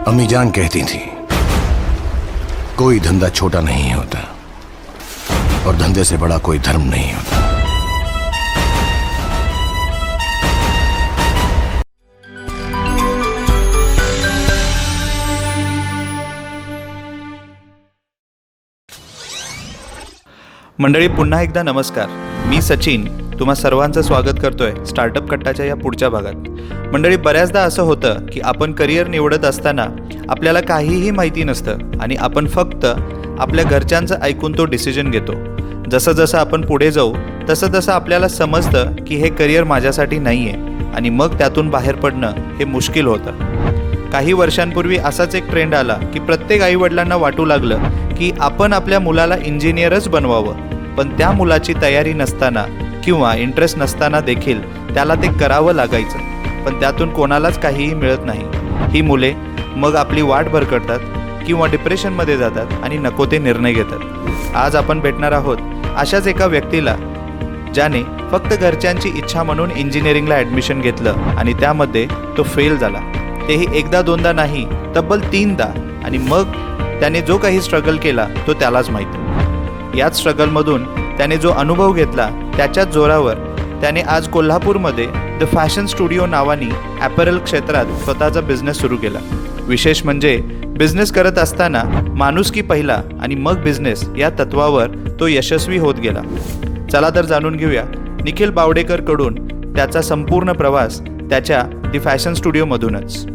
अम्मी जान कहती थी कोई धंधा छोटा नहीं होता और धंधे से बड़ा कोई धर्म नहीं होता। मंडळी, पुन्हा एकदा नमस्कार. मी सचिन तुम्हा सर्वांचं स्वागत करतोय स्टार्टअप कट्टाच्या या पुढच्या भागात. मंडळी, बऱ्याचदा असं होतं की आपण करिअर निवडत असताना आपल्याला काहीही माहिती नसतं आणि आपण फक्त आपल्या घरच्यांचं ऐकून तो डिसिजन घेतो. जसं जसं आपण पुढे जाऊ तसं तसं आपल्याला समजतं की हे करिअर माझ्यासाठी नाही आहे आणि मग त्यातून बाहेर पडणं हे मुश्किल होतं. काही वर्षांपूर्वी असाच एक ट्रेंड आला की प्रत्येक आईवडिलांना वाटू लागलं की आपण आपल्या मुलाला इंजिनियरच बनवावं, पण त्या मुलाची तयारी नसताना किंवा इंटरेस्ट नसताना देखील त्याला ते करावं लागायचं. पण त्यातून कोणालाच काहीही मिळत नाही. ही मुले मग आपली वाट भरकटतात किंवा डिप्रेशनमध्ये जातात आणि नको ते निर्णय घेतात. आज आपण भेटणार आहोत अशाच एका व्यक्तीला ज्याने फक्त घरच्यांची इच्छा म्हणून इंजिनिअरिंगला ॲडमिशन घेतलं आणि त्यामध्ये तो फेल झाला. तेही एकदा दोनदा नाही, तब्बल 3दा. आणि मग त्याने जो काही स्ट्रगल केला तो त्यालाच माहिती. याच स्ट्रगलमधून त्याने जो अनुभव घेतला त्याच्याच जोरावर त्याने आज कोल्हापूरमध्ये द फॅशन स्टुडिओ नावानी ॲपरल क्षेत्रात स्वतःचा बिझनेस सुरू केला. विशेष म्हणजे बिझनेस करत असताना माणुसकी पहिला आणि मग बिझनेस या तत्वावर तो यशस्वी होत गेला. चला तर जाणून घेऊया निखिल बावडेकरकडून त्याचा संपूर्ण प्रवास त्याच्या द फॅशन स्टुडिओमधूनच.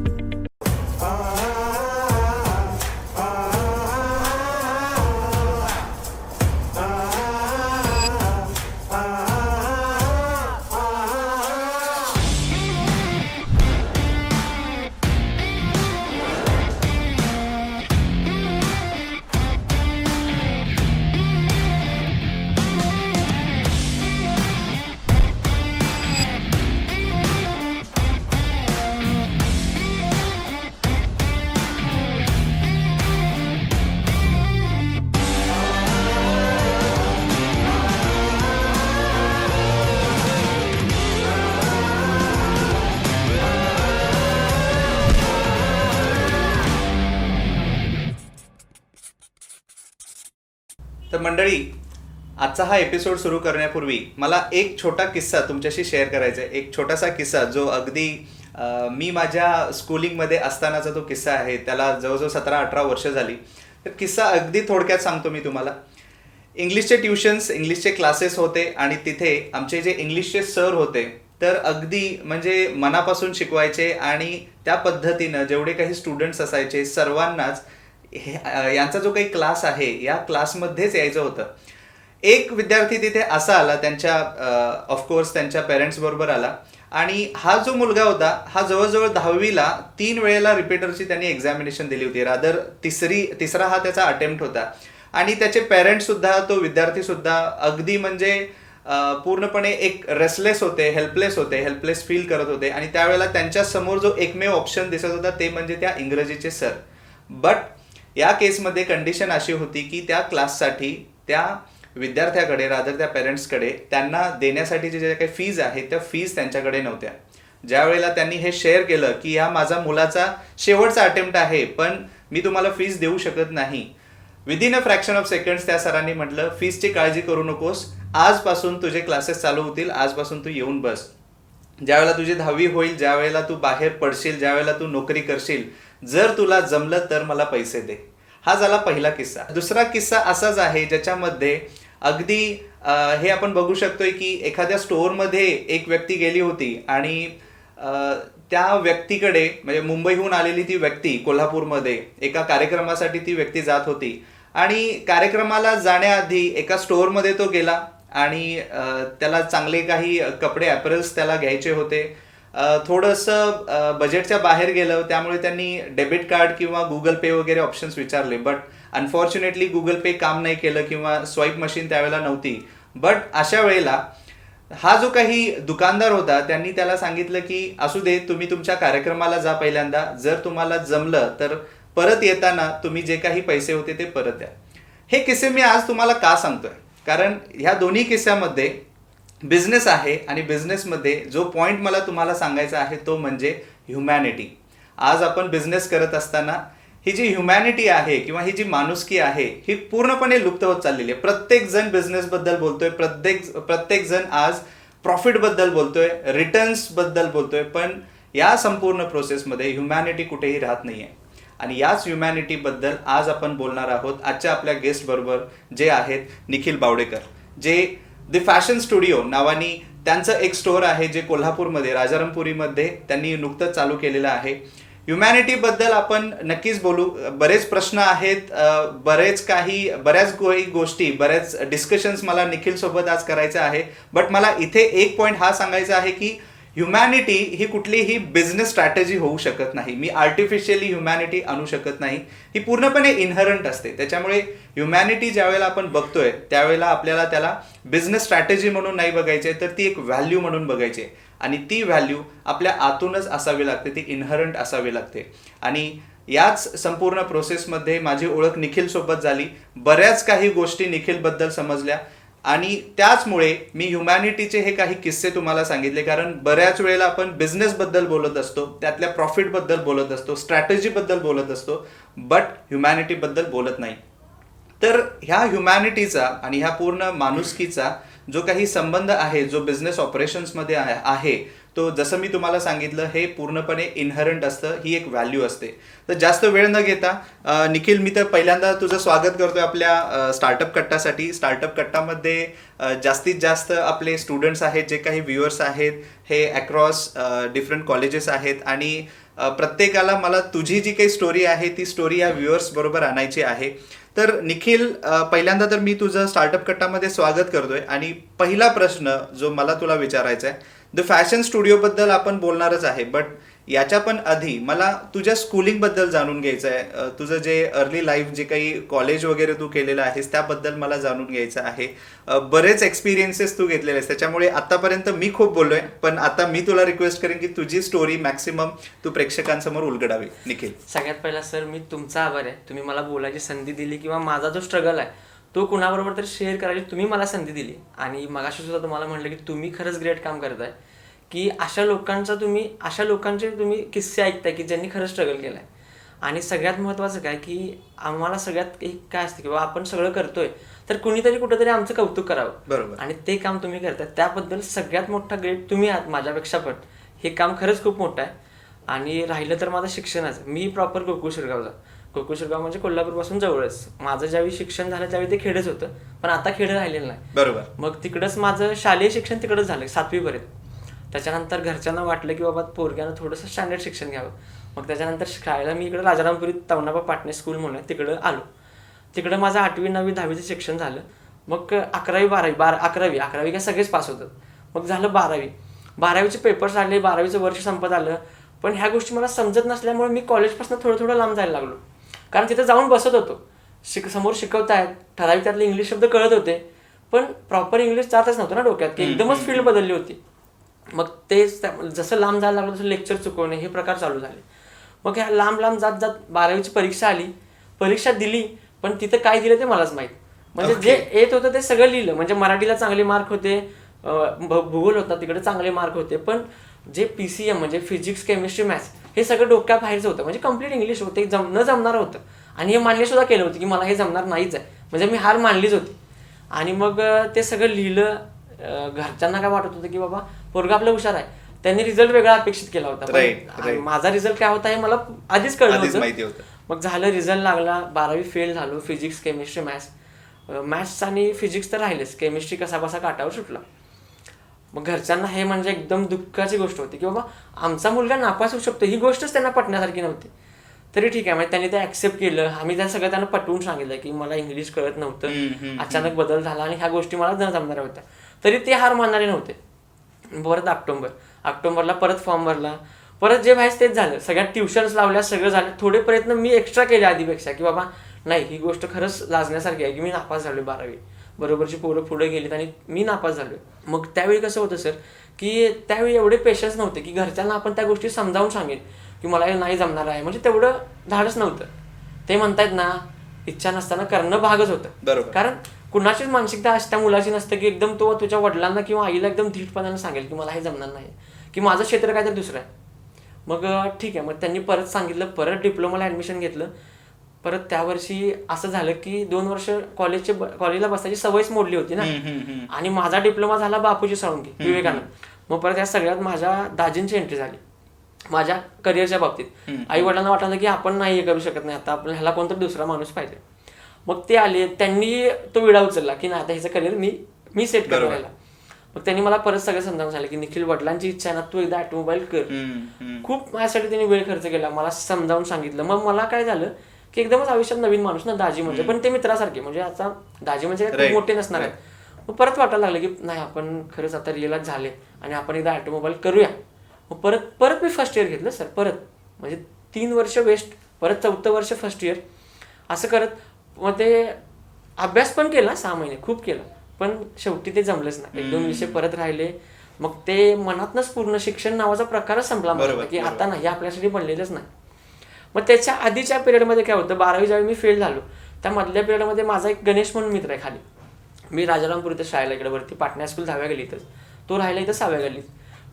तर मंडळी, आजचा हा एपिसोड सुरू करण्यापूर्वी मला एक छोटा किस्सा तुमच्याशी शेअर करायचा आहे. एक छोटासा किस्सा जो अगदी मी माझ्या स्कूलिंगमध्ये असतानाचा तो किस्सा आहे. त्याला जवळजवळ 17-18 वर्ष झाली. तर किस्सा अगदी थोडक्यात सांगतो मी तुम्हाला. इंग्लिशचे ट्युशन्स, इंग्लिशचे क्लासेस होते आणि तिथे आमचे जे इंग्लिशचे सर होते तर अगदी म्हणजे मनापासून शिकवायचे आणि त्या पद्धतीनं जेवढे काही स्टुडंट्स असायचे सर्वांनाच यांचा जो काही क्लास आहे या क्लासमध्येच यायचं होतं. एक विद्यार्थी तिथे असा आला, त्यांच्या ऑफकोर्स त्यांच्या पेरेंट्स बरोबर आला आणि हा जो मुलगा होता हा जवळजवळ 10वीला 3 वेळेला रिपीटरची त्यांनी एक्झामिनेशन दिली होती. रादर तिसरा हा त्याचा अटेम्प्ट होता. आणि त्याचे पेरेंट्ससुद्धा, तो विद्यार्थीसुद्धा अगदी म्हणजे पूर्णपणे एक रेस्टलेस होते, हेल्पलेस फील करत होते. आणि त्यावेळेला त्यांच्या समोर जो एकमेव ऑप्शन दिसत होता ते म्हणजे त्या इंग्रजीचे सर. बट या केसमध्ये कंडिशन अशी होती की त्या क्लाससाठी त्या विद्यार्थ्याकडे, रादर त्या पेरेंट्सकडे त्यांना देण्यासाठी जे काही फीज आहे त्या फीज त्यांच्याकडे नव्हत्या. ज्या वेळेला त्यांनी हे शेअर केलं की हा माझा मुलाचा शेवटचा अटेम्प्ट आहे पण मी तुम्हाला फीज देऊ शकत नाही, within a fraction of seconds त्या सरांनी म्हटलं फीजची काळजी करू नकोस, आजपासून तुझे क्लासेस चालू होतील, आजपासून तू येऊन बस. ज्यावेळेला तुझी 10वी होईल, ज्या वेळेला तू बाहेर पडशील, ज्या वेळेला तू नोकरी करशील, जर तुला जमलं तर मला पैसे दे. हा झाला पहिला किस्सा. दुसरा किस्सा असाच आहे ज्याच्यामध्ये अगदी हे आपण बघू शकतोय की एखाद्या स्टोअरमध्ये एक व्यक्ती गेली होती आणि त्या व्यक्तीकडे, म्हणजे मुंबईहून आलेली ती व्यक्ती कोल्हापूरमध्ये एका कार्यक्रमासाठी ती व्यक्ती जात होती आणि कार्यक्रमाला जाण्याआधी एका स्टोअरमध्ये तो गेला आणि त्याला चांगले काही कपडे, ॲपरल्स त्याला घ्यायचे होते. थोडंसं बजेटच्या बाहेर गेलं, त्यामुळे त्यांनी डेबिट कार्ड किंवा गुगल पे वगैरे ऑप्शन्स विचारले. बट अनफॉर्च्युनेटली गुगल पे काम नाही केलं किंवा स्वाईप मशीन त्यावेळेला नव्हती. बट अशा वेळेला हा जो काही दुकानदार होता त्यांनी त्याला सांगितलं की असू दे, तुम्ही तुमच्या कार्यक्रमाला जा पहिल्यांदा, जर तुम्हाला जमलं तर परत येताना तुम्ही जे काही पैसे होते ते परत द्या. हे किस्से मी आज तुम्हाला का सांगतोय, कारण ह्या दोन्ही किस्स्यामध्ये बिझनेस आहे आणि बिझनेसमध्ये जो पॉईंट मला तुम्हाला सांगायचा आहे तो म्हणजे ह्युमॅनिटी. आज आपण बिझनेस करत असताना ही जी ह्युमॅनिटी आहे किंवा ही जी माणुसकी आहे ही पूर्णपणे लुप्त होत चाललेली आहे. प्रत्येक जण बिझनेसबद्दल बोलतोय, प्रत्येक जण आज प्रॉफिटबद्दल बोलतोय, रिटर्न्सबद्दल बोलतोय, पण या संपूर्ण प्रोसेसमध्ये ह्युमॅनिटी कुठेही राहत नाहीये. आणि याच ह्युमॅनिटीबद्दल आज आपण बोलणार आहोत आजच्या आपल्या गेस्ट बरोबर, जे आहेत निखिल बावडेकर, जे द फॅशन स्टुडिओ नावानी त्यांचं एक स्टोअर आहे जे कोल्हापूरमध्ये राजारामपुरीमध्ये त्यांनी नुकतंच चालू केलेलं आहे. ह्युमॅनिटीबद्दल आपण नक्कीच बोलू. बरेच प्रश्न आहेत, बऱ्याच काही गोष्टी, बऱ्याच डिस्कशन्स मला निखिल सोबत आज करायचं आहे. बट मला इथे एक पॉईंट हा सांगायचा आहे की ह्युमॅनिटी ही कुठलीही बिझनेस स्ट्रॅटेजी होऊ शकत नाही. मी आर्टिफिशियली ह्युमॅनिटी आणू शकत नाही. ही पूर्णपणे इनहरंट असते. त्याच्यामुळे ह्युमॅनिटी ज्यावेळेला आपण बघतोय त्यावेळेला आपल्याला त्याला बिझनेस स्ट्रॅटेजी म्हणून नाही बघायचे, तर ती एक व्हॅल्यू म्हणून बघायची. आणि ती व्हॅल्यू आपल्या आतूनच असावी लागते, ती इनहरंट असावी लागते. आणि याच संपूर्ण प्रोसेसमध्ये माझी ओळख निखिलसोबत झाली. बऱ्याच काही गोष्टी निखिलबद्दल समजल्या आणि त्याचमुळे मी ह्युमॅनिटीचे हे काही किस्से तुम्हाला सांगितले. कारण बऱ्याच वेळेला आपण बिझनेसबद्दल बोलत असतो, त्यातल्या प्रॉफिटबद्दल बोलत असतो, स्ट्रॅटेजीबद्दल बोलत असतो, बट ह्युमॅनिटीबद्दल बोलत नाही. तर ह्या ह्युमॅनिटीचा आणि ह्या पूर्ण माणुसकीचा जो काही संबंध आहे, जो बिझनेस ऑपरेशन्समध्ये आहे, तो जसं मी तुम्हाला सांगितलं हे पूर्णपणे इनहरंट असतं. ही एक व्हॅल्यू असते. तर जास्त वेळ न घेता निखिल, मी तर पहिल्यांदा तुझं स्वागत करतोय आपल्या स्टार्टअप कट्टासाठी. स्टार्टअप कट्टामध्ये जास्तीत जास्त आपले स्टुडंट्स आहेत, जे काही व्ह्युअर्स आहेत, हे अक्रॉस डिफरंट कॉलेजेस आहेत. आणि प्रत्येकाला मला तुझी जी काही स्टोरी आहे ती स्टोरी या व्ह्युअर्स बरोबर आणायची आहे. तर निखिल, पहिल्यांदा तर मी तुझं स्टार्टअप कट्टामध्ये स्वागत करतोय. आणि पहिला प्रश्न जो मला तुला विचारायचा आहे, द फॅशन स्टुडिओबद्दल आपण बोलणारच आहे, बट याच्या पण आधी मला तुझ्या स्कूलिंगबद्दल जाणून घ्यायचं आहे. तुझं जे अर्ली लाईफ, जे काही कॉलेज वगैरे तू केलेलं आहेस त्याबद्दल मला जाणून घ्यायचं आहे. बरेच एक्सपिरियन्सेस तू घेतलेले आहेस, त्याच्यामुळे आतापर्यंत मी खूप बोललोय, पण आता मी तुला रिक्वेस्ट करेन की तुझी स्टोरी मॅक्सिमम तू प्रेक्षकांसमोर उलगडावी. निखिल, सगळ्यात पहिला सर मी तुमचा आभार आहे. तुम्ही मला बोलायची संधी दिली किंवा माझा जो स्ट्रगल आहे तो कुणाबरोबर तरी शेअर करायची तुम्ही मला संधी दिली. आणि मगाशी सुद्धा तुम्हाला म्हटलं की तुम्ही खरंच ग्रेट काम करताय की अशा लोकांचे तुम्ही किस्से ऐकताय की ज्यांनी खरंच स्ट्रगल केलाय. आणि सगळ्यात महत्त्वाचं काय की आम्हाला सगळ्यात एक काय असतं की बाबा आपण सगळं करतोय तर कुणीतरी कुठेतरी आमचं कौतुक करावं. बरोबर. आणि ते काम तुम्ही करताय त्याबद्दल सगळ्यात मोठा ग्रेट तुम्ही आहात माझ्यापेक्षा. पण हे काम खरंच खूप मोठं आहे. आणि राहिलं तर माझं शिक्षणाचं, मी प्रॉपर गोकुळ शिरगाव म्हणजे कोल्हापूरपासून जवळच. माझं ज्यावेळी शिक्षण झालं त्यावेळी ते खेडच होतं, पण आता खेड राहिलेलं नाही. बरोबर. मग तिकडंच माझं शालेय शिक्षण तिकडंच झालं 7वी पर्यंत. त्याच्यानंतर घरच्यांना वाटलं की बाबा पोरग्यानं थोडंसं स्टँडर्ड शिक्षण घ्यावं. मग त्याच्यानंतर शाळेला मी इकडं राजारामपुरी तवनाबा पाटणे स्कूल म्हणून तिकडं आलो. तिकडं माझं 8वी 9वी 10वीचं शिक्षण झालं. मग 11वी 12वी काय सगळेच पास होतात. मग झालं 12वीचे पेपर्स आले, 12वीचं वर्ष संपत आलं. पण ह्या गोष्टी मला समजत नसल्यामुळे मी कॉलेजपासून थोडं लांब जायला लागलो. कारण तिथं जाऊन बसत होतो, समोर शिकवतायत, ठराविक त्यातले इंग्लिश शब्द कळत होते, पण प्रॉपर इंग्लिश जातच नव्हतं ना डोक्यात, की एकदमच फील्ड बदलली होती. मग तेच जसं लांब जायला लागलं तसं लेक्चर चुकवणे हे प्रकार चालू झाले. मग ह्या लांब जात 12वीची परीक्षा आली, परीक्षा दिली, पण तिथं काय दिलं ते मलाच माहीत. म्हणजे जे येत होतं ते सगळं लिहिलं. म्हणजे मराठीला चांगले मार्क होते, भूगोल होता तिकडे चांगले मार्क होते, पण जे PCM म्हणजे फिजिक्स केमिस्ट्री मॅथ्स हे सगळं डोक्याबाहेरचं होतं. म्हणजे कम्प्लीट इंग्लिश होते, न जमणार होतं. आणि हे मान्य सुद्धा केलं होतं की मला हे जमणार नाहीच आहे, म्हणजे मी हार मानलीच होती. आणि मग ते सगळं लिहिलं. घरच्यांना काय वाटत होतं की बाबा पोरगा आपलं हुशार आहे, त्यांनी रिझल्ट वेगळा अपेक्षित केला होता. माझा रिझल्ट काय होता हे मला आधीच कळलं होतं. मग झालं, रिझल्ट लागला, 12वी फेल झालो. फिजिक्स केमिस्ट्री मॅथ्स आणि फिजिक्स तर राहिलेच, केमिस्ट्री कसा काटावर सुटला. मग घरच्यांना हे म्हणजे एकदम दुःखाची गोष्ट होती की बाबा आमचा मुलगा नापास होऊ शकतो, ही गोष्टच त्यांना पटण्यासारखी नव्हती. तरी ठीक आहे, म्हणजे त्यांनी ते ऍक्सेप्ट केलं. आम्ही त्या सगळं त्यांना पटवून सांगितलं की मला इंग्लिश कळत नव्हतं, अचानक बदल झाला आणि ह्या गोष्टी मला न जमणाऱ्या होत्या. तरी ते हार मानणारे नव्हते. परत ऑक्टोबरला परत फॉर्म भरला. परत जे व्हायचं तेच झालं. सगळ्यात ट्युशन्स लावल्या, सगळं झालं. थोडे प्रयत्न मी एक्स्ट्रा केले आधीपेक्षा की बाबा नाही, ही गोष्ट खरंच लाजण्यासारखी आहे की मी नापास झालो 12वी. बरोबरची पोरं पुढे गेलीत आणि मी नापास झालो. मग त्यावेळी कसं होतं सर की त्यावेळी एवढे पेशन्स नव्हते की घरच्यांना आपण त्या गोष्टी समजावून सांगेल की मला हे नाही जमणार आहे. म्हणजे तेवढं धाडस नव्हतं. ते म्हणतायत ना, इच्छा नसताना करणं भागच होतं. बरोबर. कारण कुणाचीच मानसिकता अशा मुलाची नसते की एकदम तो तुझ्या वडिलांना किंवा आईला एकदम धीटपणाने सांगेल की मला हे जमणार नाही, की माझं क्षेत्र काय तर दुसरं आहे. मग ठीक आहे, मग त्यांनी परत सांगितलं, परत डिप्लोमाला ॲडमिशन घेतलं. परत त्या वर्षी असं झालं की 2 वर्ष कॉलेजला बसायची सवयच मोडली होती ना. आणि माझा डिप्लोमा झाला बापूजी साळुंखे विवेकानंद. मग परत या सगळ्यात माझ्या दाजींची एंट्री झाली माझ्या करिअरच्या बाबतीत. आई वडिलांना वाटलं की आपण नाही हे करू शकत नाही, आता आपण ह्याला कोणतरी दुसरा माणूस पाहिजे. मग ते आले, त्यांनी तो विडा उचलला की नाही आता ह्याचं करिअर मी सेट करायला. मग त्यांनी मला परत सगळं समजावून सांगितलं की निखिल, वडिलांची इच्छा आहे ना, तू एकदा ऑटोमोबाईल कर. खूप माझ्यासाठी त्यांनी वेळ खर्च केला, मला समजावून सांगितलं. मग मला काय झालं की एकदमच आयुष्यात नवीन माणूस ना दाजी म्हणजे, पण ते मित्रासारखे, म्हणजे आता दाजी म्हणजे खूप मोठे नसणार आहेत. मग परत वाटायला लागलं की नाही आपण खरंच आता रिअलाइज झाले आणि आपण एकदा ऑटोमोबाईल करूया. मग परत मी फर्स्ट इयर घेतलं सर, परत म्हणजे 3 वर्ष वेस्ट, परत 4थं वर्ष फर्स्ट इयर असं करत. मग ते अभ्यास पण केला 6 महिने, खूप केला, पण शेवटी ते जमलंच नाही. 1-2 विषय परत राहिले. मग ते मनातनंच पूर्ण शिक्षण नावाचा प्रकारच संपला मला की आता नाही, आपल्यासाठी बनलेलंच नाही. मग त्याच्या आधीच्या पिरियडमध्ये काय होतं, 12वी ज्यावेळी मी फेल झालो त्या मधल्या पिरियडमध्ये माझा एक गणेश म्हणून मित्र आहे खाली, मी राजारामपूर इथं शाळेला इकडे वरती पाटण्या स्कूल 10व्या गल्लीतच, तो राहिला इथं 6व्या गल्लीत.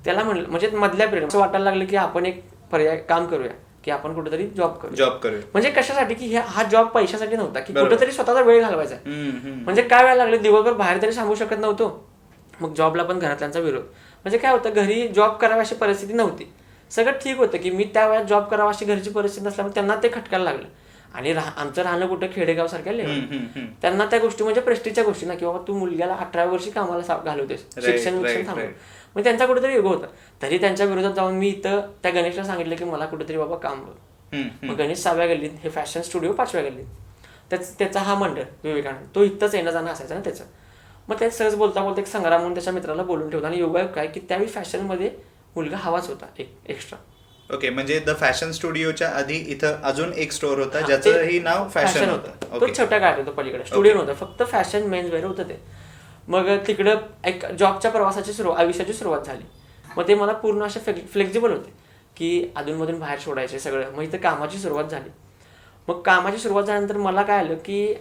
त्याला म्हणलं म्हणजे मधल्या पिरियड असं वाटायला लागलं की आपण एक पर्याय काम करूया की आपण कुठेतरी जॉब करूया. म्हणजे कशासाठी की हा जॉब पैशासाठी नव्हता की कुठेतरी स्वतःचा वेळ घालवायचा. म्हणजे काय वेळ लागले, दिवसभर बाहेर तरी सांगू शकत नव्हतो. मग जॉबला पण घरातल्यांचा विरोध. म्हणजे काय होतं, घरी जॉब करावी अशी परिस्थिती नव्हती, सगळं ठीक होतं की मी त्या वेळात जॉब करावा अशी घरची परिस्थिती नसल्यामुळे त्यांना ते खटकायला लागलं. आणि आमचं राहणं कुठं खेडेगाव सारख्या लेवल, त्यांना त्या गोष्टी म्हणजे प्रेस्टिजच्या गोष्टी ना, की बाबा तू मुलग्याला 18व्या वर्षी कामाला घालवतेस, शिक्षण थांबव. मग त्यांचा कुठेतरी युग होता. तरी त्यांच्या विरोधात जाऊन मी इथं त्या गणेशला सांगितलं की मला कुठेतरी बाबा काम बघ. मग गणेश 6व्या गल्लीत, हे फॅशन स्टुडिओ 5व्या गल्लीत, त्याचा हा मंडळ विवेकानंद, तो इथंच येणं जाणं असायचं ना त्याचं. मग त्यात सहज बोलता बोलता एक संग्राम म्हणून त्याच्या मित्राला बोलून ठेवला. आणि योगायोग काय की त्यावेळी फॅशनमध्ये मुलगा हवाच होता एक एक्स्ट्रा. ओके, म्हणजे द फॅशन स्टुडिओच्या आधी इथं अजून एक स्टोअर होता ज्याचंही नाव फॅशन होतं. तो छोट्या काळात होतं, पलीकडे स्टुडिओ नव्हतं, फक्त फॅशन मेन्स वेअर होतं ते. मग तिकडं एक जॉबच्या प्रवासाची आयुष्याची सुरुवात झाली. मग ते मला पूर्ण असे फ्लेक्झिबल होते की अधूनमधून बाहेर सोडायचे सगळं. मग इथं कामाची सुरुवात झाली. मग कामाची सुरुवात झाल्यानंतर मला काय आलं की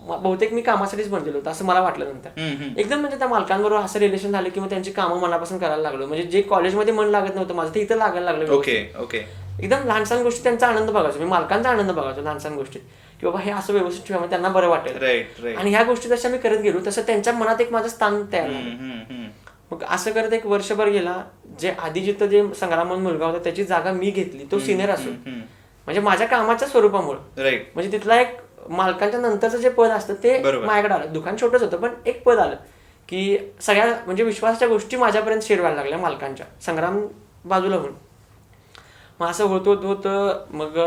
बहुतेक मी कामासाठीच बनलेलो होतं असं मला वाटलं. नंतर एकदम म्हणजे त्या मालकांबरोबर असं रिलेशन झालं की मग त्यांची कामं मनापासून करायला लागलो. म्हणजे जे कॉलेजमध्ये मन लागत नव्हतं माझं, ते इथं लागायला लागलं. ओके. एकदम लहान सहान गोष्टी त्यांचा आनंद बघायचो मी, मालकांचा आनंद बघायचो लहान सहान गोष्टीत की बाबा हे असं व्यवस्थित ठेवा, त्यांना बरं वाटेल. आणि ह्या गोष्टी जशा मी करत गेलो तसं त्यांच्या मनात एक माझं स्थान तयार झालं. मग असं करत एक वर्षभर गेला. जे आधी जिथं जे संग्राम म्हणून मुलगा होता त्याची जागा मी घेतली, तो सिनियर असून, म्हणजे माझ्या कामाच्या स्वरूपामुळे. म्हणजे तिथला एक मालकांच्या नंतरचं जे पद असतं ते माझ्याकडे आलं. दुकान छोटंच होतं पण एक पद आलं की सगळ्या म्हणजे विश्वासाच्या गोष्टी माझ्यापर्यंत शेअर व्हायला लागल्या मालकांच्या, संग्राम बाजूला होऊन. मग असं होतं. मग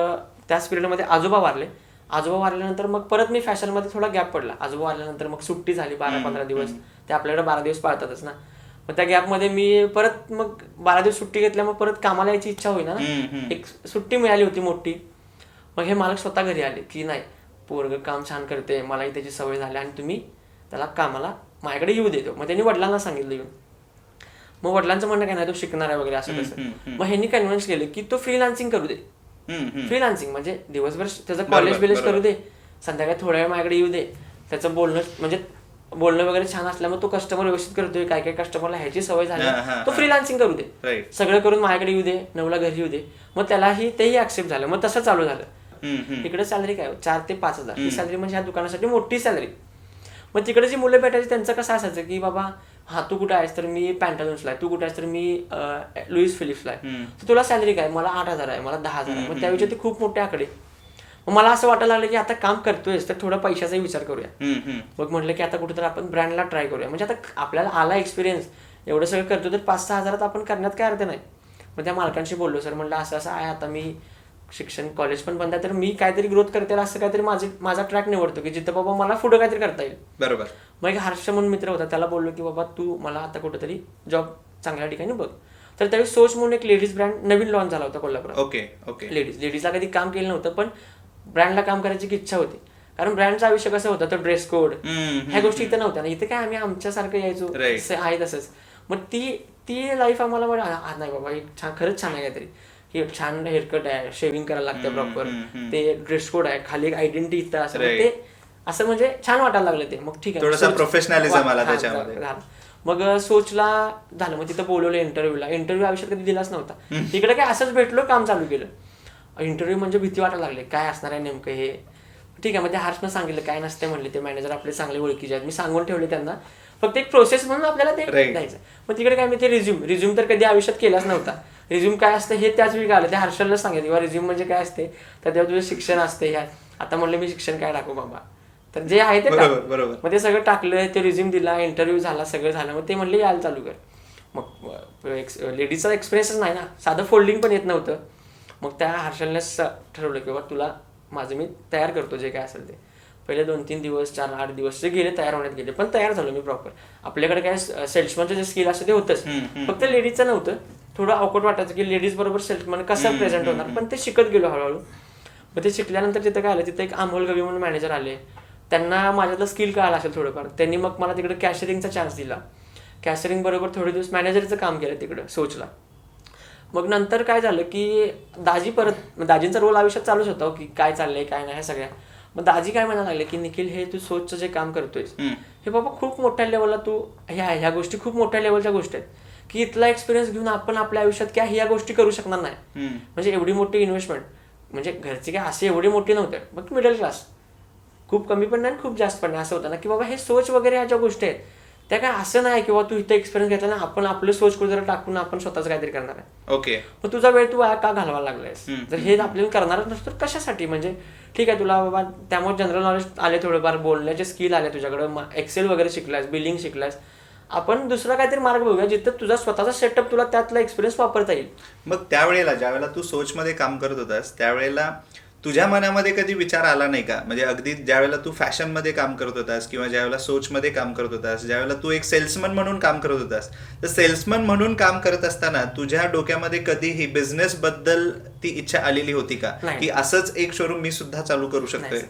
त्याच पिरियडमध्ये आजोबा वारल्यानंतर मग परत मी फॅशनमध्ये थोडा गॅप पडला. आजोबा वारल्यानंतर मग सुट्टी झाली 12-15 दिवस, ते आपल्याकडे 12 दिवस पाळतातच ना. मग त्या गॅपमध्ये मी परत मग 12 दिवस सुट्टी घेतल्या. मग परत कामाला यायची इच्छा होईना ना, एक सुट्टी मिळाली होती मोठी. मग हे मालक स्वतः घरी आले की नाही पोरगं काम छान करते, मलाही त्याची सवय झाली आणि तुम्ही त्याला कामाला माझ्याकडे येऊ देतो. मग त्यांनी वडिलांना सांगितलं येऊन. मग वडिलांचं म्हणणं काय नाही, तो शिकणार आहे वगैरे असं तसं. मग ह्यांनी कन्व्हिन्स केलं की तो फ्रीलान्सिंग करू दे. फ्रीलान्सिंग म्हणजे दिवसभर त्याचं कॉलेज बिलेज करू दे, संध्याकाळी थोड्या वेळ माझ्याकडे येऊ दे. त्याचं बोलणं वगैरे छान असल्यामुळे तो कस्टमर व्यवस्थित करतोय. काय कस्टमरला ह्याची सवय झाली, तो फ्रीलान्सिंग करू दे, सगळं करून माझ्याकडे येऊ दे, 9ला घरी येऊ दे. मग तेही ऍक्सेप्ट झालं. मग तसं चालू झालं. इकडे सॅलरी काय 4 ते 5,000 ही सॅलरी म्हणजे ह्या दुकानासाठी मोठी सॅलरी. मग तिकडे जी मुलं भेटायची त्यांचं कसं असायचं की बाबा हा तू कुठे आहेस तर मी पॅन्टालून्सला आहे, तू कुठे आहेस तर मी लुईस फिलिप्सला आहे, तर तुला सॅलरी काय, मला 8,000 आहे, मला 10,000 आहे. मग त्याविषयी ते खूप मोठे आकडे. मग मला असं वाटायला लागलं की आता काम करतोयस तर थोडा पैशाचाही विचार करूया. मग म्हटलं की आता कुठेतरी आपण ब्रँडला ट्राय करूया. म्हणजे आता आपल्याला आला एक्सपिरियन्स, एवढं सगळं करतो तर 5-6 हजारात आपण करण्यात काय अर्थ नाही. मग त्या मालकांशी बोललो, सर म्हटलं असं असं आहे, आता मी शिक्षण कॉलेज पण बंद आहे तर मी काहीतरी ग्रोथ करते, असं काहीतरी माझा ट्रॅक निवडतो की जिथं बाबा मला पुढे काहीतरी करता येईल. बरोबर. मग एक हर्ष म्हणून मित्र होता, त्याला बोललो की बाबा तू मला आता कुठेतरी जॉब चांगल्या ठिकाणी बघ. तर त्यावेळी सोच म्हणून एक लेडीज ब्रँड नवीन लॉन्च झाला होता कोल्हापुरात. ओके. लेडीजला कधी काम केलं नव्हतं पण ब्रँडला काम करायची इच्छा होती. कारण ब्रँडचं आयुष्य कसं होतं तर ड्रेस कोड ह्या गोष्टी इथं नव्हत्या ना. इथे काय आम्ही आमच्यासारखं यायचो आहे तसंच. मग ती लाईफ आम्हाला नाही बाबा खरंच छान आहे काहीतरी, की छान हेअरकट आहे, शेविंग करायला लागतं प्रॉपर, ते ड्रेस कोड आहे, खाली एक आयडेंटिटी इथं असं ते असं म्हणजे छान वाटायला लागलं ते. मग ठीक आहे, थोडंसं प्रोफेशनॅलिझम आला त्याच्यामध्ये. मग सोचला झालं, मग तिथं बोलवलं इंटरव्ह्यू आयुष्यात कधी दिलाच नव्हता. तिकडे काय असंच भेटलो, काम चालू केलं. इंटरव्ह्यू म्हणजे भीती वाटायला लागली, काय असणार आहे नेमकं हे. ठीक आहे, मग ते हर्षनं सांगितलं काय नसते म्हणले, ते मॅनेजर आपले चांगले ओळखीचे आहेत, मी सांगून ठेवले त्यांना, फक्त एक प्रोसेस म्हणून आपल्याला ते द्यायचं. मग तिकडे काय मी ते रिझ्यूम तर कधी आयुष्यात केलाच नव्हता. रिझ्यूम काय असतं हे त्याच वेळी आलं, ते हर्षलला सांगितलं किंवा रिझ्यूम म्हणजे काय असते, तर तेव्हा तुझं शिक्षण असते. ह्या आता म्हणलं मी शिक्षण काय टाकू बाबा, तर जे आहे ते बरोबर. मग ते सगळं टाकलं, ते रिझ्यूम दिला, इंटरव्ह्यू झाला, सगळं झालं. मग ते म्हणले यायला चालू कर. मग लेडीजचा एक्सपिरियन्सच नाही ना, साधं फोल्डिंग पण येत नव्हतं. मग त्या हर्षलनेच ठरवलं की बाबा तुला माझं मी तयार करतो जे काय असेल ते. पहिले 2-3 दिवस 4-8 दिवस जे गेले तयार होण्यात गेले, पण तयार झालो मी प्रॉपर. आपल्याकडे काय सेल्समनचं जे स्किल असतं ते होतंच, फक्त लेडीजचं नव्हतं. थोडं अवकट वाटायचं की लेडीज बरोबर सेल्समन कसं प्रेझेंट होणार, पण ते शिकत गेलो हळूहळू. मग ते शिकल्यानंतर तिथं काय आलं, तिथं एक अमोल गवी म्हणून मॅनेजर आले, त्यांना माझ्यातलं स्किल कळालं असेल थोडंफार. त्यांनी मग मला तिकडे कॅशरिंगचा चान्स दिला. कॅशरिंग बरोबर थोडे दिवस मॅनेजरचं काम केलं तिकडं सोचला. मग नंतर काय झालं की दाजींचा रोल आयुष्यात चालूच होता की काय चाललंय काय नाही हे सगळ्या. मग दाजी काय म्हणायला लागले की निखिल हे तू सोचचं जे काम करतोयस हे बाबा खूप मोठ्या लेवलला तू ह्या गोष्टी खूप मोठ्या लेवलच्या गोष्टी आहेत की इथला एक्सपिरियन्स घेऊन आपण आपल्या आयुष्यात काय ह्या गोष्टी करू शकणार नाही. म्हणजे एवढी मोठी इन्व्हेस्टमेंट, म्हणजे घरचे काय असे एवढे मोठे नव्हते, मग मिडल क्लास, खूप कमी पण नाही खूप जास्त पण नाही, असं होतं ना की बाबा हे सोच वगैरे ह्या ज्या गोष्टी आहेत त्या काय असं नाही किंवा तू इथं एक्सपिरियन्स घेतला ना आपण आपलं सोच कुठे जरा टाकून आपण स्वतःच काहीतरी करणार आहे. ओके, मग तुझा वेळ तू का घालवायला लागलायस, जर हे आपल्याला करणारच नसतं तर कशासाठी. म्हणजे ठीक आहे तुला बाबा त्यामुळे जनरल नॉलेज आले, थोडंफार बोलण्याचे स्किल आले तुझ्याकडं, एक्सेल वगैरे शिकलास, बिलिंग शिकलास, आपण दुसरा काहीतरी मार्ग बघूया जिथं तुझा स्वतःचा सेटअप तुला त्यातला एक्सपिरियन्स वापरता येईल. मग त्यावेळेला ज्यावेळेला तू सोचमध्ये काम करत होतास त्यावेळेला तुझ्या मनामध्ये कधी विचार आला नाही का, म्हणजे अगदी ज्यावेळेला तू फॅशनमध्ये काम करत होतास किंवा ज्यावेळेला सोचमध्ये काम करत होतास, ज्यावेळेला तू एक सेल्समन म्हणून काम करत होतास, तर सेल्समन म्हणून काम करत असताना तुझ्या डोक्यामध्ये कधीही बिझनेस बद्दल ती इच्छा आलेली होती का, की असंच एक शोरूम मी सुद्धा चालू करू शकतोय?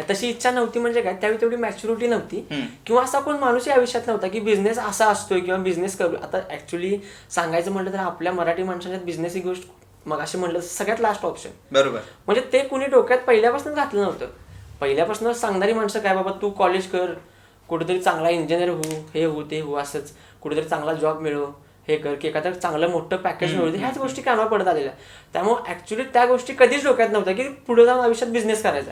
तशी इच्छा नव्हती. म्हणजे काय त्यावेळी तेवढी मॅच्युरिटी नव्हती किंवा असा कोण माणूसही आयुष्यात नव्हता की बिझनेस असा असतोय किंवा बिझनेस करू. आता ऍक्च्युली सांगायचं म्हटलं तर आपल्या मराठी माणसाच्यात बिझनेस ही गोष्ट मग असे म्हटलं सगळ्यात लास्ट ऑप्शन. बरोबर. म्हणजे ते कुणी डोक्यात पहिल्यापासून घातलं नव्हतं. पहिल्यापासून सांगणारी माणसं काय बाबा तू कॉलेज कर, कुठेतरी चांगला इंजिनियर हो, हे हो ते हो, असंच कुठेतरी चांगला जॉब मिळव, हे कर की एखादं चांगलं मोठं पॅकेज मिळू दे, ह्याच गोष्टी कानावर पडत आलेल्या. त्यामुळे ऍक्च्युली त्या गोष्टी कधीच डोक्यात नव्हत्या की पुढे जाऊन आयुष्यात बिझनेस करायचा.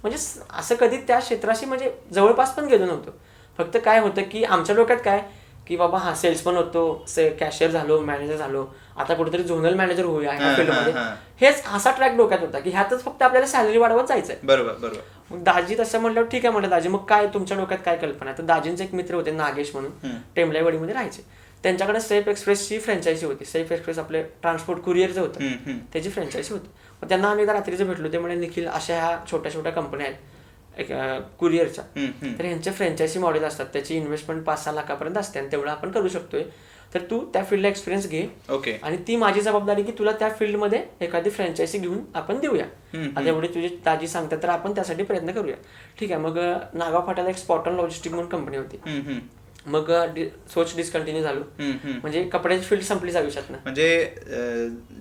म्हणजे असं कधी त्या क्षेत्राशी म्हणजे जवळपास पण गेलो नव्हतो. फक्त काय होतं की आमच्या डोक्यात काय की बाबा हा सेल्समन होतो, कॅशियर झालो, मॅनेजर झालो, आता कुठेतरी झोनल मॅनेजर होऊया ह्या फील्डमध्ये, हेच असा ट्रॅक डोक्यात होता की ह्यातच फक्त आपल्याला सॅलरी वाढवत जायचंय. बरोबर. मग दाजी तसं म्हटलं ठीक आहे म्हटलं दाजी मग काय तुमच्या डोक्यात काय कल्पना आहे. तर दाजींचे एक मित्र होते नागेश म्हणून, टेंबलाईवाडीमध्ये राहायचे. त्यांच्याकडे सेफ एक्सप्रेसची फ्रँचायझी होती. सेफ एक्सप्रेस आपले ट्रान्सपोर्ट कुरिअरचं होतं, त्याची फ्रँचायझी होती. मग त्यांना आम्ही एकदा रात्रीचं भेटलो, ते म्हणजे निखिल अशा ह्या छोट्या छोट्या कंपन्या आहेत एक कुरिअरच्या, तर ह्यांचे फ्रँचायझी मॉडेल असतात, त्याची इन्व्हेस्टमेंट 5-6 लाखापर्यंत असते आणि तेवढं आपण करू शकतोय. तर तू त्या फील्डला एक्सपिरियन्स घे, आणि ती माझी जबाबदारी की तुला त्या फील्डमध्ये एखादी फ्रँचायझी घेऊन आपण देऊया. आता एवढी तुझी दाजी सांगतात तर आपण त्यासाठी प्रयत्न करूया. ठीक आहे. मग नागाव फाट्याला एक स्पॉटन लॉजिस्टिक म्हणून कंपनी होती. मग सोच डिस्कंटिन्यू झालो, म्हणजे कपड्याची फील्ड संपलीच आयुष्यातनं. म्हणजे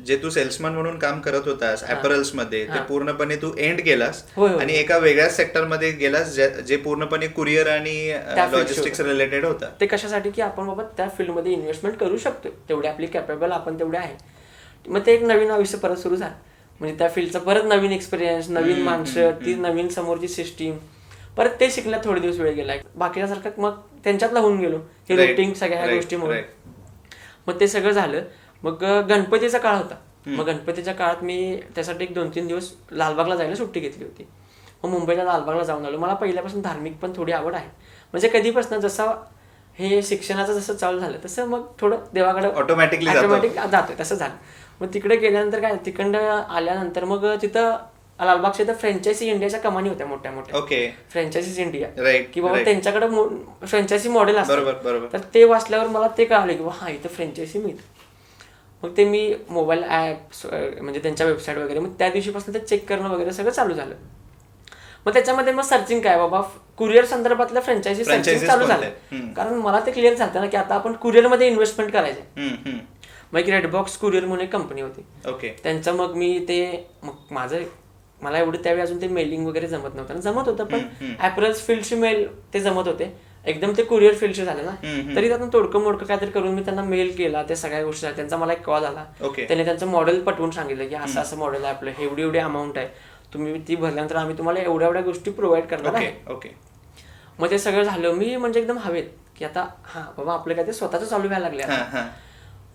जे तू सेल्समन म्हणून काम करत होतास ऍपरल्स मध्ये, ते पूर्णपणे तू एंड केलास आणि एका वेगळ्याच सेक्टर मध्ये गेलास जे पूर्णपणे कुरिअर आणि लॉजिस्टिक्स रिलेटेड होतं. ते कशासाठी की आपण बाबा त्या फील्डमध्ये इन्व्हेस्टमेंट करू शकतो, तेवढे आपली कॅपेबल आपण तेवढे आहे. मग ते एक नवीन आयुष्य परत सुरू झालं. म्हणजे त्या फील्डचा परत नवीन एक्सपिरियन्स, नवीन माणसं, ती नवीन समोरची सिस्टीम, परत ते शिकण्यात थोडे दिवस वेळ गेला. बाकीच्यासारखं मग त्यांच्यातला होऊन गेलो हे रुटीन सगळ्या ह्या गोष्टीमुळे. मग ते सगळं झालं. मग गणपतीचा काळ होता. मग गणपतीच्या काळात मी त्यासाठी 1-2-3 दिवस लालबागला जायला सुट्टी घेतली होती. मग मुंबईला लालबागला जाऊन आलो. मला पहिल्यापासून धार्मिक पण थोडी आवड आहे. म्हणजे कधीपासून जसं हे शिक्षणाचं जसं चालू झालं तसं मग थोडं देवाकडे ऑटोमॅटिक जातोय तसं झालं. मग तिकडे गेल्यानंतर काय तिकडं आल्यानंतर मग तिथं लालबागच्या इथं फ्रँचायझी इंडियाच्या कमानी होत्या मोठ्या मोठ्या. फ्रँचायझीज इंडिया, की बाबा त्यांच्याकडे फ्रँचायझी मॉडेल असतं. तर ते वाचल्यावर मला ते कळालं की हा इथं फ्रँचायझी मिळते. मग ते मी मोबाईल ॲप म्हणजे त्यांच्या वेबसाईट वगैरे, मग त्या दिवशीपासून ते चेक करणं वगैरे सगळं चालू झालं. मग त्याच्यामध्ये मग सर्चिंग काय बाबा कुरिअर संदर्भातल्या फ्रँचायझी सर्चिंग चालू झालं. कारण मला ते क्लिअर झालं ना की आता आपण कुरिअरमध्ये इन्व्हेस्टमेंट करायचे. मग एक रेडबॉक्स कुरिअर म्हणून एक कंपनी होती. त्यांचं मग मी ते मग मला एवढं त्यावेळी अजून ते मेलिंग वगैरे जमत नव्हतं, जमत होतं पण ॲपरल्स फील्डची मेल ते जमत होते. एकदम ते कुरिअर फील्डचे झाले ना, तरी त्यातून तोडकं मोडकं काहीतरी करून मी त्यांना मेल केला, ते सगळ्या गोष्टी झाल्या. त्यांचा मला एक कॉल आला, त्यांनी त्यांचं मॉडेल पटवून सांगितलं की असं असं मॉडेल आहे आपलं, एवढी एवढी अमाऊंट आहे, तुम्ही ती भरल्यानंतर आम्ही तुम्हाला एवढ्या एवढ्या गोष्टी प्रोव्हाइड करणार आहे. मग ते सगळं झालं. मी म्हणजे एकदम हवेत की आता हा बाबा आपलं काय ते स्वतःच चालू व्हायला लागले.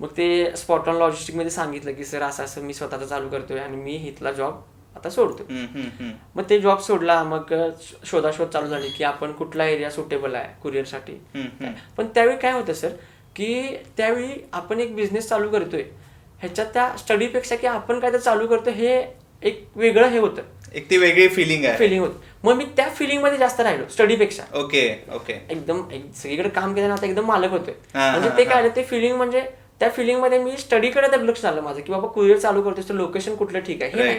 मग ते स्पॉट ऑन लॉजिस्टिक मध्ये सांगितलं की सर असं असं मी स्वतःच चालू करतोय आणि मी इथला जॉब आता सोडतोय. मग ते जॉब सोडला. मग शोधाशोध चालू झाली की आपण कुठला एरिया सुटेबल आहे कुरिअरसाठी. पण त्यावेळी काय होतं सर की त्यावेळी आपण एक बिझनेस चालू करतोय ह्याच्यात त्या स्टडीपेक्षा की आपण काय तर चालू करतोय हे एक वेगळं हे होतं, एक ती वेगळी फिलिंग होती. मग मी त्या फिलिंग मध्ये जास्त राहिलो स्टडीपेक्षा. ओके एकदम सगळीकडे काम केलं ना आता एकदम मालक होतोय. म्हणजे ते काय ते फिलिंग म्हणजे त्या फिलिंग मध्ये मी स्टडीकडे दुर्लक्ष झालं माझं की बाबा कुरिअर चालू करतोय तर लोकेशन कुठलं ठीक आहे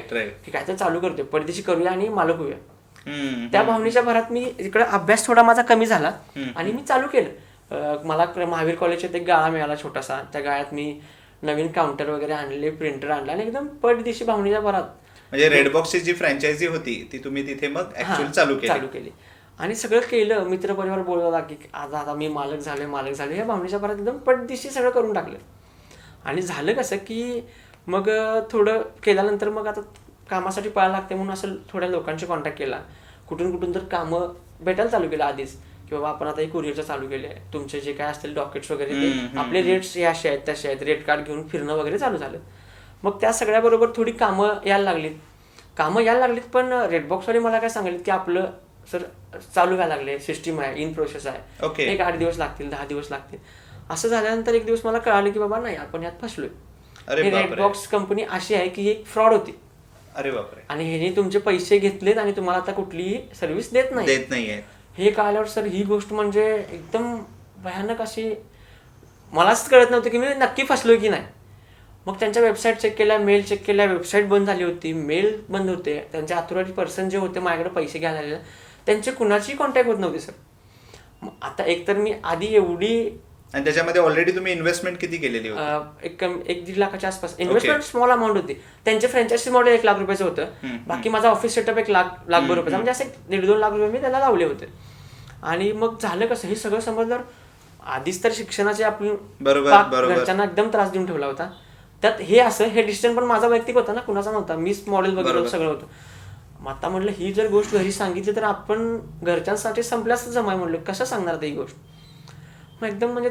की काय तर चालू करतोय परदेशी करूया आणि मालक होऊया. त्या भावनेच्या भरात मी इकडे अभ्यास थोडा माझा कमी झाला आणि मी चालू केलं. मला महावीर कॉलेजच्या एक गाळा मिळाला छोटासा. त्या गाळ्यात मी नवीन काउंटर वगैरे आणले, प्रिंटर आणला आणि एकदम परदेशी भावनेच्या भरात म्हणजे रेडबॉक्सची जी फ्रँचायझी होती ती तुम्ही तिथे मग ऍक्च्युअली चालू केली आणि सगळं केलं. मित्रपरिवार बोलवला की आता मी मालक झालो या भावनेच्या भरात एकदम पटदिशी सगळं करून टाकलं. आणि झालं कसं की मग थोडं केल्यानंतर मग आता कामासाठी पळायला लागते म्हणून असं थोड्या लोकांशी कॉन्टॅक्ट केला. कुठून तर कामं भेटायला चालू केलं आधीच की बाबा आपण आता हे कुरिअरचं चालू केले, तुमचे जे काय असतील डॉक्युमेंट्स वगैरे ते आपले रेट्स हे असे आहेत तसे आहेत, रेट कार्ड घेऊन फिरणं वगैरे चालू झालं. मग त्या सगळ्याबरोबर थोडी कामं यायला लागलीत. पण रेडबॉक्सवाले मला काय सांगितलं की आपलं सर चालू व्हायला लागले, सिस्टीम आहे, इन प्रोसेस आहे, एक 8 दिवस लागतील 10 दिवस लागतील. असं झाल्यानंतर एक दिवस मला कळालं की बाबा नाही आपण यात फसलोय. रेडबॉक्स कंपनी अशी आहे की एक फ्रॉड होती. अरे बापरे. आणि ह्याने तुमचे पैसे घेतलेत आणि तुम्हाला आता कुठलीही सर्व्हिस देत नाही. हे कळल्यावर सर ही गोष्ट म्हणजे एकदम भयानक अशी मलाच कळत नव्हतं की मी नक्की फसलोय की नाही. मग त्यांच्या वेबसाईट चेक केल्या, मेल चेक केल्या, वेबसाईट बंद झाली होती, मेल बंद होते. त्यांचे अथॉरिटी पर्सन जे होते माझ्याकडे पैसे घ्यायला आलेले त्यांचे कुणाची कॉन्टॅक्ट होत नव्हते सर. मग आता एकतर मी आधी एवढी आणि त्याच्यामध्ये ऑलरेडी तुम्ही इन्व्हेस्टमेंट किती केलेली होती? 1-1.5 लाखाच्या आसपास इन्व्हेस्टमेंट स्मॉल अमाऊंट होती. त्यांचे फ्रँचायझी मॉडेल 1 लाख रुपयाचं होतं. बाकी माझा ऑफिस सेटअप 1 लाख रुपयाचा म्हणजे असे 1.5-2 लाख रुपये मी त्याला लावले होते. आणि मग झालं कसं हे सगळं समजल्यावर आधीच तर शिक्षणाचे आपण घरच्यांना एकदम त्रास देऊन ठेवला होता. त्यात हे असं हे डिसिजन पण माझा वैयक्तिक होता ना, कुणाचा नव्हता. मीच मॉडेल वगैरे सगळं होतं. मग आता म्हटलं ही जर गोष्ट घरी सांगितली तर आपण घरच्यांसाठी संपल्याच जमाय म्हणलं, कसं सांगणार आता ही गोष्ट. मग एकदम म्हणजे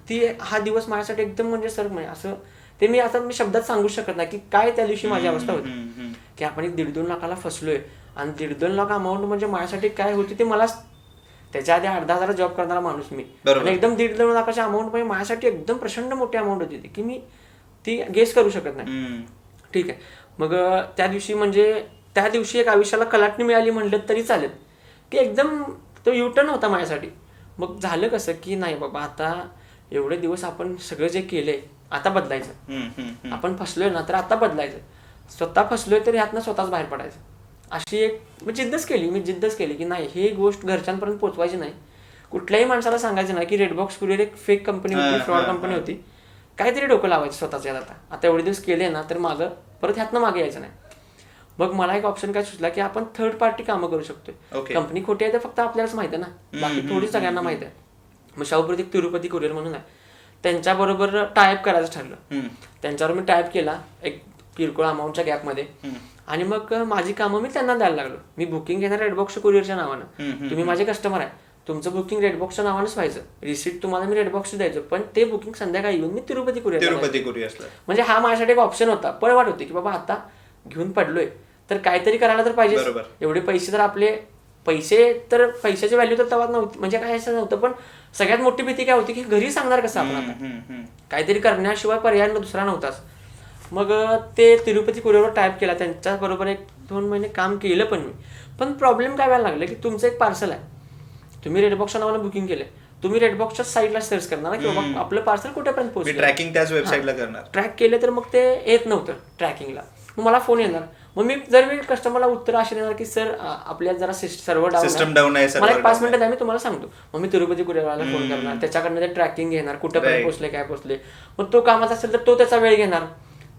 ती हा दिवस माझ्यासाठी एकदम म्हणजे सर असं ते मी शब्दात सांगू शकत नाही की काय त्या दिवशी माझी अवस्था होती की आपण 1.5-2 लाखाला फसलोय. आणि 1.5-2 लाख अमाऊंट म्हणजे माझ्यासाठी काय होती ते मला त्याच्या आधी 8-10 जॉब करणारा माणूस मी आणि एकदम 1.5-2 लाखाची अमाऊंट म्हणजे माझ्यासाठी एकदम प्रचंड मोठी अमाऊंट होती की मी ती गेस करू शकत नाही. ठीक आहे. मग त्या दिवशी एक आयुष्याला कलाटणी मिळाली म्हणलं तरी चालेल की एकदम तो युटर्न होता माझ्यासाठी. मग झालं कसं की नाही बाबा आता एवढे दिवस आपण सगळं जे केलंय आता बदलायचं. आपण फसलोय ना तर आता बदलायचं. स्वतः फसलोय तर ह्यातनं स्वतःच बाहेर पडायचं. अशी एक मी जिद्दच केली की नाही ही गोष्ट घरच्यांपर्यंत पोहोचवायची नाही. कुठल्याही माणसाला सांगायचं नाही की रेडबॉक्स कुरिअर एक फेक कंपनी होती, फ्रॉड कंपनी होती. काहीतरी डोकं लावायचं स्वतःच्या. आता एवढे दिवस केले ना तर परत ह्यातनं मागे यायचं नाही. मग मला एक ऑप्शन काय सुचला की आपण थर्ड पार्टी कामं करू शकतोय. कंपनी खोटी आहे ते फक्त आपल्यालाच माहिती आहे ना, बाकी थोडी सगळ्यांना माहिती आहे. मग शाहूपुरीत एक तिरुपती कुरिअर म्हणून आहे, त्यांच्याबरोबर टायअप करायचं ठरलं. त्यांच्यावर मी टायअप केला एक किरकोळ अमाऊंटच्या गॅपमध्ये. आणि मग माझी कामं मी त्यांना द्यायला लागलो. मी बुकिंग घेणार रेडबॉक्स कुरिअरच्या नावानं, तुम्ही माझे कस्टमर आहे, तुमचं बुकिंग रेडबॉक्सच्या नावानंच व्हायचं. रिसिप्ट तुम्हाला मी रेडबॉक्स द्यायचं, पण ते बुकिंग संध्याकाळी येऊन मी तिरुपती कुरिअर. म्हणजे हा माझ्यासाठी एक ऑप्शन होता, पळवाट होती की बाबा आता घेऊन पडलोय तर काहीतरी करायला तर पाहिजे. एवढे पैसे तर पैशाची व्हॅल्यू तर तेव्हा नव्हती, म्हणजे काय असं नव्हतं. पण सगळ्यात मोठी भीती काय होती की घरी सांगणार कसं आपण आता, काहीतरी करण्याशिवाय पर्याय दुसरा नव्हताच. मग ते तिरुपती कुरिअरवर टाईप केला, त्यांच्याबरोबर 1-2 महिने काम केलं. पण प्रॉब्लेम काय व्हायला लागलं की तुमचं एक पार्सल आहे, तुम्ही रेडबॉक्सच्या नावानं बुकिंग केलंय, तुम्ही रेडबॉक्सच्या साईडला सर्च करणार की बाबा आपलं पार्सल कुठेपर्यंत पोहोचलं, ट्रॅकिंग त्याच वेबसाईटला करणार. ट्रॅक केलं तर मग ते येत नव्हतं ट्रॅकिंगला. मग मला फोन येणार. मग मी कस्टमरला उत्तर असे देणार की सर आपल्या जरा सर्व्हर डाऊन आहे, मला 5 मिनिटं द्या मी तुम्हाला सांगतो. मग मी तिरुपती कुरिअरवाला फोन करणार, त्याच्याकडनं ते ट्रॅकिंग घेणार, कुठेपर्यंत पोहोचले काय पोहोचले. मग तो कामात असेल तर तो त्याचा वेळ घेणार.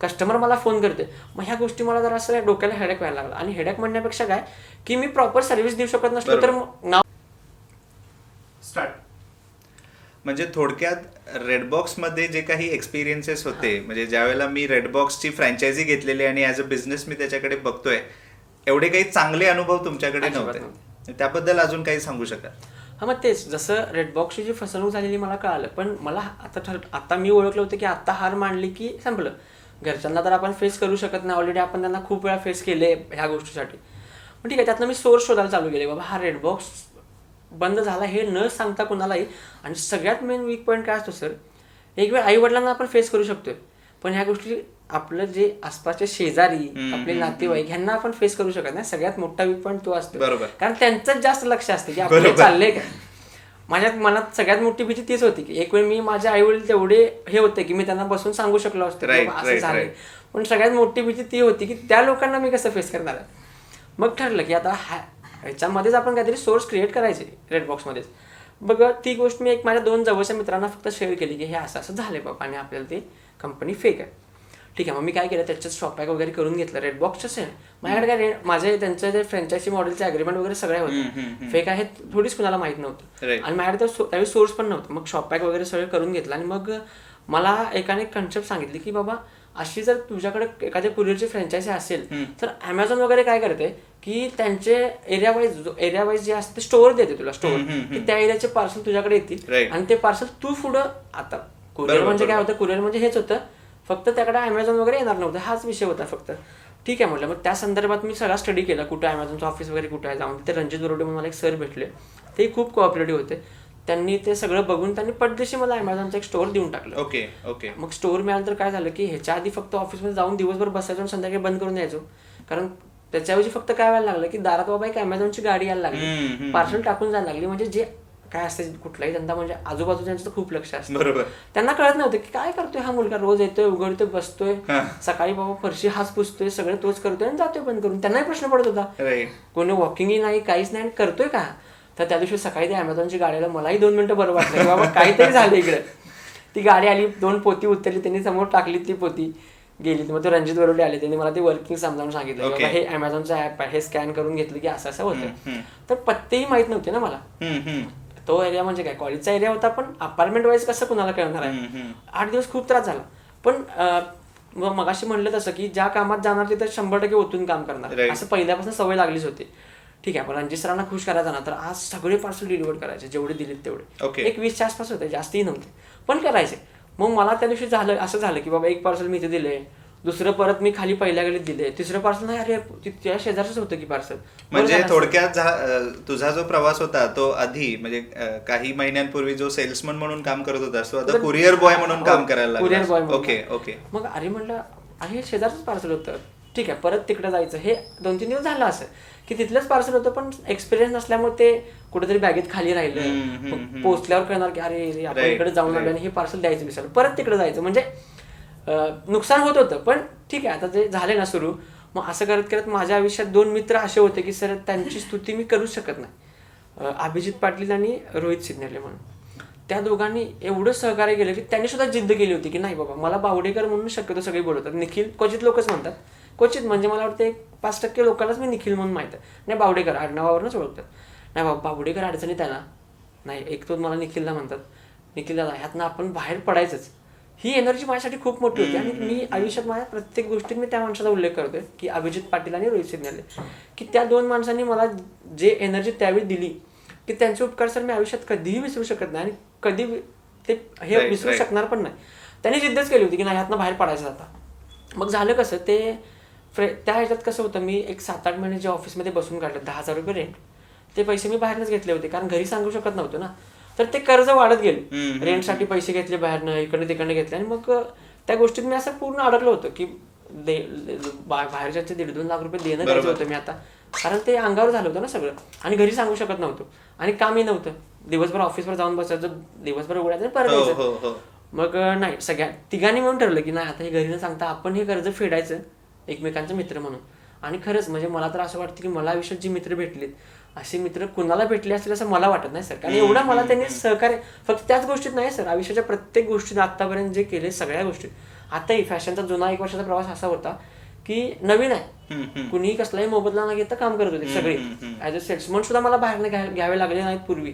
कस्टमर मला फोन करते. मग ह्या गोष्टी मला जरा असं डोक्याला हेडेक व्हायला लागला. आणि हेडेक म्हणण्यापेक्षा काय की मी प्रॉपर सर्व्हिस देऊ शकत नसतो तर नाव स्टार्ट. म्हणजे थोडक्यात रेडबॉक्समध्ये जे काही एक्सपिरियन्सेस होते, म्हणजे ज्यावेळेला मी रेडबॉक्सची फ्रँचायझी घेतलेली आणि ॲज अ बिझनेस मी त्याच्याकडे बघतोय, एवढे काही चांगले अनुभव तुमच्याकडे नव्हते. त्याबद्दल अजून काही सांगू शकाल? हां, मग तेच जसं रेडबॉक्सची जी फसवणूक झालेली मला कळालं, पण मला आता मी ओळखलं होतं की आता हार मांडली की संपलं. घरच्यांना तर आपण फेस करू शकत नाही, ऑलरेडी आपण त्यांना खूप वेळा फेस केले ह्या गोष्टीसाठी. पण ठीक आहे, त्यातनं मी सोर्स शोधायला चालू केले. बाबा हा रेडबॉक्स बंद झाला हे न सांगता कोणालाही. आणि सगळ्यात मेन वीक पॉईंट काय असतो सर, एक वेळ आईवडिलांना आपण फेस करू शकतोय, पण ह्या गोष्टी आपलं जे आसपासचे शेजारी, आपले नातेवाईक ह्यांना आपण फेस करू शकत नाही. सगळ्यात मोठा वीक पॉईंट तो असतो, कारण त्यांचंच जास्त लक्ष असते की आपलं चाललंय काय. माझ्या मनात सगळ्यात मोठी भीती तीच होती की एक वेळ मी माझ्या आईवडील तेवढे हे होते की मी त्यांना बसून सांगू शकलो असतो असं झालंय. पण सगळ्यात मोठी भीती ती होती की त्या लोकांना मी कसं फेस करणार आहे. मग ठरलं की आता ह्याच्यामध्येच आपण काहीतरी सोर्स क्रिएट करायचे रेडबॉक्समध्येच. बघ ती गोष्ट मी एक माझ्या 2 जवळच्या मित्रांना फक्त शेअर केली की हे असं असं झालंय बाबा आणि आपल्याला ती कंपनी फेक आहे. ठीक आहे, मग मी काय केलं, त्याच्यात शॉपॅक वगैरे करून घेतलं. रेडबॉक्सच आहे माझ्याकडे, काय माझे त्यांचं जे फ्रँचायझी मॉडेलचे अग्रीमेंट वगैरे सगळे होते. फेक आहे थोडीच कुणाला माहीत नव्हतं आणि माझ्याकडे त्यावेळी सोर्स पण नव्हतं. मग शॉपॅक वगैरे सगळं करून घेतलं आणि मग मला एकाने कन्सेप्ट सांगितली की बाबा अशी जर तुझ्याकडे एखाद्या कुरिअरची फ्रँचायझी असेल तर ॲमेझॉन वगैरे काय करते की त्यांचे एरिया वाईज जे असते स्टोअर देते तुला, स्टोअर की त्या एरियाचे पार्सल तुझ्याकडे येतील आणि ते पार्सल तू पुढं. आता कुरिअर म्हणजे काय होतं, कुरिअर म्हणजे हेच होतं, फक्त त्याकडे ॲमेझॉन वगैरे येणार नव्हतं, हाच विषय होता फक्त. ठीक आहे म्हटलं. मग त्या संदर्भात मी सगळा स्टडी केला, कुठं ॲमेझॉनचं ऑफिस वगैरे कुठं आहे. जाऊन तिथे रणजित बरोडे म्हणून मला एक सर भेटले, ते खूप कोऑपरेटिव्ह होते. त्यांनी ते सगळं बघून त्यांनी पटदिशी मला ॲमेझॉनचं एक स्टोअर देऊन टाकलं. ओके. मग स्टोअर मिळालं काय झालं की ह्याच्या आधी फक्त ऑफिसमध्ये जाऊन दिवसभर बसायचो आणि संध्याकाळी बंद करून यायचो. कारण त्याच्याऐवजी फक्त काय व्हायला लागलं की दारात बाबा एक ॲमेझॉनची गाडी यायला लागली, पार्सल टाकून जायला लागली. म्हणजे जे काय असते कुठलाही धंदा म्हणजे आजूबाजूच्यांचं तर खूप लक्ष असतं. बरोबर. त्यांना कळत नव्हतं की काय करतोय हा मुलगा, रोज येतोय, उघडतोय, बसतोय, सकाळी बाबा फरशी हाच पुसतोय, सगळं तोच करतोय आणि जातोय बंद करून. त्यांनाही प्रश्न पडत होता, कोणी वॉकिंगही नाही, काहीच नाही, करतोय का. तर त्या दिवशी सकाळी ते ॲमेझॉनची गाडी आला, मलाही 2 मिनिटं बरं वाटलं की बाबा काहीतरी झालं इकडे. ती गाडी आली, 2 पोती उतरली, त्यांनी समोर टाकली, ती पोती गेली. मग तो रणजित बरोडे आले, त्यांनी मला ते वर्किंग समजावून सांगितलं की हे ॲमेझॉनचं ॲप आहे, हे स्कॅन करून घेतलं की असं असं होतं. तर पत्तेही माहीत नव्हते ना मला. तो एरिया म्हणजे काय, कॉलेजचा एरिया होता, पण अपार्टमेंट वाईज कसं कुणाला कळणार आहे. 8 दिवस खूप त्रास झाला. पण मगाशी म्हणलं तसं की ज्या कामात जाणार तिथं 100% ओतून काम करणार, असं पहिल्यापासून सवय लागलीच होती. ठीक आहे, पण रणजित सरांना खुश करायचा ना, तर आज सगळे पार्सल डिलिव्हर करायचे, जेवढे दिलेत तेवढे. एक 20च्या आसपास होते, जास्तही नव्हते, पण करायचे. मग मला त्या दिवशी असं झालं की बाबा एक पार्सल मी इथे दिले, दुसरं परत मी खाली पहिल्या गलीत दिले, तिसरं पार्सल नाही, अरे त्या शेजारच होतं की पार्सल. म्हणजे थोडक्यात तुझा जो प्रवास होता तो आधी म्हणजे काही महिन्यांपूर्वी जो सेल्समन म्हणून काम करत होता तो आता कुरिअर बॉय म्हणून काम करायला लागला. Courier boy. ओके. मग अरे म्हटलं अरे शेजारच पार्सल होतं, ठीक आहे, परत तिकडे जायचं. हे 2-3 दिवस झालं असं की तिथलंच पार्सल होतं, पण एक्सपिरियन्स नसल्यामुळे ते कुठेतरी बॅगेत खाली राहिलं. पोचल्यावर कळणार की अरे आपण इकडे जाऊन आलो आणि हे पार्सल द्यायचं विसरलं, परत तिकडे जायचं. म्हणजे नुकसान होत होतं, पण ठीक आहे, आता ते झाले ना सुरू. मग असं करत करत माझ्या आयुष्यात 2 मित्र असे होते की सर त्यांची स्तुती मी करूच शकत नाही, अभिजित पाटील आणि रोहित सिग्नले म्हणून. त्या दोघांनी एवढं सहकार्य केलं की त्यांनी सुद्धा जिद्द केली होती की नाही बाबा, मला बावडेकर म्हणून शक्यतो सगळे बोलवतात, निखिल क्वचित लोकच म्हणतात, क्वचित म्हणजे मला वाटतं 5% लोकांनाच मी निखिल म्हणून माहीत आहे, नाही बावडेकर आडनावावरूनच ओळखतात. नाही बाबा बावडेकर अडचणीत त्याला नाही, एक तो मला निखिलला म्हणतात, निखिल दादा ह्यातनं आपण बाहेर पडायचंच. ही एनर्जी माझ्यासाठी खूप मोठी होती आणि मी आयुष्यात माझ्या प्रत्येक गोष्टीत मी त्या माणसाचा उल्लेख करतोय की अभिजित पाटील आणि रोहित सिग्नले, की त्या 2 माणसांनी मला जे एनर्जी त्यावेळी दिली की त्यांचे उपकार सर मी आयुष्यात कधीही विसरू शकत नाही आणि कधी ते हे विसरू शकणार पण नाही. त्यांनी जिद्दच केली होती की नाही ह्यातनं बाहेर पडायचं आता. मग झालं कसं, ते त्या ह्याच्यात कसं होतं, मी एक 7-8 महिने जे ऑफिसमध्ये बसून काढलं, 10,000 रुपये रेंट, ते पैसे मी बाहेरच घेतले होते कारण घरी सांगू शकत नव्हतं ना. तर ते कर्ज वाढत गेले, रेंटसाठी पैसे घेतले बाहेरनं, इकडनं तिकडनं घेतले आणि मग त्या गोष्टीत मी असं पूर्ण अडकलो होतो की बाहेरच्या 1.5-2 लाख रुपये देणं द्यायचं होतं मी आता, कारण ते अंगावर झालं होतं ना सगळं आणि घरी सांगू शकत नव्हतं आणि कामही नव्हतं. दिवसभर ऑफिसवर जाऊन बसायचं, दिवसभर उघडायचं परत यायचं. मग नाही, सगळ्या तिघांनी मिळून ठरलं की नाही आता हे घरी न सांगता आपण हे कर्ज फेडायचं एकमेकांचे मित्र म्हणून. आणि खरंच म्हणजे मला तर असं वाटतं की मला आयुष्यात जी मित्र भेटलीत असे मित्र कुणाला भेटले असतील असं मला वाटत नाही सर. कारण एवढं मला त्यांनी सहकार्य फक्त त्याच गोष्टीत नाही सर, आयुष्याच्या प्रत्येक गोष्टीत आतापर्यंत जे केले सगळ्या गोष्टीत. आताही फॅशनचा जुना 1 वर्षाचा प्रवास असा होता की नवीन आहे, कुणीही कसलाही मोबदला न घेता काम करत होते सगळे. ॲज अ सेल्समन सुद्धा मला बाहेरनं घ्यावे लागले नाहीत पूर्वी.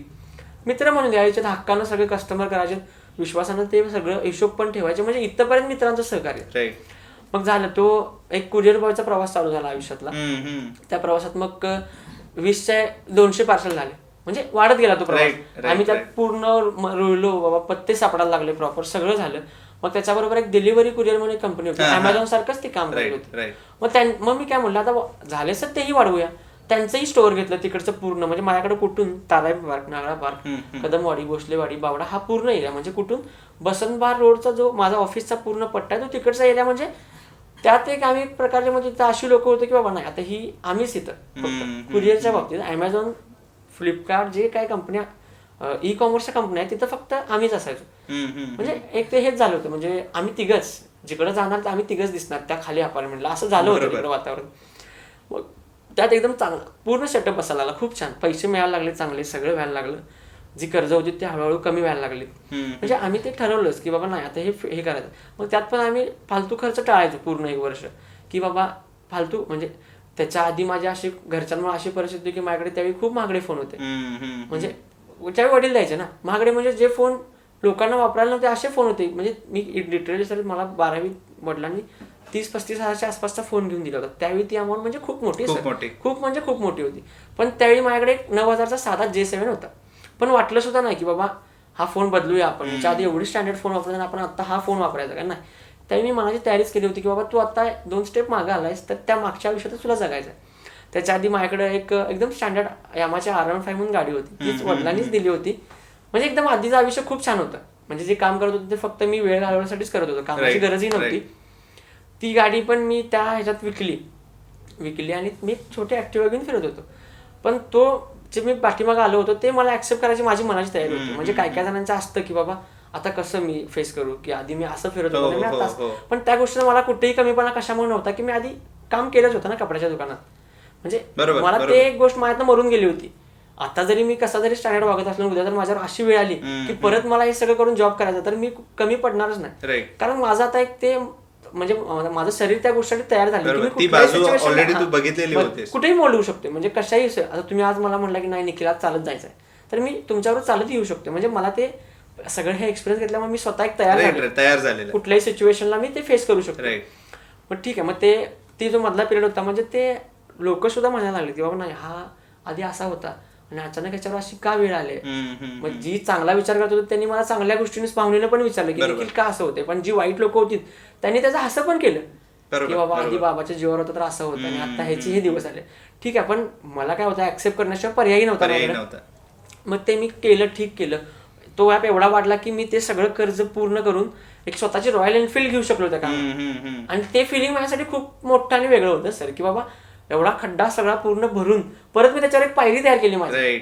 मित्र म्हणून द्यायचे, हक्कानं सगळे कस्टमर करायचे, विश्वासानं ते सगळं हिशोब पण ठेवायचे, म्हणजे इथपर्यंत मित्रांचं सहकार्य. राईट. मग झालं, तो एक कुरिअर बॉयचा प्रवास चालू झाला आयुष्यातला. त्या प्रवासात मग 20च्या 200 पार्सल झाले, म्हणजे वाढत गेला तो प्रवास. आम्ही त्यात पूर्ण रुळलो बाबा, पत्ते सापडायला लागले प्रॉपर, सगळं झालं. मग त्याच्याबरोबर एक डिलिव्हरी कुरिअर म्हणून एक कंपनी होती, अमेझॉन सारखंच ते काम करत होते. मग मी काय म्हणलं, आता झाले सर तेही वाढवूया. त्यांचंही स्टोअर घेतलं तिकडचं पूर्ण, म्हणजे माझ्याकडे कुठून ताराई पार्क, नागळा पार्क, कदमवाडी, भोसलेवाडी, बावडा, हा पूर्ण एरिया, म्हणजे कुठून बसंतबार रोडचा जो माझा ऑफिसचा पूर्ण पट्टा आहे तो तिकडचा एरिया. म्हणजे त्यात एक आम्ही प्रकारचे, म्हणजे अशी लोक होते की बाबा नाही, आता ही आम्हीच इथं फक्त कुरिअरच्या बाबतीत अमेझॉन, फ्लिपकार्ट, जे काही कंपन्या ई कॉमर्सच्या कंपन्या आहेत तिथं फक्त आम्हीच असायचो. म्हणजे एक ते हेच झालं होतं, म्हणजे आम्ही तिघच जिकडे जाणार तर आम्ही तिघच दिसणार त्या खाली अपार्टमेंटला, असं झालं होतं तिकडं वातावरण. मग त्यात एकदम चांगला पूर्ण सेटअप बसायला लागला, खूप छान पैसे मिळायला लागले, चांगले सगळं व्हायला लागलं. जी कर्ज होती ती हळूहळू कमी व्हायला लागली. म्हणजे आम्ही ते ठरवलंच की बाबा नाही, आता हे करायचं. मग त्यात पण आम्ही फालतू खर्च टाळायचो पूर्ण 1 वर्ष, की बाबा फालतू, म्हणजे त्याच्या आधी माझ्या अशी घरच्यांमुळे अशी परिस्थिती होती की माझ्याकडे त्यावेळी खूप महागडे फोन होते. म्हणजे त्यावेळी वडील द्यायचे ना महागडे, म्हणजे जे फोन लोकांना वापरायला नव्हते असे फोन होते. म्हणजे मी लिटरली सर, मला 12वी वडिलांनी 30-35 हजारच्या आसपासचा फोन घेऊन दिला होता. त्यावेळी ती अमाऊंट म्हणजे खूप मोठी, खूप म्हणजे खूप मोठी होती. पण त्यावेळी माझ्याकडे 9,000चा साधा J7 होता. पण वाटलं सुद्धा नाही की बाबा हा फोन बदलूया आपण, त्याच्या आधी एवढी स्टँडर्ड फोन वापरताना आपण आता हा फोन वापरायचा का नाही. त्यावेळी मी मनाची तयारीच केली होती की बाबा तू आता 2 स्टेप मागे आलायस तर त्या मागच्या आयुष्यातच तुला जगायचं आहे. त्याच्या आधी माझ्याकडे एक एकदम स्टँडर्ड यामाची R15 म्हणून गाडी होती, तीच वडिलांनीच दिली होती. म्हणजे एकदम आधीचं आयुष्य खूप छान होतं. म्हणजे जे काम करत होतं ते फक्त मी वेळ घालवण्यासाठीच करत होतो, कामाची गरजही नव्हती. ती गाडी पण मी त्या ह्याच्यात विकली आणि मी छोटे ऍक्टिव्हा घेऊन फिरत होतो. पण तो जे मी पाठीमागं आलो होतो ते मला ऍक्सेप्ट करायची माझी मनाची तयारी होती. म्हणजे काय काय जणांचं असतं की बाबा आता कसं मी फेस करू, की आधी मी असं फिरत होतो मी आता, पण त्या गोष्टीचा मला कुठेही कमीपणा कशामुळे नव्हता की मी आधी काम केलंच होतं ना कपड्याच्या दुकानात. म्हणजे मला ते एक गोष्ट माझ्यातनं मरून गेली होती. आता जरी मी कसा जरी स्टँडर्ड वागत असलो, उद्या जर माझ्यावर अशी वेळ आली की परत मला हे सगळं करून जॉब करायचा तर मी कमी पडणारच नाही. कारण माझं आता एक ते, म्हणजे माझं शरीर त्या गोष्टीसाठी तयार झालं की कुठेही मोडू शकते. म्हणजे कशाही, आता तुम्ही आज मला म्हटलं की नाही निखिल आज चालत जायचंय तर मी तुमच्यावर चालत येऊ शकते. म्हणजे मला ते सगळं हे एक्सपिरियन्स घेतल्यामुळे मी स्वतः एक तयार झाले, कुठल्याही सिच्युएशनला मी ते फेस करू शकतो. मग ठीक आहे, मग ते जो मधला पिरियड होता म्हणजे ते लोक सुद्धा म्हणायला लागले की बाबा नाही हा आधी असा होता आणि अचानक याच्यावर अशी का वेळ आली. मग जी चांगला विचार करत होती त्यांनी मला चांगल्या गोष्टीने पाहुणीनं पण विचारलं की देखील का असं होते. पण जी वाईट लोक होती त्यांनी त्याचं हसं पण केलं की बाबा आधी बाबाच्या जीवावर होतं तर असं होतं आणि आता ह्याचे हे दिवस आले. ठीक आहे, पण मला काय होतं ऍक्सेप्ट करण्याशिवाय पर्यायी नव्हता. मग ते मी केलं, ठीक केलं. तो ॲप एवढा वाढला की मी ते सगळं कर्ज पूर्ण करून एक स्वतःची रॉयल एनफिल्ड घेऊ शकलो त्या कामात. आणि ते फिलिंग माझ्यासाठी खूप मोठं आणि वेगळं होतं सर, की बाबा एवढा खड्डा सगळा पूर्ण भरून परत मी त्याच्यावर एक पायरी तयार केली माझी.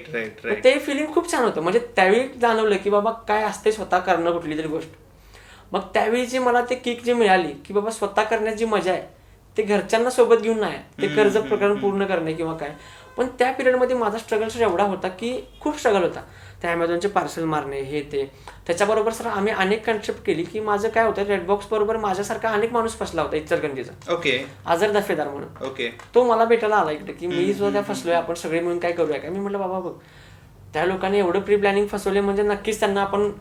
ते फिलिंग खूप छान होतं. म्हणजे त्यावेळी जाणवलं की बाबा काय असते स्वतः करणं कुठली तरी गोष्ट. मग त्यावेळी जी मला ते किक जी मिळाली की बाबा स्वतः करण्याची मजा आहे ते घरच्यांना सोबत घेऊन नाही, ते कर्ज प्रकरण पूर्ण करणे किंवा काय. पण त्या पिरियडमध्ये माझा स्ट्रगल सर एवढा होता की खूप स्ट्रगल होता. त्या अमेझॉनचे पार्सल मारणे हे ते. त्याच्याबरोबर सर आम्ही अनेक कन्सेप्ट केली की माझं काय होतं, रेडबॉक्स बरोबर माझ्यासारखा अनेक माणूस फसला होता इचलकरंजीचा, आझर दफेदार म्हणून. तो मला भेटायला आला इकडे की मी सुद्धा फसलोय, आपण सगळे मिळून काय करूया काय. मी म्हटलं बाबा बघ त्या लोकांनी एवढं प्री प्लॅनिंग फसवले म्हणजे नक्कीच त्यांना आपण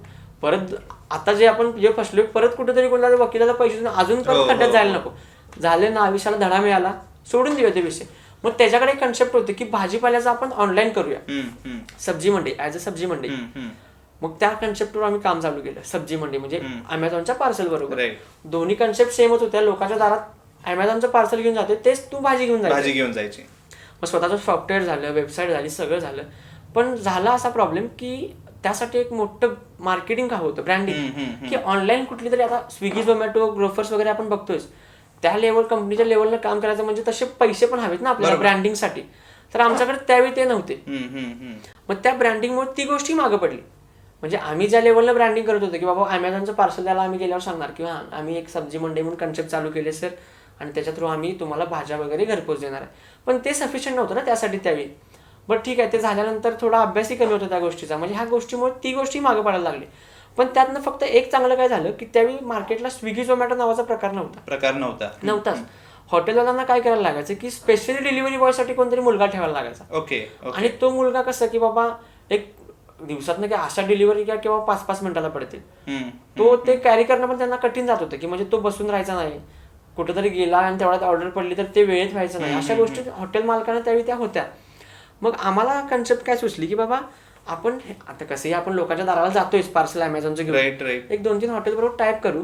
परत आता जे आपण जे फसलोय परत कुठेतरी कोणाला वकिलाला पैसे देऊन अजून परत खड्ड्यात जायला नको. झाले ना आयुष्याला धडा मिळाला, सोडून देऊया ते विषय. मग त्याच्याकडे एक कन्सेप्ट होते की भाजीपाल्याचं आपण ऑनलाईन करूया, सब्जी मंडी, ऍज अ सब्जी मंडी. मग त्या कन्सेप्टवर आम्ही काम चालू केलं. सब्जी मंडी म्हणजे अमेझॉनच्या पार्सल बरोबर. दोन्ही कन्सेप्ट सेमच होत्या. लोकांच्या दारात अमेझॉनचं पार्सल घेऊन जाते तेच तू भाजी घेऊन जायची. मग स्वतःचं सॉफ्टवेअर झालं, वेबसाईट झाली, सगळं झालं. पण झाला असा प्रॉब्लेम की त्यासाठी एक मोठं मार्केटिंग हवं होतं, ब्रँडिंग. की ऑनलाईन कुठली तरी आता स्विगी, झोमॅटो, ग्रोफर्स वगैरे आपण बघतोय त्या लेवल कंपनीच्या लेवलला काम करायचं म्हणजे तसे पैसे पण हवेत ना आपल्याला ब्रँडिंगसाठी. तर आमच्याकडे त्यावेळी ते नव्हते. मग त्या ब्रँडिंगमुळे ती गोष्टी मागं पडली. म्हणजे आम्ही ज्या लेवलला ब्रँडिंग करत होतो की बाबा अमेझॉनचं पार्सल द्यायला आम्ही गेल्यावर सांगणार की हां आम्ही एक सब्जी मंडी म्हणून कन्सेप्ट चालू केले सर आणि त्याच्या थ्रू आम्ही तुम्हाला भाज्या वगैरे घरपोच देणार आहे. पण ते सफिशियंट नव्हतं ना त्यासाठी त्यावेळी. बट ठीक आहे, ते झाल्यानंतर थोडा अभ्यासही कमी होता त्या गोष्टीचा. म्हणजे ह्या गोष्टीमुळे ती गोष्टी मागं पडायला लागली. पण त्यातनं फक्त एक चांगलं काय झालं की त्यावेळी मार्केटला स्विगी, झोमॅटो नावाचा प्रकार नव्हताच. हॉटेलवाल्यांना काय करायला लागायचं की स्पेशली डिलिव्हरी बॉयसाठी कोणतरी मुलगा ठेवायला लागायचा. आणि तो मुलगा कसं की बाबा एक दिवसातनं की अशा डिलिव्हरी घ्या किंवा 5-5 मिनिटाला पडतील. हम्म. तो ते कॅरी करणं पण त्यांना कठीण जात होतं, की म्हणजे तो बसून राहायचा नाही, कुठेतरी गेला आणि तेवढ्यात ऑर्डर पडली तर ते वेळेत व्हायचं नाही. अशा गोष्टी हॉटेल मालकांना त्यावेळी त्या होत्या. मग आम्हाला कन्सेप्ट काय सुचली की बाबा आपण आता कसंही आपण लोकांच्या दाराला जातोयच पार्सल अमेझॉनचं घेऊन, राईट. एक 2-3 हॉटेल बरोबर टाईप करू,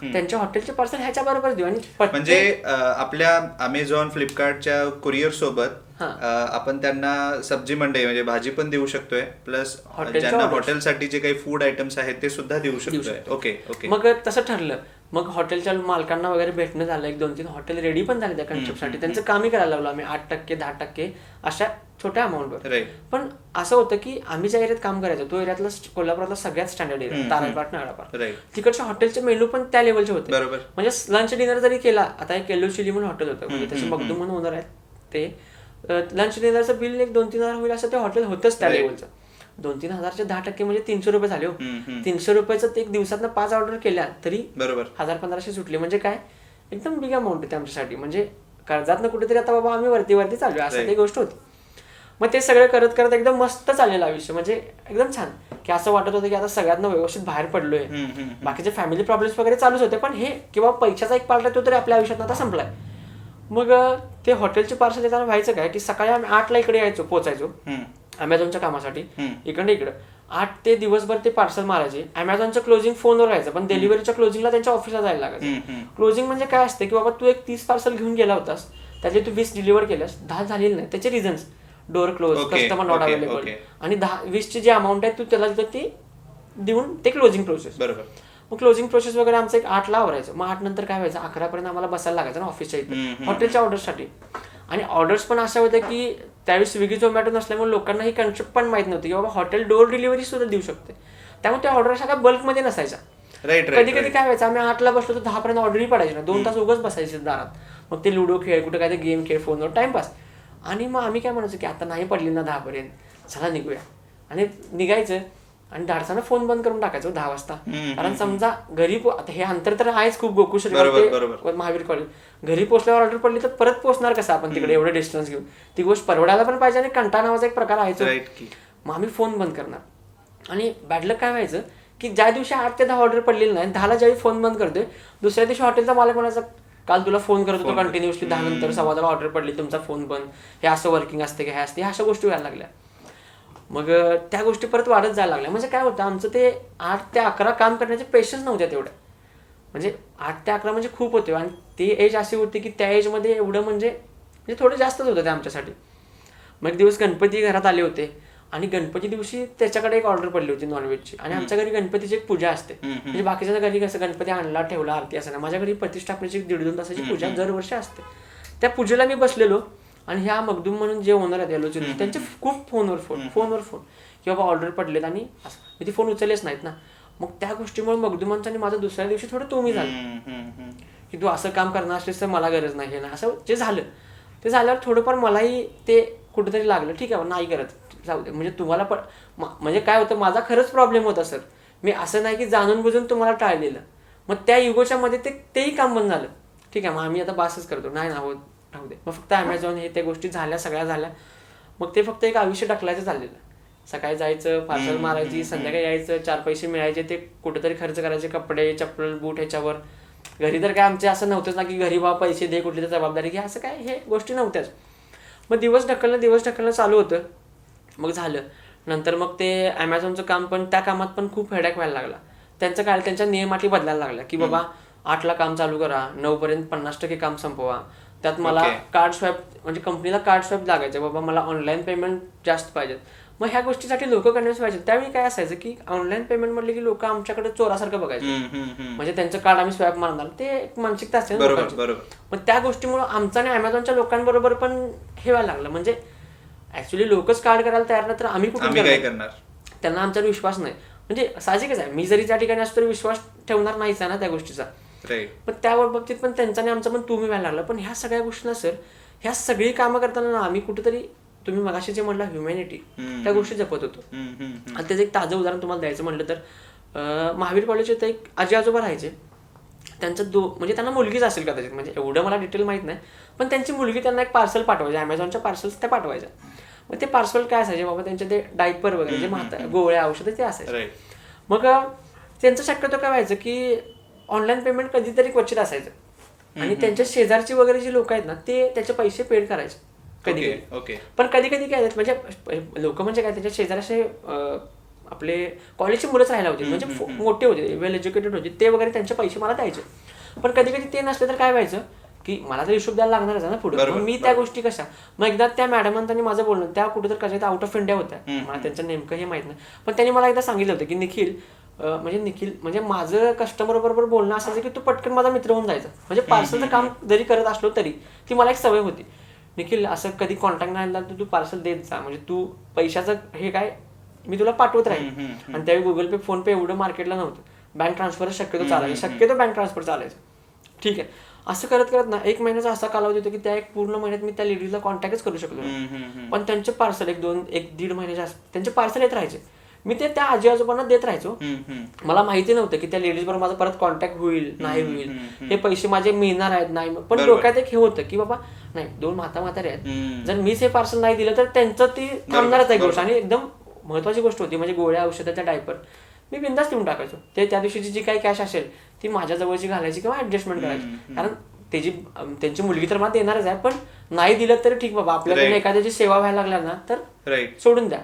त्यांच्या हॉटेलचे पार्सल ह्याच्या बरोबर देऊ आणि म्हणजे आपल्या अमेझॉन फ्लिपकार्टच्या कुरिअर सोबत आपण त्यांना सब्जी मंडई म्हणजे भाजी पण देऊ शकतोय, प्लस ज्यांना हॉटेलसाठी जे काही फूड आयटम्स आहेत ते सुद्धा देऊ शकतोय. ओके. मग तसं ठरलं. मग हॉटेलच्या मालकांना वगैरे भेटणं झालं, 1-2-3 हॉटेल रेडी पण झाले त्या कन्सेप्टसाठी. त्यांचं कामही करायला लागलो आम्ही 8%, 10% अशा छोट्या अमाऊंटवर. पण असं होतं की आम्ही ज्या एरियात काम करायचो तो एरियातला कोल्हापुरातला सगळ्यात स्टँडर्ड एरिया, तारापाट नाळापाट, तिकडच्या हॉटेलचे मेनू पण त्या लेवलचे होते. बरोबर. म्हणजे लंच डिनर जरी केला, आता एक येलो चिली म्हणून हॉटेल होतं, म्हणजे त्याचे मगदूम म्हणून ओनर आहेत ते, लंच डिनरचं बिल एक 2-3 हजार होईल असं ते हॉटेल होतंच त्या लेवलचं. 2-3 हजारचे 10% म्हणजे 300 रुपये झाले. 300 रुपयाचं एक दिवसातनं 5 ऑर्डर केल्या तरी बरोबर 1,000-1,500 सुटले. म्हणजे काय एकदम बिग अमाऊंट आहे आमच्यासाठी. म्हणजे कर्जातनं कुठेतरी आता बाबा आम्ही वरती चालू आहे असं ती गोष्ट होती. मग ते सगळं करत करत एकदम मस्त चाललेलं आयुष्य, म्हणजे एकदम छान, की असं वाटत होतं की आता सगळ्यांना व्यवस्थित बाहेर पडलोय. बाकीचे फॅमिली प्रॉब्लेम्स वगैरे चालूच होते, पण हे किंवा पैशाचा एक पार्ट आहे तो तरी आपल्या आयुष्यात आता संपलाय. मग ते हॉटेलचे पार्सल येताना व्हायचं काय की सकाळी आम्ही 8ला इकडे पोचायचो अमेझॉनच्या कामासाठी, इकडं 8 ते दिवसभर ते पार्सल मारायचे. अमेझॉनचं क्लोजिंग फोनवर राहायचं, पण डिलिव्हरीच्या क्लोजिंगला त्यांच्या ऑफिसला जायला लागायचं. क्लोजिंग म्हणजे काय असते की बाबा तू एक 30 पार्सल घेऊन गेला होतास, त्यातले तू 20 डिलिव्हर केल्यास, 10 झालेली नाही, त्याचे reasons door close, customer not available, आणि 20ची जी अमाऊंट आहे तू त्याला ती देऊन ते क्लोजिंग प्रोसेस. बरोबर. मग क्लोजिंग प्रोसेस वगैरे आमचं एक 8ला आवरायचं. मग 8 नंतर काय व्हायचं, 11पर्यंत आम्हाला बसायला लागायचं ना ऑफिसच्या इथे हॉटेलच्या ऑर्डर्ससाठी. आणि ऑर्डर्स पण अशा होत्या की त्यावेळी स्विगी झोमॅटो नसल्यामुळे लोकांना ही कन्सेप्ट पण माहित नव्हती की बाबा हॉटेल डोअर डिलिव्हरी सुद्धा देऊ शकते. त्यामुळे त्या ऑर्डर अशा काय बल्कमध्ये नसायच्या. कधी कधी काय व्हायचं, आम्ही 8ला बसलो तर 10पर्यंत ऑर्डरही पडायची ना, 2 तास उगाच बसायचे दारात. मग ते लुडो खेळ, कुठे काय गेम खेळ, फोनवर टाइमपास. आणि मग आम्ही काय म्हणायचो की आता नाही पडली ना 10पर्यंत, चला निघूया. आणि निघायचं आणि धाडसानं फोन बंद करून टाकायचो 10 वाजता. कारण समजा घरी आता हे अंतर तर आहेच खूप, गोकुळ महावीर कॉलेज, घरी पोहोचल्यावर ऑर्डर पडली तर परत पोहोचणार कसं आपण तिकडे एवढं डिस्टन्स घेऊन, ती गोष्ट परवडायला पण पाहिजे. आणि कंटाळा नावाचा एक प्रकार आहे, मग आम्ही फोन बंद करणार. आणि बॅडलक काय व्हायचं की ज्या दिवशी 8 ते 10 ऑर्डर पडलेली नाही, 10ला ज्यावेळी फोन बंद करतोय, दुसऱ्या दिवशी हॉटेलचा मालक म्हणायचा काल तुला फोन करत होतो कंटिन्युअसली, 10 नंतर 10:15 ऑर्डर पडली, तुमचा फोन बंद, हे असं वर्किंग असते की हे असते, ह्या अशा गोष्टी व्हायला लागल्या. मग त्या गोष्टी परत वाढत जायला लागल्या. म्हणजे काय होतं, आमचं ते 8 ते 11 काम करण्याचे पेशन्स नव्हत्या तेवढ्या. म्हणजे 8 ते 11 म्हणजे खूप होते. आणि ती एज अशी होती की त्या एजमध्ये एवढं म्हणजे थोडं जास्तच होतं ते आमच्यासाठी. मग एक दिवस गणपती घरात आले होते आणि गणपती दिवशी त्याच्याकडे एक ऑर्डर पडली होती नॉनव्हेजची. आणि आमच्या घरी गणपतीची एक पूजा असते. म्हणजे बाकीच्या घरी कसं गणपती आणला ठेवला आरती असं नाही, माझ्या घरी प्रतिष्ठापनेची 1.5-2 तासाची पूजा दरवर्षी असते. त्या पूजेला मी बसलेलो आणि ह्या मगदूम म्हणून जे ओनर आहेत येलोचे, त्यांचे खूप फोनवर फोन की बाबा ऑर्डर पडलेत आणि असं, मी ती फोन उचललेच नाहीत ना. मग त्या गोष्टीमुळे मगदुमांचं आणि माझं दुसऱ्या दिवशी थोडं तुम्ही झालं की तू असं काम करणार असलीस तर मला गरज नाही ना, असं जे झालं ते झाल्यावर थोडंफार मलाही ते कुठेतरी लागलं, ठीक आहे नाही करत जाऊ दे. म्हणजे तुम्हाला पण म्हणजे काय होतं, माझा खरंच प्रॉब्लेम होता सर, मी असं नाही की जाणून बुजून तुम्हाला टाळलेलं. मग त्या युगोच्या मध्ये तेही काम बंद झालं. ठीक आहे, मग आम्ही आता बासच करतो, नाही ना होत राहू दे. मग फक्त अमेझॉन हे त्या गोष्टी झाल्या, सगळ्या झाल्या. मग ते फक्त एक आयुष्य ढकलायचं चाललेलं. सकाळी जायचं, पार्सल मारायची, संध्याकाळी यायचं, 4 पैसे मिळायचे, ते कुठेतरी खर्च करायचे, कपडे चप्पल बूट ह्याच्यावर. घरी तर काय आमचे असं नव्हतंच ना की घरी बा पैसे दे, कुठली तर जबाबदारी घ्या, असं काय हे गोष्टी नव्हत्याच. मग दिवस ढकलणं चालू होतं. मग झालं नंतर मग ते अमेझॉनचं काम पण, त्या कामात पण खूप हेडॅक व्हायला लागला. त्यांचं काय, त्यांच्या नियमाटी बदलायला लागल्या की बाबा 8ला काम चालू करा, 9पर्यंत 50% काम संपवा. त्यात मला कार्ड स्वॅप, म्हणजे कंपनीला कार्ड स्वॅप लागायचे, बाबा मला ऑनलाईन पेमेंट जास्त पाहिजेत. मग ह्या गोष्टीसाठी लोक कन्व्हिन्स व्हायचे. त्यावेळी काय असायचं की ऑनलाईन पेमेंट म्हटलं की लोक आमच्याकडे चोरासारखं बघायचे. म्हणजे त्यांचं कार्ड आम्ही स्वॅप मारणार, ते एक मानसिकता असते. मग त्या गोष्टीमुळे आमचं आणि अमेझॉनच्या लोकांबरोबर पण हे व्हायला लागलं. म्हणजे ऍक्च्युली लोकच कार्ड करायला तयार नाही तर आम्ही कुठे करणार, त्यांना आमच्यावर विश्वास नाही. म्हणजे साहजिकच आहे, मी जरी त्या ठिकाणी असतो तरी विश्वास ठेवणार नाहीच आहे ना त्या गोष्टीचा. पण त्या बाबतीत पण त्यांचा आणि आमचं पण तुम्ही व्हायला लागलं. पण ह्या सगळ्या गोष्टींना सर, ह्या सगळी कामं करताना ना आम्ही कुठेतरी, तुम्ही मगाशी जे म्हणला ह्युमॅनिटी, त्या गोष्टी जपत होतो. आणि त्याचं एक ताजं उदाहरण तुम्हाला द्यायचं म्हटलं तर महावीर कॉलेजचे तर एक आजी आजोबा राहायचे. त्यांचं म्हणजे त्यांना मुलगीच असेल कदाचित, म्हणजे एवढं मला डिटेल माहित नाही, पण त्यांची मुलगी त्यांना एक पार्सल पाठवायची, अमेझॉनच्या पार्सल्स त्या पाठवायच्या. मग ते पार्सल काय असायचे बाबा, त्यांचे ते डायपर वगैरे जे गोळ्या औषधं ते असायचे. मग त्यांचं शक्यतो काय व्हायचं की ऑनलाईन पेमेंट कधीतरी क्वचित असायचं आणि त्यांच्या शेजारची वगैरे जी लोक आहेत ना ते त्याचे पैसे पेड करायचे कधी कधी. पण कधी कधी काय म्हणजे लोक म्हणजे काय, त्यांच्या शेजारचे आपले कॉलेजची मुलंच राहायला होती, म्हणजे मोठे होते, वेल एज्युकेटेड होते, ते वगैरे त्यांचे पैसे मला द्यायचे. पण कधी कधी ते नसले तर काय व्हायचं की मला तर हिशोब द्यायला लागणारच ना पुढे. मग मी त्या गोष्टी कशा, मग एकदा त्या मॅडमांनी माझं बोलणं, त्या कुठं तर कशात आउट ऑफ इंडिया होत्या, मला त्यांचं नेमकं हे माहित नाही, पण त्यांनी मला एकदा सांगितलं होतं की निखिल म्हणजे माझं कस्टमर बरोबर बोलणं असायचं की तू पटकन माझा मित्र होऊन जायचा. म्हणजे पार्सलचं काम जरी करत असलो तरी ती मला एक सवय होती, निखिल असं कधी कॉन्टॅक्ट नाही आला तर तू पार्सल देत जा, म्हणजे तू पैशाचं हे काय मी तुला पाठवत राहील. आणि त्यावेळी गुगल पे फोन पे एवढं मार्केटला नव्हतं, बँक ट्रान्सफर शक्यतो बँक ट्रान्सफर चालायचं. ठीक आहे, असं करत करत ना 1 महिन्याचा असा कालावधी होता की त्या एक पूर्ण महिन्यात मी त्या लेडीजला कॉन्टॅक्टच करू शकलो. पण त्यांचे पार्सल 1-1.5 महिन्याच्या त्यांचे पार्सल येत राहायचे, मी ते त्या आजी आजोबांना देत राहायचो. मला माहिती नव्हतं की त्या लेडीज बरोबर माझा परत कॉन्टॅक्ट होईल नाही होईल, हे पैसे माझे मिळणार आहेत नाही. पण डोक्यात एक हे होतं की बाबा नाही, 2 म्हातारे आहेत, जर मीच हे पार्सल नाही दिलं तर त्यांचं ती थांबणारच आहे गोष्ट. आणि एकदम महत्वाची गोष्ट होती म्हणजे गोळ्या औषधाच्या डायपर मी बिंदास देऊन टाकायचो. ते त्या दिवशीची जी काही कॅश असेल ती माझ्या जवळची घालायची किंवा ऍडजस्टमेंट करायची, कारण त्यांची मुलगी तर मला देणारच आहे, पण नाही दिलं तरी ठीक बाबा, आपल्याकडे एखाद्याची सेवा व्हायला लागल्या ना तर सोडून द्या.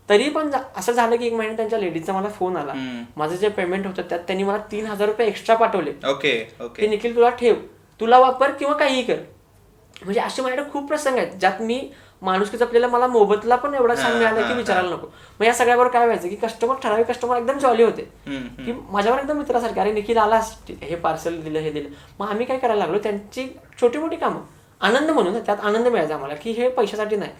तरी पण असं झालं की 1 महिना त्यांच्या लेडीजचा मला फोन आला, माझं जे पेमेंट होतं त्यात त्यांनी मला 3,000 रुपये एक्स्ट्रा पाठवले की निखिल तुला ठेव, तुला वापर किंवा काहीही कर. म्हणजे असे माझ्याकडे खूप प्रसंग आहेत ज्यात मी माणुसकी जपलेला मला मोबदला पण एवढा छान मिळाला की विचारायला नको. मग या सगळ्यावर काय व्हायचं की ठराविक कस्टमर एकदम जॉली होते की माझ्यावर एकदम मित्रासारखे, अरे निखिल आलास, हे पार्सल दिलं हे दिलं. मग आम्ही काय करायला लागलो, त्यांची छोटी मोठी कामं आनंद म्हणून, त्यात आनंद मिळायचा आम्हाला की हे पैशासाठी नाही.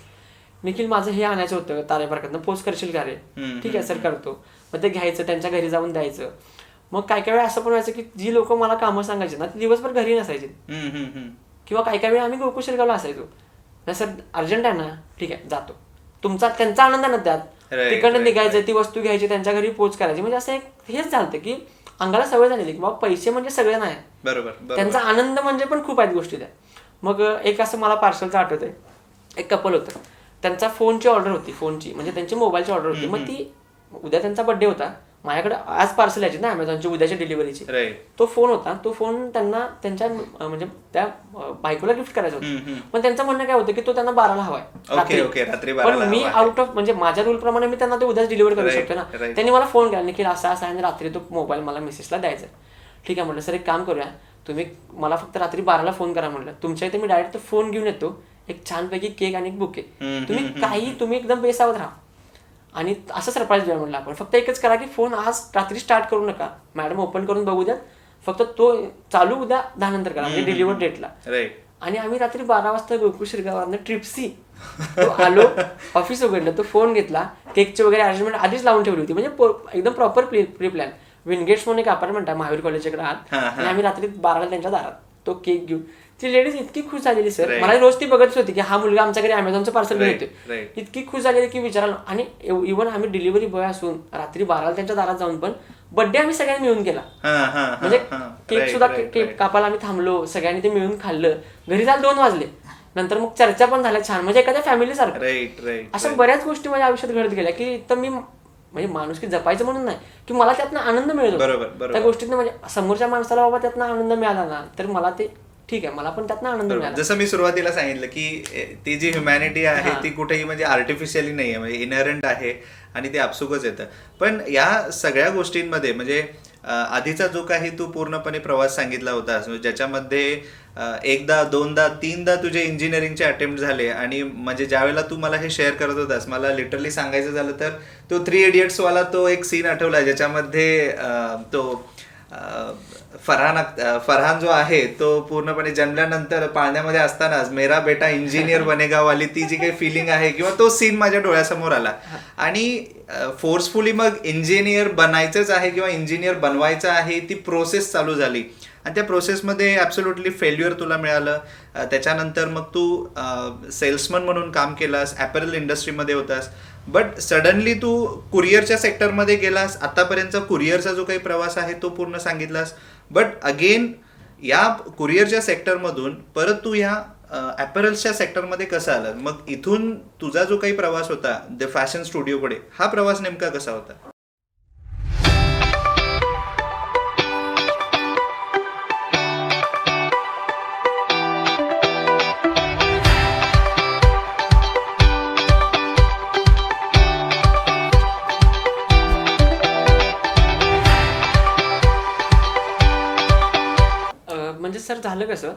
निखिल माझं हे आणायचं होतं तारेपार्कातनं, पोस्ट करशील का रे, ठीक आहे सर करतो. मग ते घ्यायचं, त्यांच्या घरी जाऊन द्यायचं. मग काय काय वेळा असं पण व्हायचं की जी लोक मला कामं सांगायची ना ती दिवसभर घरी नसायची, किंवा काही काही वेळा आम्ही गोकुळ शिरगावला असायचो, नाही सर अर्जंट आहे ना, ठीक आहे जातो. त्यांचा आनंद ना त्यात, तिकडनं निघायचं, ती वस्तू घ्यायची, त्यांच्या घरी पोच करायची. म्हणजे असं एक हेच झालं की अंगाला सवय झालेली की बाबा पैसे म्हणजे सगळे नाही, बरोबर, त्यांचा आनंद म्हणजे पण खूप आहेत गोष्टी त्या. मग एक असं मला पार्सलचं आठवतंय, एक कपल होतं, त्यांचा फोनची ऑर्डर होती, म्हणजे त्यांची मोबाईलची ऑर्डर होती. मग ती उद्या त्यांचा बर्थडे होता, माझ्याकडे आज पार्सल यायची ना अमेझॉनची उद्याच्या डिलिव्हरीची. तो फोन होता, तो फोन त्यांना त्यांच्या म्हणजे त्या बायकोला गिफ्ट करायचा होता. पण त्यांचं म्हणणं काय होतं की तो त्यांना 12ला हवाय रात्री. पण मी आउट ऑफ म्हणजे माझ्या रूल प्रमाणे मी त्यांना ते उद्याच डिलिव्हर करू शकतो ना. त्यांनी मला फोन केला की असं असं आणि रात्री तो मोबाईल मला मिसेसला द्यायचा. ठीक आहे म्हटलं, सर एक काम करूया, तुम्ही मला फक्त रात्री 12ला फोन करा म्हटलं, तुमच्या इथे मी डायरेक्ट फोन घेऊन येतो, एक छानपैकी केक आणि एक बुके, तुम्ही एकदम बेसावत राहा आणि असं सरप्राईज द्या म्हटलं आपण. फक्त एकच करा की फोन आज रात्री स्टार्ट करू नका, मॅडम ओपन करून बघू द्या, फक्त तो चालू उद्या 10 नंतर करा म्हणजे डिलिव्हर डेटला. आणि आम्ही रात्री 12 वाजता गोकुळ शिरगावातनं ट्रिप्सी आलो, ऑफिस उघडलं, तो फोन घेतला, केकची वगैरे अरेंजमेंट आधीच लावून ठेवली होती, म्हणजे एकदम प्रॉपर प्री प्लॅन. विनगेट्स म्हणून एक अपार्टमेंट आहे महावीर कॉलेजकडे आत, आणि आम्ही रात्री 12ला त्यांच्या दारात तो केक घेऊन. ती लेडीज इतकी खुश झालेली सर, मला रोज ती बघतच होती की हा मुलगा आमच्या घरी अमेझॉनचं पार्सल घेऊन येतोय, इतकी खुश झालेली की विचारायला. आणि इव्हन आम्ही डिलिव्हरी बॉय असून रात्री 12ला त्यांच्या दारात जाऊन पण बर्थडे आम्ही सगळ्यांनी मिळून केला. म्हणजे केक सुद्धा केक कापायला आम्ही थांबलो, सगळ्यांनी ते मिळून खाल्लं, घरी जायला 2 वाजले. नंतर मग चर्चा पण झाल्या छान, म्हणजे एखाद्या फॅमिली सारखं. अशा बऱ्याच गोष्टी माझ्या आयुष्यात घडत गेल्या की तर मी म्हणजे माणुसकी जपायचं म्हणून नाही की मला त्यातनं आनंद मिळतो त्या गोष्टीतनं. म्हणजे समोरच्या माणसाला बाबा त्यातनं आनंद मिळाला ना तर मला ते ठीक आहे, मला पण त्यातनं आनंद मिळाला. जसं मी सुरुवातीला सांगितलं की ती जी ह्युमॅनिटी आहे ती कुठेही म्हणजे आर्टिफिशियली नाही आहे, म्हणजे इनहरंट आहे आणि ते आपसुकच येतं. पण या सगळ्या गोष्टींमध्ये म्हणजे आधीचा जो काही तू पूर्णपणे प्रवास सांगितला होतास, ज्याच्यामध्ये 1दा 2दा 3दा तुझे इंजिनिअरिंगचे अटेम्प्ट झाले, आणि म्हणजे ज्यावेळेला तू मला हे शेअर करत होतास, मला लिटरली सांगायचं झालं तर तो 3 इडियट्स वाला तो एक सीन आठवला ज्याच्यामध्ये तो फरहान जो आहे तो पूर्णपणे जन्मल्यानंतर पाळण्यामध्ये असतानाच मेरा बेटा इंजिनियर बनेगा वाली ती जी काही फिलिंग आहे किंवा तो सीन माझ्या डोळ्यासमोर आला. आणि फोर्सफुली मग इंजिनियर बनायचंच आहे किंवा इंजिनियर बनवायचं आहे ती प्रोसेस चालू झाली, आणि त्या प्रोसेसमध्ये ॲब्सोल्युटली फेल्युअर तुला मिळालं. त्याच्यानंतर मग तू सेल्समन म्हणून काम केलास, ॲपरल इंडस्ट्रीमध्ये होतास, बट सडनली तू कुरिअरच्या सेक्टरमध्ये गेलास. आतापर्यंतचा कुरिअरचा जो काही प्रवास आहे तो पूर्ण सांगितलास, बट अगेन या कुरिअरच्या सेक्टरमधून परत तू ह्या ॲपरल्सच्या सेक्टरमध्ये कसं आलं? मग इथून तुझा जो काही प्रवास होता द फॅशन स्टुडिओकडे, हा प्रवास नेमका कसा होता? म्हणजे सर झालं कसं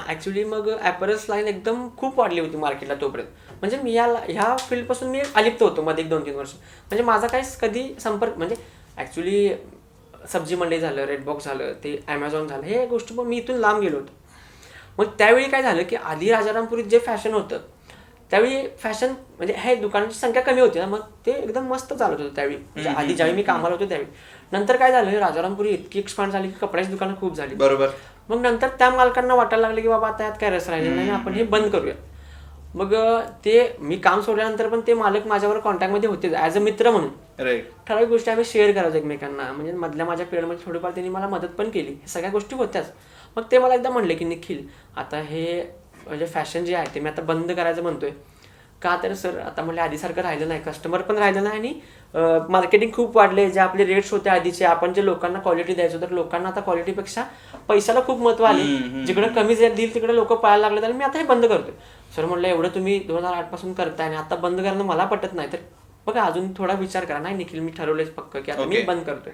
ॲक्च्युली मग ॲपरल्स लाईन एकदम खूप वाढली होती मार्केटला तोपर्यंत. म्हणजे मी ह्या फील्डपासून मी अलिप्त होतो मध्ये 1-2-3 वर्ष. म्हणजे माझा काहीच कधी संपर्क म्हणजे ॲक्च्युली सब्जी मंडी झालं, रेडबॉक्स झालं, ते ॲमेझॉन झालं, हे गोष्टी पण मी इथून लांब गेलो होतो. मग त्यावेळी काय झालं की आधी राजारामपुरीत जे फॅशन होतं त्यावेळी फॅशन म्हणजे हे दुकानांची संख्या कमी होती ना, मग ते एकदम मस्त चालत होतं त्यावेळी. म्हणजे आधी ज्यावेळी मी कामाला होतो त्यावेळी. नंतर काय झालं, राजारामपुरी इतकी एक्सपांड झाली की कपड्याची दुकानं खूप झाली. बरोबर. मग नंतर त्या मालकांना वाटायला लागलं की बाबा आता यात काय रस राहिलेला नाही, आपण हे बंद करूया. मग ते मी काम सोडल्यानंतर पण ते मालक माझ्यावर कॉन्टॅक्टमध्ये होते ॲज अ मित्र म्हणून. राईट. ठराविक गोष्टी आम्ही शेअर करायचो एकमेकांना. म्हणजे मधल्या माझ्या पिरियडमध्ये थोडीफार त्यांनी मला मदत पण केली. हे सगळ्या गोष्टी होत्याच. मग ते मला एकदा म्हणले की निखिल, आता हे म्हणजे फॅशन जे आहे ते मी आता बंद करायचं म्हणतोय. का तर सर आता म्हणले आधीसारखं राहिलं नाही, कस्टमर पण राहिलं नाही आणि मार्केटिंग खूप वाढले. जे आपले रेट्स होते आधीचे, आपण जे लोकांना क्वालिटी द्यायचो तर लोकांना आता क्वालिटीपेक्षा पैशाला खूप महत्त्व आले. जिकडे कमी देईल तिकडे लोक पळायला लागले. तर मी आता हे बंद करतोय. सर म्हणलं एवढं तुम्ही 2008 पासून करताय आणि आता बंद करणं मला पटत नाही. तर बघा अजून थोडा विचार करा. नाही निखिल, मी ठरवलंच पक्क की आता मी बंद करतोय.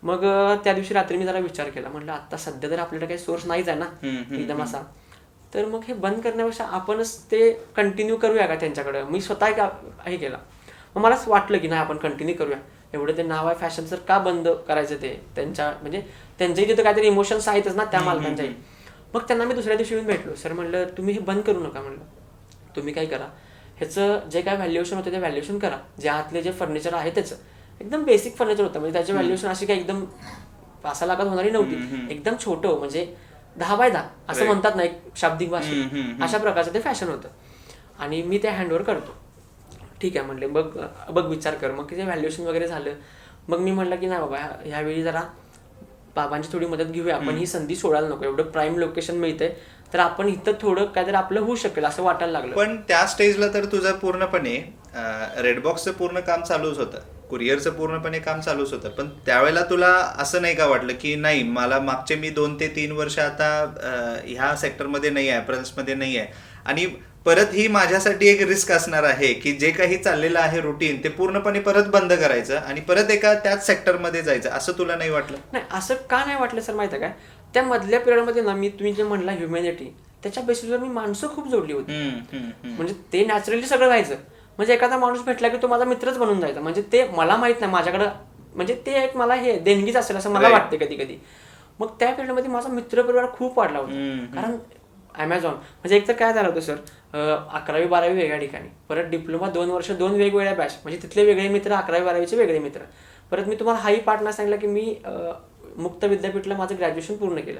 मग त्या दिवशी रात्री मी जरा विचार केला. म्हटलं आता सध्या तर आपल्याला काही सोर्स नाहीच आहे ना एकदम असा, तर मग हे बंद करण्यापेक्षा आपणच ते कंटिन्यू करूया का त्यांच्याकडं. मी स्वतः हे केला. मग मला वाटलं की नाही आपण कंटिन्यू करूया. एवढं ते नाव आहे फॅशन, सर का बंद करायचं ते. त्यांच्या म्हणजे त्यांच्याही तिथं काहीतरी इमोशन्स आहेतच ना त्या मालकांच्याही. मग त्यांना मी दुसऱ्या दिवशी येऊन भेटलो. सर म्हणलं तुम्ही हे बंद करू नका. म्हणलं तुम्ही काय करा, ह्याचं जे काय व्हॅल्युएशन होतं ते व्हॅल्युएशन करा. जे आतले जे फर्निचर आहे त्याचं एकदम बेसिक फर्निचर होतं. म्हणजे त्याची व्हॅल्युएशन अशी काही एकदम 5 लाखात होणारी नव्हती. एकदम छोटं म्हणजे 10x10 असं म्हणतात ना एक शाब्दिक भाषेत, अशा प्रकारचं ते फॅशन होतं. आणि मी ते हँडओव्हर करतो. ठीक आहे म्हणले, बघ विचार कर. मग ते व्हॅल्युएशन वगैरे झालं. मग मी म्हटलं की नाही बाबा ह्यावेळी जरा बाबांची थोडी मदत घेऊया. आपण ही संधी सोडायला नको. एवढं प्राईम लोकेशन मिळतंय तर आपण इथं थोडं काहीतरी आपलं होऊ शकेल असं वाटायला लागलं. पण त्या स्टेजला तर तुझं पूर्णपणे रेडबॉक्सचं पूर्ण काम चालूच होतं, कुरिअरचं पूर्णपणे काम चालूच होतं. पण त्यावेळेला तुला असं नाही का वाटलं की नाही, मला मागचे मी 2 ते 3 वर्ष आता ह्या सेक्टरमध्ये नाही आहे, ॲपरल्समध्ये नाही आहे, आणि परत ही माझ्यासाठी एक रिस्क असणार आहे की जे काही चाललेलं आहे रुटीन ते पूर्णपणे परत बंद करायचं आणि परत एका त्याच सेक्टरमध्ये जायचं, असं तुला नाही वाटलं? नाही, असं का नाही वाटलं सर माहिती आहे काय, त्या मधल्या पिरियडमध्ये ना मी तुम्ही जे म्हणला ह्युमॅनिटी, त्याच्या बेसिसवर मी माणसं खूप जोडली होती. म्हणजे ते नॅचरली सगळं व्हायचं. म्हणजे एखादा माणूस भेटला की तो माझा मित्रच बनून जायचा. म्हणजे ते मला माहित नाही माझ्याकडं, म्हणजे ते एक मला हे देणगीच असेल असं मला वाटते कधी कधी. मग त्या पिरियडमध्ये माझा मित्रपरिवार खूप वाढला होता. कारण ॲमेझॉन म्हणजे एक तर काय झालं होतं सर, 11वी 12वी वेगळ्या ठिकाणी, परत डिप्लोमा 2 वर्ष 2 वेगवेगळ्या बॅच, म्हणजे तिथले वेगळे मित्र, 11वी 12वीचे वेगळे मित्र. परत मी तुम्हाला हाही पार्टनर सांगितलं की मी मुक्त विद्यापीठला माझं ग्रॅज्युएशन पूर्ण केलं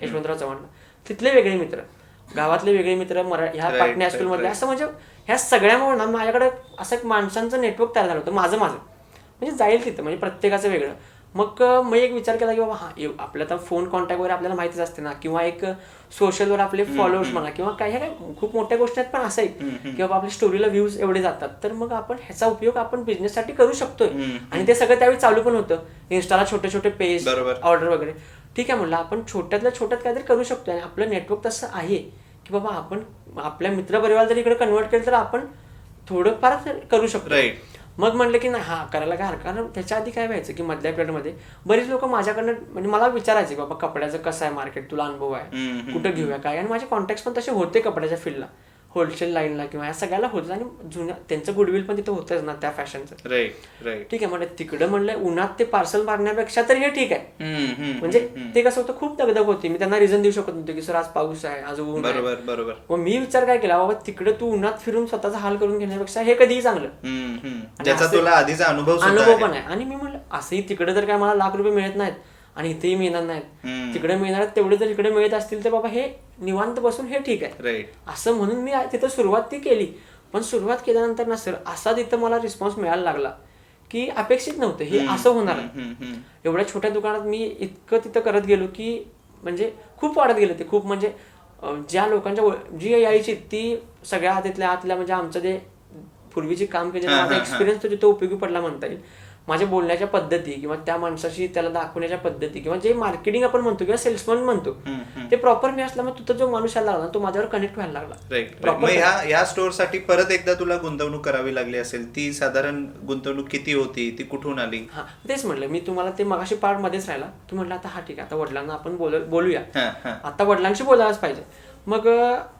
यशवंतराव चव्हाणला. तिथले वेगळे मित्र, गावातले वेगळे मित्र, ह्या पाटणे हायस्कूलमधले, असं म्हणजे ह्या सगळ्यामुळे ना माझ्याकडे असं एक माणसांचं नेटवर्क तयार झालं होतं माझं म्हणजे जाईल तिथं, म्हणजे प्रत्येकाचं वेगळं. मग मी एक विचार केला की बाबा आपल्या तर फोन कॉन्टॅक्ट वगैरे आपल्याला माहितीच असते ना, किंवा एक सोशलवर आपले फॉलोअर्स म्हणा किंवा काही खूप मोठ्या गोष्टी आहेत, पण असं आहे की बाबा आपल्या स्टोरीला व्ह्यूज एवढे जातात, तर मग आपण ह्याचा उपयोग आपण बिझनेससाठी करू शकतोय. आणि ते सगळं त्यावेळी चालू पण होतं. इन्स्टाला छोटे छोटे पेज, ऑर्डर वगैरे. ठीक आहे म्हणलं आपण छोट्यातल्या छोट्यात काहीतरी करू शकतो. आणि आपलं नेटवर्क तसं आहे की बाबा आपण आपल्या मित्रपरिवार जर इकडे कन्वर्ट केलं तर आपण थोडंफार करू शकतो. मग म्हणलं की नाही हा करायला काय हरकत. कारण त्याच्या आधी काय व्हायचं की मधल्या पिरियडमध्ये बरीच लोक माझ्याकडनं म्हणजे मला विचारायचे बाबा कपड्याचं कसं आहे मार्केट, तुला अनुभव आहे, कुठं घेऊया काय. आणि माझे कॉन्टॅक्ट पण तसे होते कपड्याच्या फील्डला, होलसेल लाईनला किंवा या सगळ्याला होतं. आणि जुन्या त्यांचं गुडविल पण तिथं होतंच ना त्या फॅशनचं. ठीक आहे म्हणजे तिकडं म्हणलं उन्हात ते पार्सल मारण्यापेक्षा तर हे ठीक आहे. म्हणजे ते कसं होतं, खूप दगदग होती. मी त्यांना रिझन देऊ शकत नव्हते की सर आज पाऊस आहे, आज ऊन आहे. मग मी विचार काय केला, बाबा तिकडे तू उन्हात फिरून स्वतःचा हाल करून घेण्यापेक्षा हे कधीही चांगलं, ज्याचा तुला आधीचा अनुभव पण आहे. आणि मी म्हणलं असंही तिकडे जर काय मला लाख रुपये मिळत नाहीत आणि इथेही मिळणार नाहीत, तिकडे मिळणार तेवढे जर इकडे मिळत असतील तर बाबा हे निवांत बसून हे ठीक आहे असं म्हणून मी तिथं सुरुवात ती केली. पण सुरुवात केल्यानंतर ना सर असा तिथं मला रिस्पॉन्स मिळायला लागला की अपेक्षित नव्हतं हे असं होणार आहे. एवढ्या छोट्या दुकानात मी इतकं तिथं करत गेलो की म्हणजे खूप वाढत गेलं ते. खूप म्हणजे ज्या लोकांच्या जी यायची ती सगळ्या आतल्या म्हणजे आमचं जे पूर्वीचे काम केले माझा एक्सपिरियन्स तो तिथं उपयोगी पडला म्हणता येईल. माझ्या बोलण्याच्या पद्धती किंवा त्या माणसाशी त्याला दाखवण्याच्या पद्धती किंवा जे मार्केटिंग आपण म्हणतो किंवा सेल्समन म्हणतो ते प्रॉपर मी असल्यामुळे तिथं जो माणूस यायला लागला तो माझ्यावर कनेक्ट व्हायला लागला. ह्या स्टोअर साठी परत एकदा तुला गुंतवणूक करावी लागली असेल, ती साधारण गुंतवणूक किती होती, ती कुठून आली? हा तेच म्हणलं मी तुम्हाला, ते मगाशी पार्ट मध्येच राहिला. तू म्हटलं आता हा ठीक आहे, आता वडिलांना आपण बोलूया, आता वडिलांशी बोलायलाच पाहिजे. मग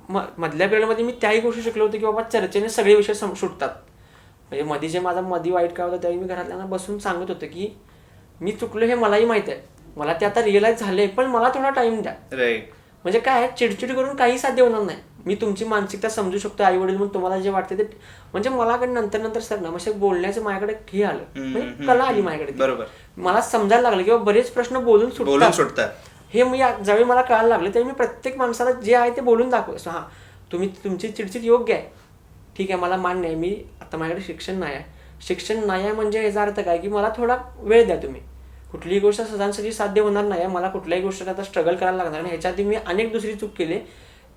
मधल्या पिरियडमध्ये मी त्याही गोष्टी शिकलो होतो की बाबा चर्चेने सगळे विषय सुटतात. म्हणजे मध्ये जे माझा वाईट काय होतं त्यावेळी मी घरातल्यांना बसून सांगत होतो की मी चुकलो हे मलाही माहित आहे, मला ते आता रिअलाइज झाले, पण मला थोडा टाइम द्या. म्हणजे काय चिडचिड करून काही साध्य होणार नाही. मी तुमची मानसिकता समजू शकतो, आई वडील म्हणून तुम्हाला जे वाटते ते, म्हणजे मला नंतर सर ना म्हणजे बोलण्याचं माझ्याकडे हे आलं, म्हणजे कला आली माझ्याकडे. बरोबर. मला समजायला लागलं किंवा बरेच प्रश्न बोलून सुटतात. हे मी ज्यावेळी मला कळायला लागले त्यावेळी मी प्रत्येक माणसाला जे आहे ते बोलून दाखवतो. हा तुमची चिडचिड योग्य आहे, ठीक आहे, मला मान्य आहे, मी आता माझ्याकडे शिक्षण नाही आहे म्हणजे याचा अर्थ काय की मला थोडा वेळ द्या. तुम्ही कुठलीही गोष्ट सहजासहजी साध्य होणार नाही, मला कुठल्याही गोष्टीत आता स्ट्रगल करायला लागणार नाही. ह्याच्या आधी मी अनेक दुसरी चूक केली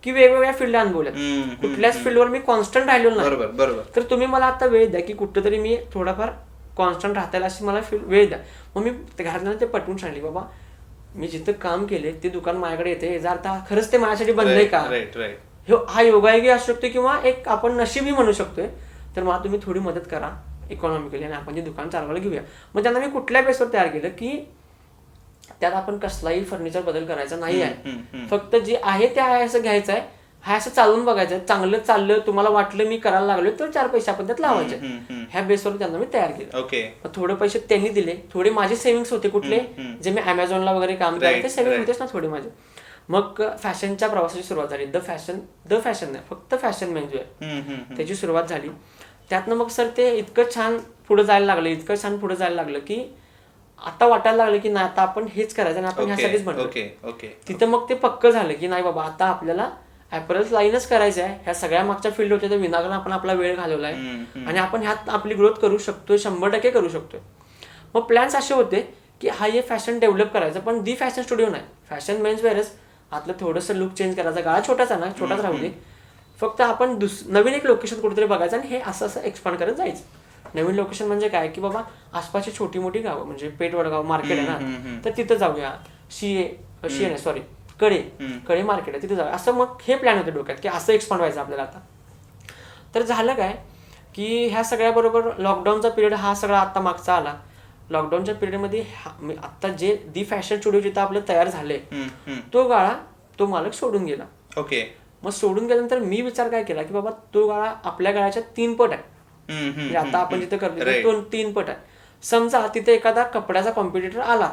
की वेगवेगळ्या फील्ड अनुभवल्यात, कुठल्याच फील्डवर मी कॉन्स्टंट राहिलो नाही. तर तुम्ही मला आता वेळ द्या की कुठंतरी मी थोडाफार कॉन्स्टंट राहता येईल अशी मला वेळ द्या. मग मी घरातल्या ते पटवून सांगली, बाबा मी जिथं काम केले ते दुकान माझ्याकडे येते, याचा अर्थ खरंच ते माझ्यासाठी बनलंय का, हा योगायोगी असू शकतो किंवा एक आपण नशीबही म्हणू शकतोय. तर मला तुम्ही थोडी मदत करा इकॉनॉमिकली आणि आपण जे दुकान चालवायला घेऊया. मग त्यांना मी कुठल्या बेसवर तयार केलं की त्यात आपण कसलाही फर्निचर बदल करायचा नाही आहे, फक्त जे आहे ते आहे असं घ्यायचं आहे, हा असं चालवून बघायचं आहे, चांगलं चाललं, तुम्हाला वाटलं मी करायला लागलो तर 4 पैसे आपण त्यात लावायचे. ह्या बेसवर त्यांना मी तयार केलं. थोडे पैसे त्यांनी दिले, थोडे माझे सेव्हिंग्स होते कुठले जे मी अमेझॉनला वगैरे काम केलं ते सेव्हिंग होतेच ना थोडे माझे. मग फॅशनच्या प्रवासाची सुरुवात झाली. द फॅशन नाही, फक्त फॅशन मेन्सवेअर त्याची सुरुवात झाली. त्यातनं मग सर ते इतकं छान पुढे जायला लागलं की आता वाटायला लागलं की नाही आता आपण हेच करायचं आणि आपण ह्यासाठीच बनलो. तिथं मग ते पक्क झालं की नाही बाबा आता आपल्याला ॲपरल लाईनच करायचं आहे. ह्या सगळ्या मागच्या फील्ड होत्या तर विनाकारण आपण आपला वेळ घालवलाय आणि आपण ह्यात आपली ग्रोथ करू शकतोय, 100% करू शकतोय. मग प्लॅन्स असे होते की हा हे फॅशन डेव्हलप करायचं, पण दी फॅशन स्टुडिओ नाही, फॅशन मेन्सवेअरच. आतलं थोडंसं लुक चेंज करायचा, गाळा छोटाच राहू दे, फक्त आपण नवीन एक लोकेशन कुठेतरी बघायचं आणि हे असं एक्सपांड करत जायचं. नवीन लोकेशन म्हणजे काय की बाबा आसपासची छोटी मोठी गावं, म्हणजे पेठ वडगाव मार्केट आहे ना, तर तिथं जाऊया. कडे मार्केट आहे तिथे जाऊया, असं मग हे प्लॅन होते डोक्यात की असं एक्सपांड व्हायचं आपल्याला. आता तर झालं काय की ह्या सगळ्याबरोबर लॉकडाऊनचा पिरियड हा सगळा आता मागचा आला. लॉकडाऊनच्या पिरियडमध्ये आता जे दी फॅशन स्टुडिओ जिथं आपलं तयार झालंय तो गाळा तो मालक सोडून गेला. मग सोडून गेल्यानंतर मी विचार काय केला की बाबा तो गाळा आपल्या गाळ्याच्या 3 पट आहे. म्हणजे आता आपण जिथे करतो 3 पट आहे. समजा तिथे एखादा कपड्याचा कॉम्पिटिटर आला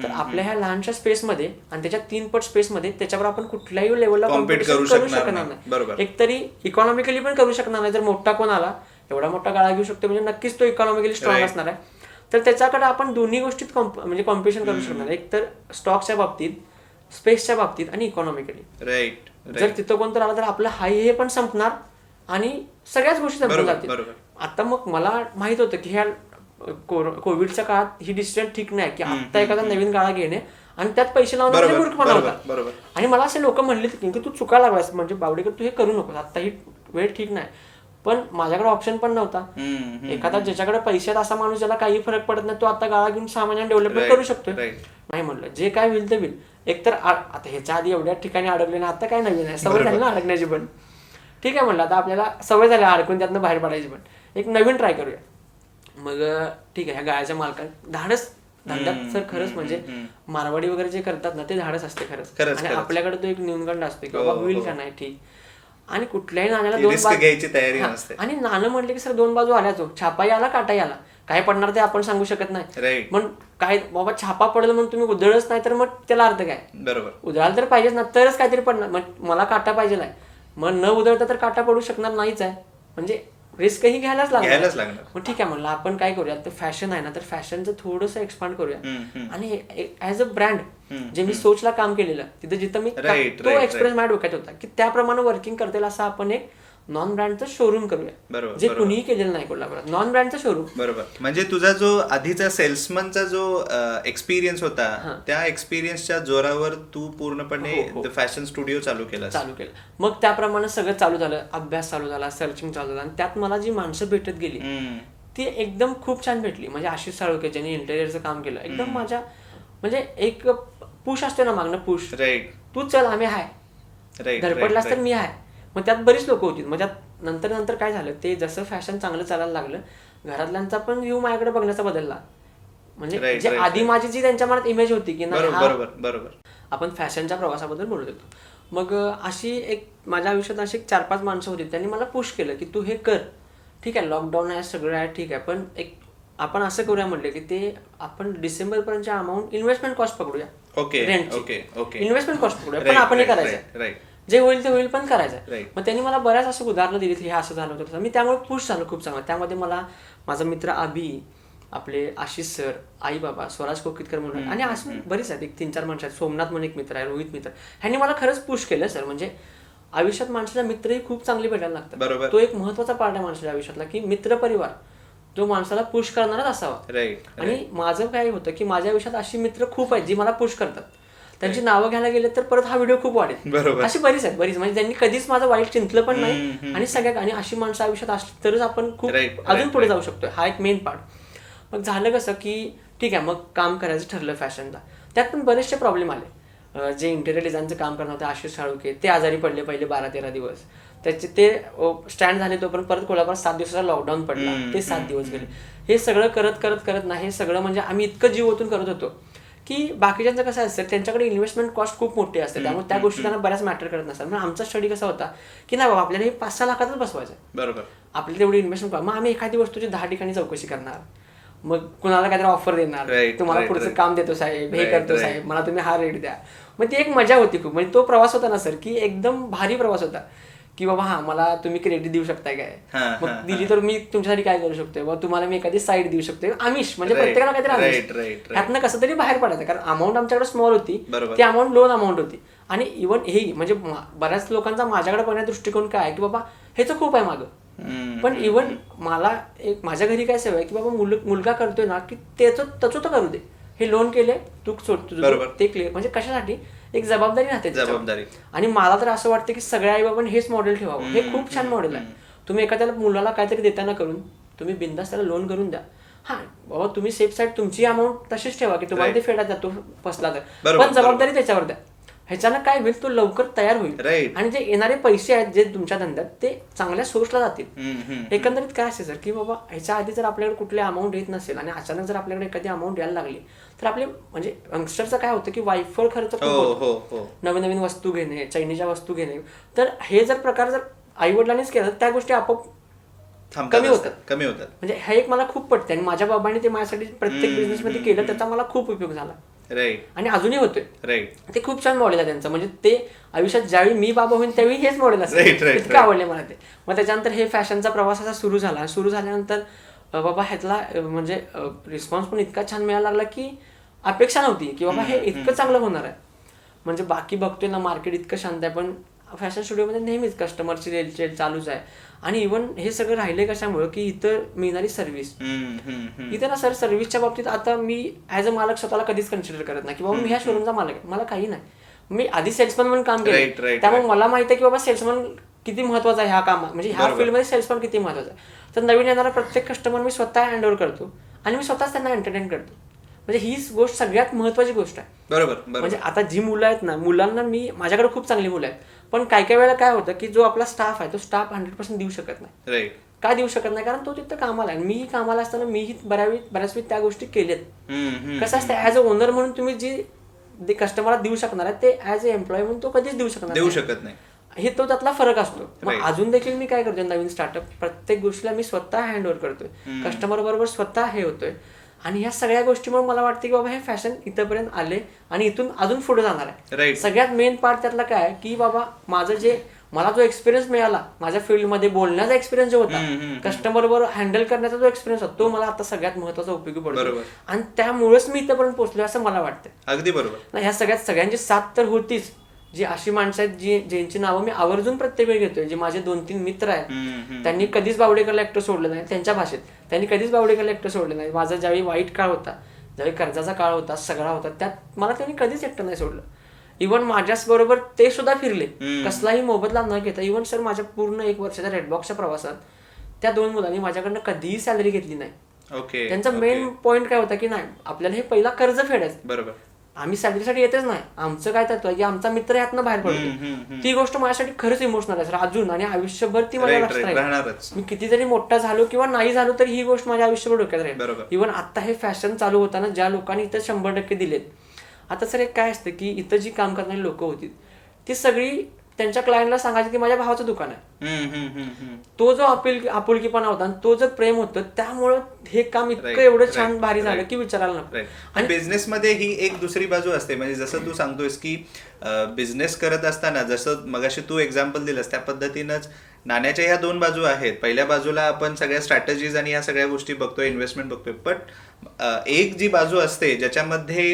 तर आपल्या ह्या लहानशा स्पेसमध्ये आणि त्याच्या 3 पट स्पेसमध्ये त्याच्यावर आपण कुठल्याही लेवलला कॉम्पिटिशन करू शकणार नाही. एकतरी इकॉनॉमिकली पण करू शकणार नाही. जर मोठा कोण आला एवढा मोठा गाळा घेऊ शकतो म्हणजे नक्कीच तो इकॉनॉमिकली स्ट्रॉंग असणार आहे. तर त्याच्याकडे आपण दोन्ही गोष्टीत म्हणजे कॉम्पिटिशन करू शकणार, एक तर स्टॉकच्या बाबतीत, स्पेसच्या बाबतीत आणि इकॉनॉमिकली. जर तिथं कोणतं आलं तर आपलं हे पण संपणार आणि सगळ्याच गोष्टी संपून जातील. आता मग मला माहित होतं की ह्या कोविडच्या काळात ही डिसिजन ठीक नाही की आता एखादा नवीन गाळा घेणे आणि त्यात पैसे लावण्याचा मूर्खपणा होता. आणि मला असे लोक म्हणले की तू चुका लागलास, म्हणजे बावडेकर तू हे करू नकोस, आता ही वेळ ठीक नाही. पण माझ्याकडे ऑप्शन पण नव्हता. एखादा ज्याच्याकडे पैसे आहेत असा माणूस ज्याला काही फरक पडत नाही तो आता गाळा घेऊन सामान्य डेव्हलपमेंट करू शकतोय. नाही म्हणलं जे काय होईल ते होईल. एकतर आता ह्याच्या आधी एवढ्या ठिकाणी अडकले ना, आता काय नवीन आहे, सवय झाली ना अडकण्याची पण. ठीक आहे म्हणलं आता आपल्याला सवय झाली अडकून त्यातनं बाहेर पडायची, पण एक नवीन ट्राय करूया. मग ठीक आहे, ह्या गाळ्याच्या मालकात धाडस धंद्यात सर खरंच म्हणजे मारवाडी वगैरे जे करतात ना ते धाडस असते खरंच. आणि आपल्याकडे तो एक न्यूनगंड असतो की बाबा होईल का नाही ठीक. आणि कुठल्याही नाण्याला 2 बाजू घ्यायची तयारी नसते. आणि नाणं म्हटले की सर 2 बाजू आल्याच, छापाही आला काटाही आला, काय पडणार ते आपण सांगू शकत नाही. पण काय बाबा छापा पडलं म्हणून तुम्ही उधळच नाही तर मग त्याला अर्थ काय. बरोबर, उधळायला तर पाहिजेच ना, तरच काहीतरी पडणार. मग मला काटा पाहिजे नाही, मग न उधळता तर काटा पडू शकणार नाहीच आहे, म्हणजे रिस्कही घ्यायलाच लागणार. मग ठीक आहे म्हणलं आपण काय करूया, तर फॅशन आहे ना तर फॅशनचं थोडंसं एक्सपांड करूया. आणि ऍज अ ब्रँड जे मी सोचला काम केलेलं तिथे जिथं मी तो एक्सपिरियन्स माझ्या डोक्यात होता की त्याप्रमाणे वर्किंग करता येईल असं आपण एक नॉन ब्रँडचं शोरूम करूया, बरोबर, जे बरोबर. कुणीही केलेलं नाही कोल्हापुरात. नॉन ब्रँडचं शोरूम. बरोबर. म्हणजे तुझा जो आधीचा सेल्समनचा जो एक्सपिरियन्स होता, त्या एक्सपिरियन्सच्या जोरावर तू पूर्णपणे फॅशन स्टुडिओ चालू केला. मग त्याप्रमाणे सगळं चालू झालं, अभ्यास चालू झाला, सर्चिंग चालू झालं, आणि त्यात मला जी माणसं भेटत गेली ती एकदम खूप छान भेटली. म्हणजे आशिष साळुंखे ज्यांनी इंटेरियरचं काम केलं, एकदम माझ्या म्हणजे एक पुश असतो ना मागणं, पुश, राईट, तू चल आम्ही हाय, धडपडलास तर मी आहे. मग त्यात बरीच लोक होती. मग त्यात नंतर काय झालं, ते जसं फॅशन चांगलं चालायला लागलं, घरातल्यांचा पण व्ह्यू माझ्याकडे बघण्याचा बदलला. म्हणजे जे आधी माझी जी त्यांच्या मनात इमेज होती की नाही, बरोबर, आपण फॅशनच्या प्रवासाबद्दल बोलत होतो. मग अशी एक माझ्या आयुष्यात अशी 4-5 माणसं होती, त्यांनी मला पुश केलं की तू हे कर, ठीक आहे, लॉकडाऊन आहे, सगळं आहे, ठीक आहे, पण एक आपण असं करूया म्हटलं की ते आपण डिसेंबरपर्यंतच्या अमाऊंट इन्व्हेस्टमेंट कॉस्ट पकडूया, रेंटची इन्व्हेस्टमेंट कॉस्ट पकडूया, पण आपण हे करायचं, जे होईल ते होईल, पण करायचं. मग त्यांनी मला बऱ्याच असं उदाहरणं दिली, हे असं झालं होतं. मी त्यामुळे पुश झालो खूप चांगलं. त्यामध्ये मला माझा मित्र अभि, आपले आशिष सर, आई बाबा, स्वराज कोकितकर म्हणून, आणि असं बरीच आहेत, एक 3-4 माणसं आहेत, सोमनाथ म्हणून एक मित्र आहे, रोहित मित्र, ह्यांनी मला खरंच पुश केलं सर. म्हणजे आयुष्यात माणसाच्या मित्रही खूप चांगले भेटायला लागतात. तो एक महत्वाचा पार्ट आहे माणसाच्या आयुष्यातला, की मित्र परिवार जो माणसाला पुश करणारच असावा. आणि माझं काय होतं की माझ्या आयुष्यात अशी मित्र खूप आहेत जी मला पुश करतात. त्यांची नावं घ्यायला गेले तर परत हा व्हिडिओ खूप वाढेल. अशी बरीच आहेत, म्हणजे त्यांनी कधीच माझं वाईट चिंतलं पण नाही. आणि सगळ्यात, आणि अशी माणसं आयुष्यात असली तरच आपण खूप अजून पुढे जाऊ शकतो. हा एक मेन पार्ट. मग झालं कसं की ठीक आहे, मग काम करायचं ठरलं फॅशनला. त्यात पण बरेचसे प्रॉब्लेम आले. जे इंटेरियर डिझाईनचं काम करणार होते आशिष साळुंखे, ते आजारी पडले पहिले 12-13 दिवस. त्याचे ते स्टँड झाले, तोपर्यंत परत कोल्हापुरात 7 दिवसाचा लॉकडाऊन पडला, ते 7 दिवस गेले. हे सगळं करत नाही, हे सगळं म्हणजे आम्ही इतकं जीव ओतून करत होतो की बाकीच्यांचं कसं असतं, त्यांच्याकडे इन्व्हेस्टमेंट कॉस्ट खूप मोठी असते, त्यामुळे त्या गोष्टी त्यांना बऱ्याच मॅटर करत नसतात. पण आमचा स्टडी कसा होता की नाही बाबा, आपल्याला हे 5-6 लाखातच बसवायचं, बरोबर, आपल्याला तेवढी इन्व्हेस्टमेंट. मग आम्ही एखादी वस्तूची 10 ठिकाणी चौकशी करणार, मग कुणाला काहीतरी ऑफर देणार, तुम्हाला पुढचं काम देतो साहेब, हे करतो साहेब, मला तुम्ही हा रेट द्या. मग ती एक मजा होती खूप. म्हणजे तो प्रवास होता ना सर, की एकदम भारी प्रवास होता, की बाबा हा मला तुम्ही क्रेडिट देऊ शकताय काय, मग दिली तर मी तुमच्यासाठी काय करू शकतोय, व तुम्हाला मी एखादी साईड देऊ शकतोय, आमिष, म्हणजे प्रत्येकाला काहीतरी आमिष, त्यातनं कसं तरी बाहेर पडायचं. कारण अमाऊंट आमच्याकडे स्मॉल होती, ती अमाऊंट लोन अमाऊंट होती. आणि इव्हन हे म्हणजे बऱ्याच लोकांचा माझ्याकडे बघण्याचा दृष्टिकोन काय आहे की बाबा ह्याचं खूप आहे मागं. पण इव्हन मला एक माझ्या घरी काय सवय आहे की बाबा मुलगा करतोय ना, की त्याचं तर करू दे, हे लोन केले तू सोड, ते क्लिअर, म्हणजे कशासाठी एक जबाबदारी राहते. आणि मला तर असं वाटतं की सगळ्या आई बाबांनी हेच मॉडेल ठेवावं. हे खूप छान मॉडेल आहे. तुम्ही एखाद्याला मुलाला काहीतरी देताना करून तुम्ही बिंदास त्याला लोन करून द्या. हा बाबा, तुम्ही सेफ साईड तुमची अमाऊंट तशीच ठेवा की तुम्हाला ते फेडा जातो फसला तर, पण जबाबदारी त्याच्यावर द्या. ह्याच्यानं काय होईल, तो लवकर तयार होईल, आणि जे येणारे पैसे आहेत जे तुमच्या धंद्यात ते चांगल्या सोर्सला जातील. एकंदरीत काय असेल सर की बाबा, ह्याच्या आधी जर आपल्याकडे कुठले अमाऊंट येत नसेल आणि अचानक जर आपल्याकडे एखादी अमाऊंट यायला लागली तर आपले म्हणजे यंगस्टरचं काय होतं की वायफळ खर्च खूप होतो, नवीन वस्तू घेणे, चैनीच्या वस्तू घेणे. तर हे जर प्रकार जर आई वडिलांनीच केला तर त्या गोष्टी आपोआप कमी होतात. म्हणजे हे एक मला खूप पटते, आणि माझ्या बाबांनी ते माझ्यासाठी प्रत्येक बिझनेसमध्ये केलं, त्याचा मला खूप उपयोग झाला. आणि अजूनही होतोय. ते खूप छान मॉडेल आहे त्यांचं. म्हणजे ते आयुष्यात ज्यावेळी मी बाबा होईन त्यावेळी हेच मॉडेल असेल, इतकं आवडले मला ते. मग त्याच्यानंतर हे फॅशनचा प्रवास असा सुरू झाला. सुरू झाल्यानंतर बाबा ह्यातला म्हणजे रिस्पॉन्स पण इतका छान मिळायला लागला की अपेक्षा नव्हती की बाबा हे इतकं चांगलं होणार आहे. म्हणजे बाकी बघतोय ना, मार्केट इतकं शांत आहे, पण फॅशन स्टुडिओमध्ये नेहमीच कस्टमरची रेलचेल चालूच आहे. आणि इव्हन हे सगळं राहिले कशामुळे की इथं मिळणारी सर्व्हिस, इथं ना सर सर्व्हिसच्या बाबतीत आता मी ॲज अ मालक स्वतःला कधीच कन्सिडर करत नाही की बाबा मी ह्या शोरूमचा मालक आहे, मला काही नाही. मी आधी सेल्समन म्हणून काम केलं, त्यामुळे मला माहिती आहे की बाबा सेल्समन किती महत्वाचा आहे ह्या कामात, म्हणजे ह्या फील्डमध्ये सेल्समन किती महत्वाचा आहे. तर नवीन येणारा प्रत्येक कस्टमर मी स्वतः हँडओव्हर करतो आणि मी स्वतःच त्यांना एंटरटेन करतो. म्हणजे हीच गोष्ट सगळ्यात महत्वाची गोष्ट आहे. बरोबर. म्हणजे आता जी मुलं आहेत ना, मुलांना मी माझ्याकडे खूप चांगली मुलं आहेत, पण काही वेळेला काय होतं की जो आपला स्टाफ आहे तो स्टाफ 100% देऊ शकत नाही. का देऊ शकत नाही? कारण तो तिथं कामाला आहे. मीही कामाला असताना मीही बऱ्याच वेळी त्या गोष्टी केल्यात. कसं असतं, ॲज अ ओनर म्हणून तुम्ही जी कस्टमरला देऊ शकणार आहे ते ॲज अ एम्प्लॉय म्हणून तो कधीच देऊ शकत नाही. हे तो त्यातला फरक असतो. मग अजून देखील मी काय करतोय, नवीन स्टार्टअप प्रत्येक गोष्टीला मी स्वतः हँडओव्हर करतोय, कस्टमर बरोबर स्वतः हे होतोय. आणि ह्या सगळ्या गोष्टीमुळे मला वाटतं की बाबा हे फॅशन इथंपर्यंत आले आणि इथून अजून पुढे जाणार आहे. सगळ्यात मेन पार्ट त्यातला काय की बाबा मला जो एक्सपिरियन्स मिळाला माझ्या फील्डमध्ये, बोलण्याचा एक्सपिरियन्स जो होता, कस्टमर बरोबर हँडल करण्याचा जो एक्सपिरियन्स होता, तो मला आता सगळ्यात महत्वाचा उपयोगी पडतो. आणि त्यामुळेच मी इथंपर्यंत पोहोचलो असं मला वाटतं. अगदी बरोबर. ह्या सगळ्यांची साथ तर होतीच, जी अशी माणसं आहेत ज्यांची नावं मी आवर्जून प्रत्येक वेळी घेतोय, जे माझे 2-3 मित्र आहेत, त्यांनी कधीच बावडेकरला एकटं सोडलं नाही. त्यांच्या भाषेत त्यांनी कधीच बावडेकरला एकटं सोडलं नाही. माझा ज्यावेळी वाईट काळ होता, ज्यावेळी कर्जाचा काळ होता, सगळा होता, त्यात मला त्यांनी कधीच एकटं नाही सोडलं. इव्हन माझ्याच बरोबर ते सुद्धा फिरले, कसलाही मोबदला न घेता. इव्हन सर माझ्या पूर्ण 1 वर्षाच्या रेडबॉक्सच्या प्रवासात त्या 2 मुलांनी माझ्याकडनं कधीही सॅलरी घेतली नाही. ओके. त्यांचा मेन पॉईंट काय होता की नाही, आपल्याला हे पहिला कर्ज फेडायचं. बरोबर. आम्ही सॅलरीसाठी येतच नाही. आमचं काय तत्व आहे की आमचा मित्र यातनं बाहेर पडतो. ती गोष्ट माझ्यासाठी खरंच इमोशनल आहे सर अजून, आणि आयुष्यभर ती माझ्या लक्षात राहील. मी कितीतरी मोठा झालो किंवा नाही झालो तर ही गोष्ट माझ्या आयुष्यभर डोक्यात राहील. इव्हन आता हे फॅशन चालू होताना ज्या लोकांनी इथं 100% दिलेत. आता सर एक काय असतं की इथं जी काम करणारी लोक होती ती सगळी त्यांच्या क्लायंटला सांगायची की माझ्या भावाचं दुकान आहे. तो जो आपुलकीपणा होता आणि तो जो प्रेम होतं, त्यामुळं हे काम इतकं एवढं छान भारी झालं की विचारायला नको. आणि बिझनेसमध्ये ही एक दुसरी बाजू असते. म्हणजे जसं तू सांगतोयस की बिझनेस करत असताना, जसं मगाशी तू एक्झाम्पल दिलंस त्या पद्धतीनंच नाण्याच्या ह्या 2 बाजू आहेत. पहिल्या बाजूला आपण सगळ्या स्ट्रॅटेजीज आणि ह्या सगळ्या गोष्टी बघतोय, इन्व्हेस्टमेंट बघतोय. बट एक जी बाजू असते ज्याच्यामध्ये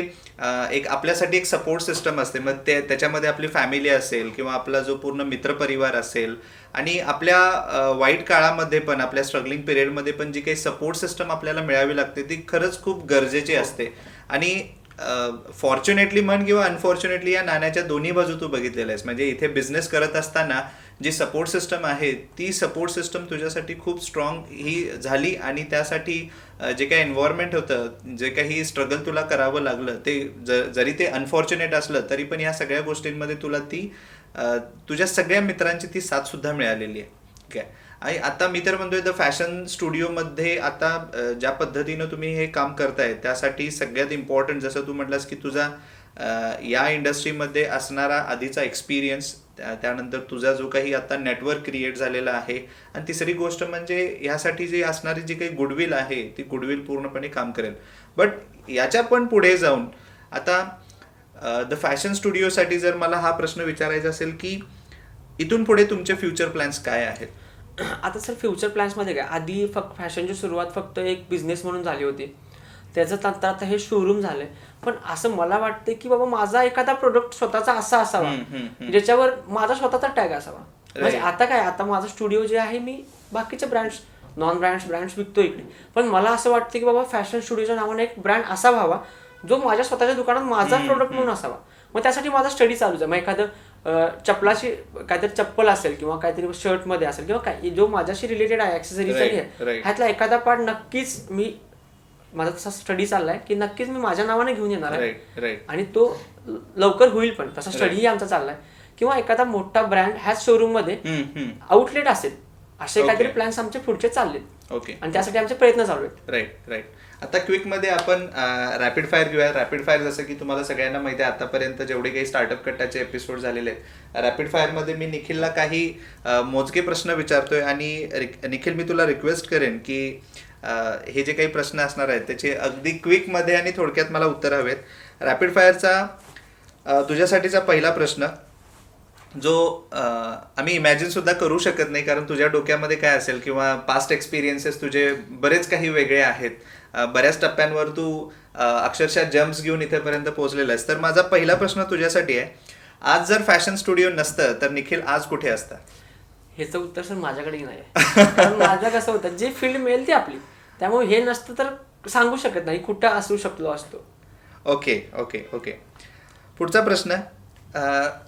एक आपल्यासाठी एक सपोर्ट सिस्टम असते, मग त्याच्यामध्ये आपली फॅमिली असेल किंवा आपला जो पूर्ण मित्रपरिवार असेल, आणि आपल्या वाईट काळामध्ये पण, आपल्या स्ट्रगलिंग पिरियडमध्ये पण जी काही सपोर्ट सिस्टम आपल्याला मिळावी लागते ती खरंच खूप गरजेची असते. आणि फॉर्च्युनेटली म्हण किंवा अनफॉर्च्युनेटली या नाण्याच्या दोन्ही बाजू तू बघितलेल्या आहेस. म्हणजे इथे बिझनेस करत असताना जी सपोर्ट सिस्टम आहे ती सपोर्ट सिस्टम तुझ्यासाठी खूप स्ट्रॉंग ही झाली, आणि त्यासाठी जे काही एन्व्हायरमेंट होतं, जे काही स्ट्रगल तुला करावं लागलं, ते जरी ते अनफॉर्च्युनेट असलं तरी पण या सगळ्या गोष्टींमध्ये तुला ती तुझ्या सगळ्या मित्रांची ती साथ सुद्धा मिळालेली आहे. ठीक आहे. आणि आता मी तर म्हणतोय द फॅशन स्टुडिओमध्ये आता ज्या पद्धतीनं तुम्ही हे काम करताय त्यासाठी सगळ्यात इम्पॉर्टंट, जसं तू म्हटलास की तुझा या इंडस्ट्रीमध्ये असणारा आधीचा एक्सपिरियन्स, त्यानंतर तुझा जो काही आता नेटवर्क क्रिएट झालेला आहे, आणि तिसरी गोष्ट म्हणजे ह्यासाठी जी असणारी जी काही गुडविल आहे ती गुडविल पूर्णपणे काम करेल. बट याच्या पण पुढे जाऊन आता द फॅशन स्टुडिओसाठी जर मला हा प्रश्न विचारायचा असेल की इथून पुढे तुमचे फ्युचर प्लॅन्स काय आहेत? आता सर फ्युचर प्लॅन्समध्ये काय, आधी फक्त फॅशनची सुरुवात फक्त एक बिझनेस म्हणून झाली होती, त्याचं नंतर आता हे शोरूम झालंय. पण असं मला वाटतं की बाबा माझा एखादा प्रोडक्ट स्वतःचा असा असावा ज्याच्यावर माझा स्वतःचा टॅग असावा. म्हणजे आता काय, आता माझा स्टुडिओ जे आहे मी बाकीचे ब्रँड्स, नॉन ब्रँड्स विकतो इकडे, पण मला असं वाटतं की बाबा फॅशन स्टुडिओच्या नावाने एक ब्रँड असा व्हावा जो माझ्या स्वतःच्या दुकानात माझा प्रोडक्ट म्हणून असावा. मग त्यासाठी माझा स्टडी चालूच आहे. मग एखादं चप्पलाची काहीतरी चप्पल असेल किंवा काहीतरी शर्टमध्ये असेल किंवा काय जो माझ्याशी रिलेटेड आहे, ॲक्सेसरीज आहे, ह्यातला एखादा पार्ट नक्कीच मी, माझा तसा स्टडी चाललाय की नक्कीच मी माझ्या नावाने घेऊन येणार आहे, आणि तो लवकर होईल पण. तसा स्टडीही आमचा चाललाय. किंवा एखादा मोठा ब्रँड ह्याच शोरूम मध्ये आउटलेट असेल, असे काहीतरी प्लॅन्स आमचे पुढचे चाललेत. ओके. आणि त्यासाठी आमचे प्रयत्न चालू आहेत. राईट. आता क्विकमध्ये आपण रॅपिड फायर घेऊया. रॅपिड फायर जसं की तुम्हाला सगळ्यांना माहिती आहे, आतापर्यंत जेवढे काही स्टार्टअप कट्टाचे एपिसोड झालेले आहेत, रॅपिड फायरमध्ये मी निखिलला काही मोजके प्रश्न विचारतोय, आणि निखिल मी तुला रिक्वेस्ट करेन की हे जे काही प्रश्न असणार आहेत त्याचे अगदी क्विकमध्ये आणि थोडक्यात मला उत्तर हवेत. रॅपिड फायरचा तुझ्यासाठीचा पहिला प्रश्न, जो आम्ही इमॅजिन सुद्धा करू शकत नाही, कारण तुझ्या डोक्यामध्ये काय असेल किंवा पास्ट एक्सपिरियन्सेस तुझे बरेच काही वेगळे आहेत, बऱ्याच टप्प्यांवर तू अक्षरशः जम्प्स घेऊन इथेपर्यंत पोहोचलेला आहेस. तर माझा पहिला प्रश्न तुझ्यासाठी आहे, आज जर फॅशन स्टुडिओ नसतं तर निखिल आज कुठे असता? ह्याचं उत्तर सर माझ्याकडेही नाही आहे. कारण माझं कसं होतं, जे फील्ड मिळेल ती आपली, त्यामुळे हे नसतं तर सांगू शकत नाही कुठं असू शकलो असतो. ओके. पुढचा प्रश्न,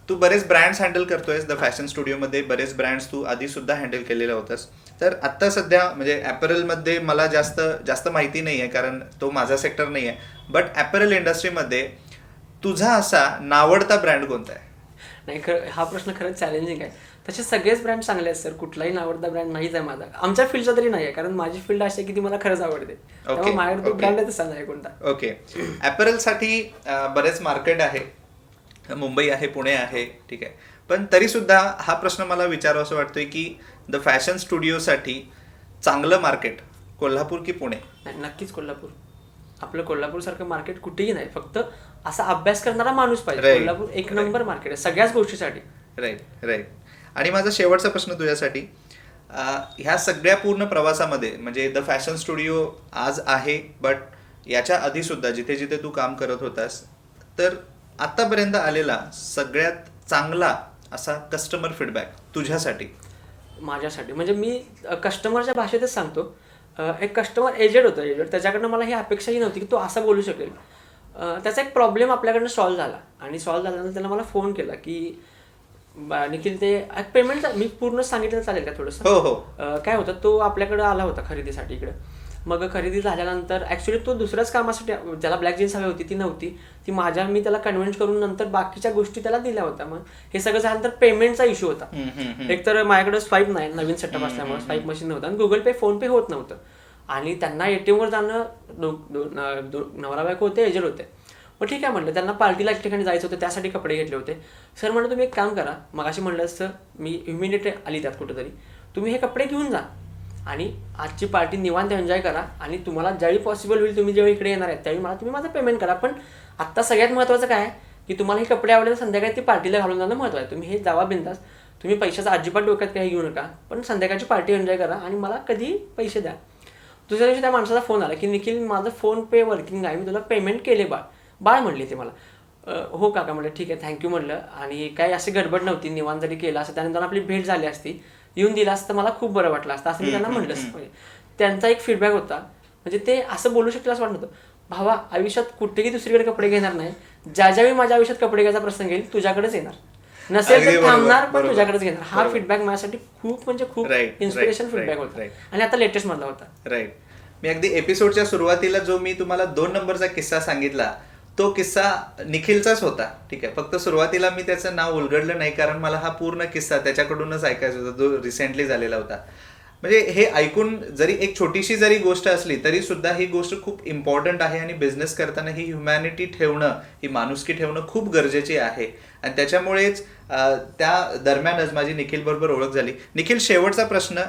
तू बरेच ब्रँड्स हँडल करतोयस द फॅशन स्टुडिओमध्ये, बरेच ब्रँड्स तू आधी सुद्धा हँडल केलेले होतास. तर आत्ता सध्या म्हणजे ॲपरलमध्ये मला जास्त माहिती नाही आहे, कारण तो माझा सेक्टर नाही आहे. बट ॲपरल इंडस्ट्रीमध्ये तुझा असा नावडता ब्रँड कोणता आहे? नाही, हा प्रश्न खरंच चॅलेंजिंग आहे. तसे सगळेच ब्रँड चांगले आहेत सर, कुठलाही नावडता ब्रँड नाहीच आहे माझा. आमच्या फील्डचा तरी नाही आहे, कारण माझी फील्ड अशी आहे की ती मला खरंच आवडते. त्यामुळे माझ्याकडे तो ब्रँड तसा नाही कोणता. ओके. ॲपरलसाठी बरेच मार्केट आहे, मुंबई आहे, पुणे आहे, ठीक आहे. पण तरी सुद्धा हा प्रश्न मला विचारावा असं वाटतोय की द फॅशन स्टुडिओसाठी चांगलं मार्केट कोल्हापूर की पुणे? नाही, नक्कीच कोल्हापूर. आपलं कोल्हापूरसारखं मार्केट कुठेही नाही, फक्त असा अभ्यास करणारा माणूस पाहिजे. कोल्हापूर एक नंबर मार्केट आहे सगळ्याच गोष्टीसाठी. राईट. आणि माझा शेवटचा प्रश्न तुझ्यासाठी, ह्या सगळ्या पूर्ण प्रवासामध्ये म्हणजे द फॅशन स्टुडिओ आज आहे, बट याच्या आधी सुद्धा जिथे जिथे तू काम करत होतास, तर आतापर्यंत आलेला सगळ्यात चांगला असा कस्टमर फीडबॅक तुझ्यासाठी? माझ्यासाठी म्हणजे मी कस्टमरच्या भाषेतच सांगतो. एक कस्टमर एजंट होता, एजंट त्याच्याकडनं मला ही अपेक्षाही नव्हती की तो असा बोलू शकेल. त्याचा एक प्रॉब्लेम आपल्याकडनं सॉल्व्ह झाला आणि सॉल्व्ह झाल्यानंतर त्याला मला फोन केला की निखिल ते पेमेंटचा मी पूर्ण सांगितलं चालेल का थोडंसं? हो हो. काय होतं, तो आपल्याकडे आला होता खरेदीसाठी इकडे. मग खरेदी झाल्यानंतर ॲक्च्युली तो दुसऱ्याच कामासाठी, ज्याला ब्लॅक जीन्स हवी होती ती नव्हती, ती मी त्याला कन्व्हिन्स करून नंतर बाकीच्या गोष्टी त्याला दिल्या होत्या. मग हे सगळं झाल्यानंतर पेमेंटचा इश्यू होता. एक तर माझ्याकडे स्वाईप नाही, नवीन सेटअप असल्यामुळे स्वाईप मशीन नव्हतं आणि गुगल पे फोन पे होत नव्हतं आणि त्यांना ATM वर जाणं, नवरा बायको होते, एजंट होते. मग ठीक आहे म्हटलं, त्यांना पार्टीला एक ठिकाणी जायचं होतं, त्यासाठी कपडे घेतले होते. सर म्हटलं तुम्ही एक काम करा, मगाशी म्हटलं सर मी इमिडिएट आली त्यात कुठेतरी, तुम्ही हे कपडे घेऊन जा आणि आजची पार्टी निवांत एन्जॉय करा आणि तुम्हाला ज्यावेळी पॉसिबल होईल, तुम्ही जेव्हा इकडे येणार आहेत त्यावेळी मला तुम्ही माझं पेमेंट करा. पण आत्ता सगळ्यात महत्त्वाचं काय आहे की तुम्हाला हे कपडे आवडले, संध्याकाळी ती पार्टीला घालून जाणं महत्त्वाचं आहे. तुम्ही हे जावा बिंदास, तुम्ही पैशाचा अजिबात डोक्यात काही घेऊ नका, पण संध्याकाळची पार्टी एन्जॉय करा आणि मला कधी पैसे द्या. दुसऱ्या दिवशी त्या माणसाचा फोन आला की निखिल माझं फोन पे वर्किंग आहे, मी तुला पेमेंट केले बाळ म्हणले ते मला. हो काका म्हटलं ठीक आहे थँक्यू म्हटलं. आणि काही अशी गडबड नव्हती, निवांत जरी केलं असं त्यानंतर आपली भेट झाली असती, येऊन दिला असतं मला खूप बरं वाटलं असतं असं मी त्यांना म्हटलं असतं. त्यांचा एक फीडबॅक होता, म्हणजे ते असं बोलू शकतील असं वाटत होतं, भावा आयुष्यात कुठेही दुसरीकडे कपडे घेणार नाही, ज्यावेळी माझ्या आयुष्यात कपडे घ्यायचा प्रसंग येईल तुझ्याकडेच येणार, नसेल तर थांबणार पण तुझ्याकडेच घेणार. हा फीडबॅक माझ्यासाठी खूप म्हणजे खूप इन्स्पिरेशन फीडबॅक होता आणि आता लेटेस्ट मधला होता. राईट. मी अगदी एपिसोडच्या सुरुवातीला जो मी तुम्हाला 2 नंबरचा किस्सा सांगितला तो किस्सा निखिलचाच होता. ठीक आहे, फक्त सुरुवातीला मी त्याचं नाव उलगडलं नाही कारण मला हा पूर्ण किस्सा त्याच्याकडूनच ऐकायचा होता जो रिसेंटली झालेला होता. म्हणजे हे ऐकून जरी एक छोटीशी जरी गोष्ट असली तरी सुद्धा ही गोष्ट खूप इम्पॉर्टंट आहे आणि बिझनेस करताना ही ह्युमॅनिटी ठेवणं, ही माणुसकी ठेवणं खूप गरजेची आहे आणि त्याच्यामुळेच त्या दरम्यानच माझी निखिल बरोबर ओळख झाली. निखिल, शेवटचा प्रश्न.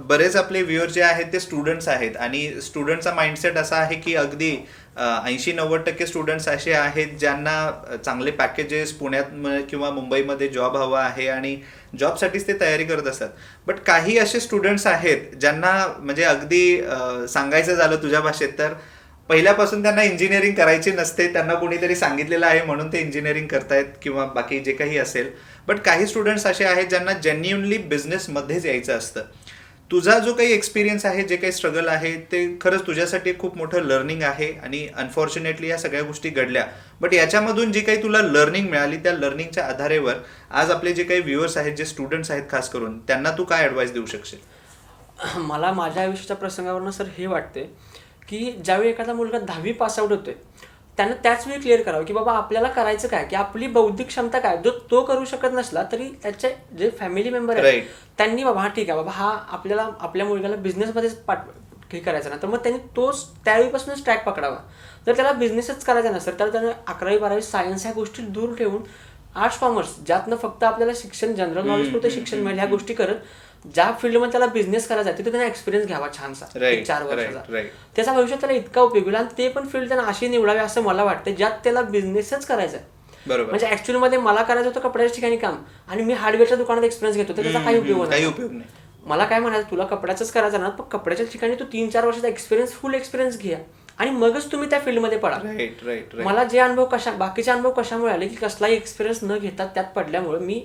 बरेच आपले व्ह्युअर जे आहेत ते स्टुडंट्स आहेत आणि स्टुडंटचा माइंडसेट असा आहे की अगदी 80-90% स्टुडंट्स असे आहेत ज्यांना चांगले पॅकेजेस पुण्यात किंवा मुंबईमध्ये जॉब हवा आहे आणि जॉबसाठीच ते तयारी करत असतात. बट काही असे स्टुडंट्स आहेत ज्यांना म्हणजे अगदी सांगायचं झालं तुझ्या भाषेत तर पहिल्यापासून त्यांना इंजिनिअरिंग करायची नसते, त्यांना कोणीतरी सांगितलेलं आहे म्हणून ते इंजिनिअरिंग करतायत किंवा बाकी जे काही असेल. बट काही स्टुडंट्स असे आहेत ज्यांना जेन्युइनली बिझनेसमध्येच यायचं असतं. तुझा जो काही एक्सपिरियन्स आहे, जे काही स्ट्रगल आहे ते खरंच तुझ्यासाठी खूप मोठं लर्निंग आहे आणि अनफॉर्च्युनेटली या सगळ्या गोष्टी घडल्या. बट याच्यामधून जी काही तुला लर्निंग मिळाली त्या लर्निंगच्या आधारेवर आज आपले जे काही व्ह्युअर्स आहेत, जे स्टुडंट्स आहेत खास करून, त्यांना तू काय ॲडवाईस देऊ शकशील? मला माझ्या आयुष्याच्या प्रसंगावरनं सर हे वाटते की ज्यावेळी एखादा मुलगा 10वी पास आउट होतोय त्यानं त्याच वेळी क्लिअर करावं की बाबा आपल्याला करायचं काय, की आपली बौद्धिक क्षमता काय. जो तो करू शकत नसला तरी त्याचे जे फॅमिली मेंबर आहेत त्यांनी बाबा हा ठीक आहे बाबा हा आपल्याला आपल्या मुलग्याला बिझनेसमध्येच हे करायचं ना, तर मग त्यांनी तोच त्यावेळीपासूनच ट्रॅक पकडावा. जर त्याला बिझनेसच करायचा नसेल तर त्यानं 11वी-12वी सायन्स ह्या गोष्टी दूर ठेवून आर्ट्स कॉमर्स ज्यातनं फक्त आपल्याला शिक्षण जनरल नॉलेज पुरतं शिक्षण मिळेल ह्या गोष्टी करत ज्या फील्डमध्ये त्याला बिझनेस करायचा आहे तिथे त्याने एक्सपिरियन्स घ्यावा छानसा 4 वर्षाचा. त्याचा भविष्यात त्याला इतका उपयोग होईल आणि ते पण फील्ड त्याला अशी निवडावी असं मला वाटतं ज्यात त्याला बिझनेसच करायचा आहे. म्हणजे ऍक्च्युअली मध्ये मला करायचं होतं कपड्याच्या ठिकाणी काम आणि मी हार्डवेअरच्या दुकानात एक्सपिरियन्स घेतो तर त्याचा काही उपयोग नाही. मला काय म्हणायचं, तुला कपड्याचंच करायचं ना, पण कपड्याच्या ठिकाणी तू 3-4 वर्षाचा एक्सपिरियन्स फुल एक्सपिरियन्स घ्या आणि मगच तुम्ही त्या फील्डमध्ये पडा. मला जे अनुभव बाकीचे अनुभव कशामुळे आले की कसलाही एक्सपिरियन्स न घेता त्यात पडल्यामुळे मी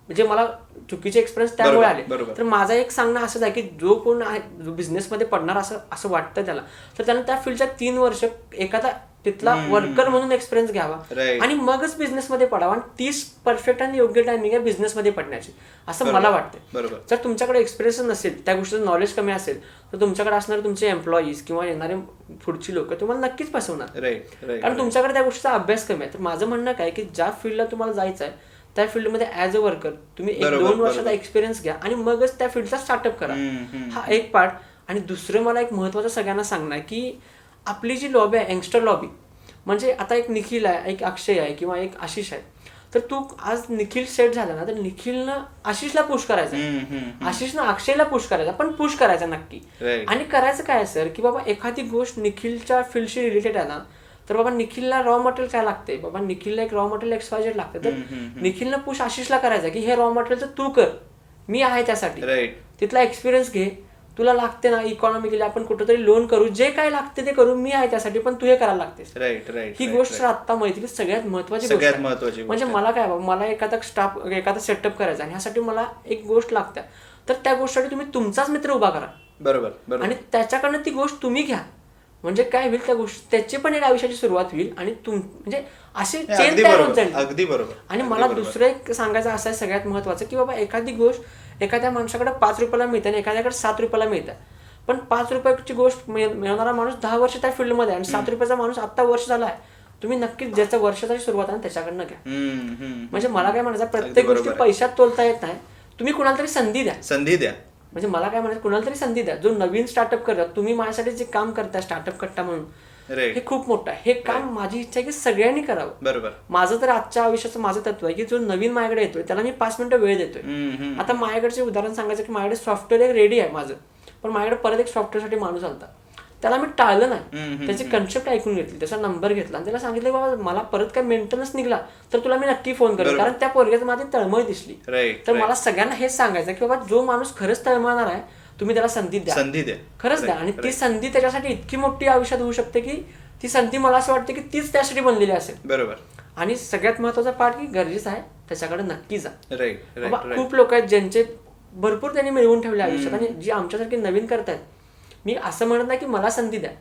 म्हणजे मला चुकीचे एक्सपिरियन्स त्यामुळे आले. तर माझा एक सांगणं असंच आहे की जो कोण आहे जो बिझनेसमध्ये पडणार असं वाटतं त्याला, तर त्यानं त्या फील्डच्या 3 वर्ष एखादा तिथला वर्कर म्हणून एक्सपिरियन्स घ्यावा आणि मगच बिझनेसमध्ये पडावा आणि 30 परफेक्ट आणि योग्य टायमिंग आहे बिझनेसमध्ये पडण्याची असं मला वाटतं. जर तुमच्याकडे एक्सपिरियन्स नसेल, त्या गोष्टीचं नॉलेज कमी असेल तर तुमच्याकडे असणारे तुमचे एम्प्लॉईज किंवा येणारे पुढची लोक तुम्हाला नक्कीच फसवणार कारण तुमच्याकडे त्या गोष्टीचा अभ्यास कमी आहे. तर माझं म्हणणं काय की ज्या फील्डला तुम्हाला जायचं आहे त्या फील्डमध्ये ॲज अ वर्कर तुम्ही 1-2 वर्षाचा एक्सपिरियन्स घ्या आणि मगच त्या फील्डचा स्टार्टअप करा. हा एक पार्ट. आणि दुसरं मला एक महत्त्वाचं सगळ्यांना सांगणं आहे की आपली जी लॉबी आहे, यंगस्टर लॉबी, म्हणजे आता एक निखिल आहे, एक अक्षय आहे किंवा एक आशिष आहे, तर तू आज निखिल सेट झाला ना तर निखिलनं आशिषला पुश करायचा, आशिषनं अक्षयला पुश करायचा, पण पुश करायचा नक्की. आणि करायचं काय सर की बाबा एखादी गोष्ट निखिलच्या फील्डशी रिलेटेड आहे ना तर बाबा निखिलला रॉ मटेरियल काय लागते, बाबा निखिलला एक रॉ मटेरियल XYZ लागते, तर निखिलनं पुश आशिषला करायचा की हे रॉ मटेरियल तर तू कर, मी आहे त्यासाठी, तिथला एक्सपिरियन्स घे, तुला लागते ना इकॉनॉमिकली आपण कुठेतरी लोन करू, जे काय लागते ते करू, मी आहे त्यासाठी, पण तू हे करायला लागतेस. राईट राईट ही गोष्ट आता मैत्रीत सगळ्यात महत्वाची गोष्ट सगळ्यात आहे. महत्वाची म्हणजे मला काय बाबा, मला एखादा सेटअप करायचा आणि ह्यासाठी मला एक गोष्ट लागते, तर त्या गोष्टीसाठी तुम्ही तुमचाच मित्र उभा करा. बरोबर. आणि त्याच्याकडनं ती गोष्ट तुम्ही घ्या. म्हणजे काय होईल, त्या गोष्टी त्याची पण एक आयुष्याची सुरुवात होईल आणि म्हणजे असे चेन तयार होत जाईल. अगदी बरोबर. आणि मला दुसरं एक सांगायचं असं आहे सगळ्यात महत्वाचं, की बाबा एखादी गोष्ट एखाद्या माणसाकडे 5 रुपयाला मिळते आणि एखाद्याकडे 7 रुपयाला मिळते, पण 5 रुपयाची गोष्ट मिळवणारा माणूस 10 वर्ष त्या फील्डमध्ये आणि 7 रुपयाचा माणूस आता वर्ष झाला आहे, तुम्ही नक्कीच ज्याच्या वर्षाची सुरुवात आहे त्याच्याकडनं घ्या. म्हणजे मला काय म्हणायचं, प्रत्येक गोष्टी पैशात तोलता येत नाही. तुम्ही कुणाला तरी संधी द्या. म्हणजे मला काय म्हणायचं, कुणाला तरी संधी द्या. जो नवीन स्टार्टअप करतात, तुम्ही माझ्यासाठी जे काम करताय स्टार्टअप कट्टा म्हणून, हे खूप मोठं आहे. हे काम माझी इच्छा आहे की सगळ्यांनी करावं. बरोबर. माझं तर आजच्या आयुष्याचं माझं तत्व आहे की जो नवीन माझ्याकडे येतोय त्याला मी 5 मिनिटं वेळ देतोय. आता माझ्याकडचे उदाहरण सांगायचं की माझ्याकडे सॉफ्टवेअर एक रेडी आहे माझं, पण माझ्याकडे परत एक सॉफ्टवेअरसाठी माणूस आलता, त्याला मी टाळलं नाही. त्याची कन्सेप्ट ऐकून घेतली, त्याचा नंबर घेतला आणि त्याला सांगितलं बाबा मला परत काय मेंटेनन्स निघाला तर तुला मी नक्की फोन करेन, कारण त्या पोरग्यात माझी तळमळ दिसली. तर मला सगळ्यांना हेच सांगायचं की बाबा जो माणूस खरंच तळमळणार आहे तुम्ही त्याला संधी द्या. खरंच द्या. आणि ती संधी त्याच्यासाठी इतकी मोठी आयुष्यात होऊ शकते की ती संधी मला असं वाटतं की तीच त्यासाठी बनलेली असेल. बरोबर. आणि सगळ्यात महत्वाचा पार्ट की गरजेचं आहे त्याच्याकडे नक्की जा. राईट. खूप लोक आहेत ज्यांचे भरपूर त्यांनी मिळवून ठेवले आयुष्यात, आणि जी आमच्यासारखी नवीन करतायत, मी असं म्हणत नाही की मला संधी द्या,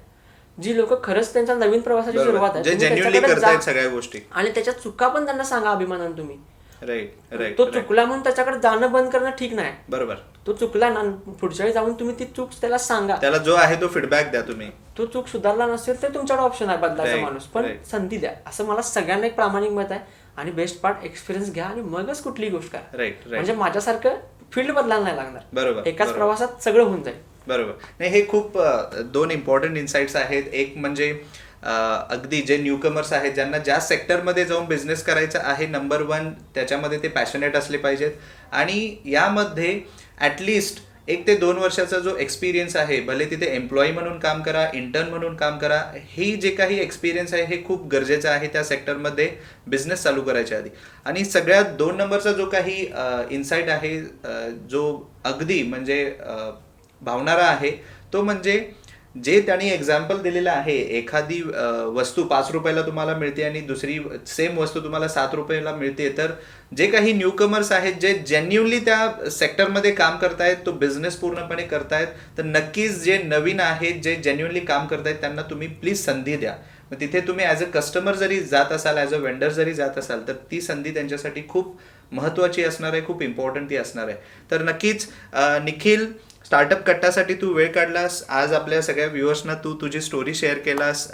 जी लोक खरंच त्यांच्या नवीन प्रवासाची सुरुवात आहे सगळ्या गोष्टी, आणि त्याच्या चुका पण त्यांना सांगा अभिमानानं तुम्ही. राईट. तो चुकला म्हणून त्याच्याकडे जाणं बंद करणं ठीक नाही. बरोबर. तो चुकला ना, पुढच्या वेळी जाऊन तुम्ही ती चूक त्याला सांगा, त्याला जो आहे तो फीडबॅक द्या तुम्ही. तो चूक सुधारला नसेल तर तुमच्याकडे ऑप्शन आहे बदलायचा माणूस, पण संधी द्या. असं मला सगळ्यांना एक प्रामाणिक मत आहे. आणि बेस्ट पार्ट एक्सपिरियन्स घ्या आणि मगच कुठलीही गोष्ट करा. राईट. म्हणजे माझ्यासारखं फील्ड बदलायला नाही लागणार. बरोबर. एकाच प्रवासात सगळं होऊन जाईल. बरोबर. नाही, हे खूप 2 इम्पॉर्टंट इन्साइट्स आहेत. एक म्हणजे अगदी जे न्यूकमर्स आहेत ज्यांना ज्या सेक्टरमध्ये जाऊन बिझनेस करायचा आहे, नंबर 1 त्याच्यामध्ये ते पॅशनेट असले पाहिजेत, आणि यामध्ये ॲटलिस्ट 1 ते 2 वर्षाचा जो एक्सपिरियन्स आहे, भले तिथे एम्प्लॉई म्हणून काम करा, इंटर्न म्हणून काम करा, ही जे काही एक्सपिरियन्स आहे हे खूप गरजेचं आहे त्या सेक्टरमध्ये बिझनेस चालू करायच्या आधी. आणि सगळ्यात 2 नंबरचा जो काही इन्साइट आहे, जो अगदी म्हणजे भावणारा आहे, तो म्हणजे जे त्यांनी एक्झाम्पल दिलेलं आहे, एखादी वस्तू 5 रुपयाला तुम्हाला मिळते आणि दुसरी सेम वस्तू तुम्हाला 7 रुपयाला मिळते, तर जे काही न्यूकमर्स आहेत जे जेन्युनली त्या सेक्टरमध्ये काम करतायत, तो बिझनेस पूर्णपणे करतायत, तर नक्कीच जे नवीन आहेत जे जेन्युनली काम करतायत त्यांना तुम्ही प्लीज संधी द्या. मग तिथे तुम्ही ॲज अ कस्टमर जरी जात असाल, ॲज अ वेंडर जरी जात असाल, तर ती संधी त्यांच्यासाठी खूप महत्त्वाची असणार आहे, खूप इम्पॉर्टंट ती असणार आहे. तर नक्कीच निखिल, स्टार्टअप कट्टासाठी तू वेळ काढलास, आज आपल्या सगळ्या व्ह्युअर्सना तू तुझी स्टोरी शेअर केलास,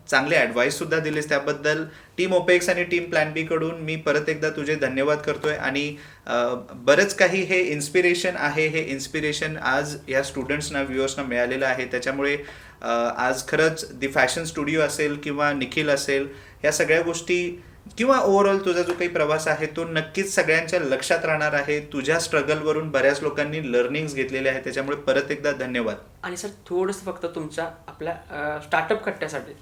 चांगले ॲडवाईस सुद्धा दिलेस, त्याबद्दल टीम ओपेक्स आणि टीम प्लॅन बी कडून मी परत एकदा तुझे धन्यवाद करतोय. आणि बरंच काही हे इन्स्पिरेशन आहे, हे इन्स्पिरेशन आज या स्टुडंट्सना, व्ह्युअर्सना मिळालेलं आहे. त्याच्यामुळे आज खरंच दी फॅशन स्टुडिओ असेल किंवा निखिल असेल, या सगळ्या गोष्टी किंवा ओव्हरऑल तुझा जो काही प्रवास आहे तो नक्कीच सगळ्यांच्या लक्षात राहणार आहे. तुझ्या स्ट्रगलवरून बऱ्याच लोकांनी लर्निंग्स घेतलेले आहेत, त्याच्यामुळे परत एकदा धन्यवाद. आणि सर थोडंसं फक्त तुमच्या आपल्या स्टार्टअप कट्ट्यासाठी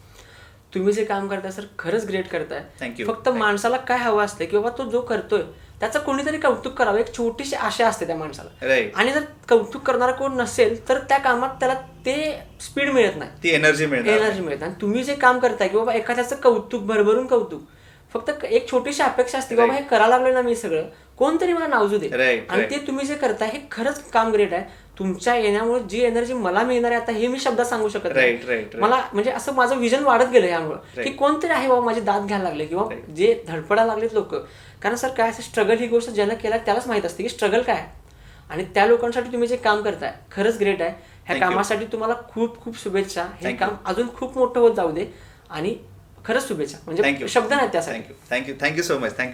तुम्ही जे काम करताय सर खरंच ग्रेट करताय. थँक्यू. फक्त माणसाला काय हवं असते की बाबा तो जो करतोय त्याचं कोणीतरी कौतुक करावं, एक छोटीशी आशा असते त्या माणसाला. राईट. आणि जर कौतुक करणारा कोण नसेल तर त्या कामात त्याला ते स्पीड मिळत नाही, ती एनर्जी मिळत. आणि तुम्ही जे काम करताय की बाबा एखाद्याचं कौतुक, भरभरून कौतुक, फक्त एक छोटीशी अपेक्षा असते की बाबा हे करायला लागले ना मी सगळं, कोणतरी मला नावजू दे. आणि ते तुम्ही जे करताय हे खरंच काम ग्रेट आहे. तुमच्या येण्यामुळे जी एनर्जी मला मिळणार आहे आता हे मी शब्दात सांगू शकत नाही. मला म्हणजे असं माझं विजन वाढत गेलं यामुळे की कोणतरी आहे बाबा माझे दात घ्यायला लागले किंवा जे धडपडायला लागलेत लोक. कारण सर काय असं स्ट्रगल ही गोष्ट ज्यानं केला त्यालाच माहित असते की स्ट्रगल काय आहे, आणि त्या लोकांसाठी तुम्ही जे काम करताय खरंच ग्रेट आहे. ह्या कामासाठी तुम्हाला खूप खूप शुभेच्छा. हे काम अजून खूप मोठं होत जाऊ दे, आणि खरंच शुभेच्छा, म्हणजे शब्द नाही त्यासाठी. Thank you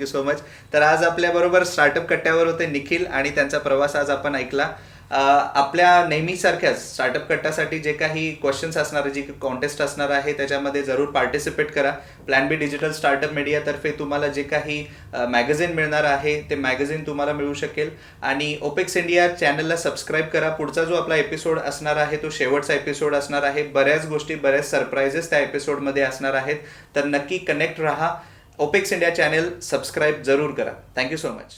so much. तर आज आपल्या बरोबर स्टार्टअप कट्ट्यावर होते निखिल, आणि त्यांचा प्रवास आज आपण ऐकला. आपल्या नेहमीसारख्याच स्टार्टअप कट्टासाठी जे काही क्वेश्चन्स असणार आहे, जी कॉन्टेस्ट असणार आहे, त्याच्यामध्ये जरूर पार्टिसिपेट करा. प्लॅन बी डिजिटल स्टार्टअप मीडियातर्फे तुम्हाला जे काही मॅगझिन मिळणार आहे ते मॅगझिन तुम्हाला मिळू शकेल. आणि ओपेक्स इंडिया चॅनलला सबस्क्राईब करा. पुढचा जो आपला एपिसोड असणार आहे तो शेवटचा एपिसोड असणार आहे. बऱ्याच गोष्टी, बऱ्याच सरप्राइजेस त्या एपिसोडमध्ये असणार आहेत. तर नक्की कनेक्ट राहा. ओपेक्स इंडिया चॅनल सबस्क्राईब जरूर करा. Thank you so much.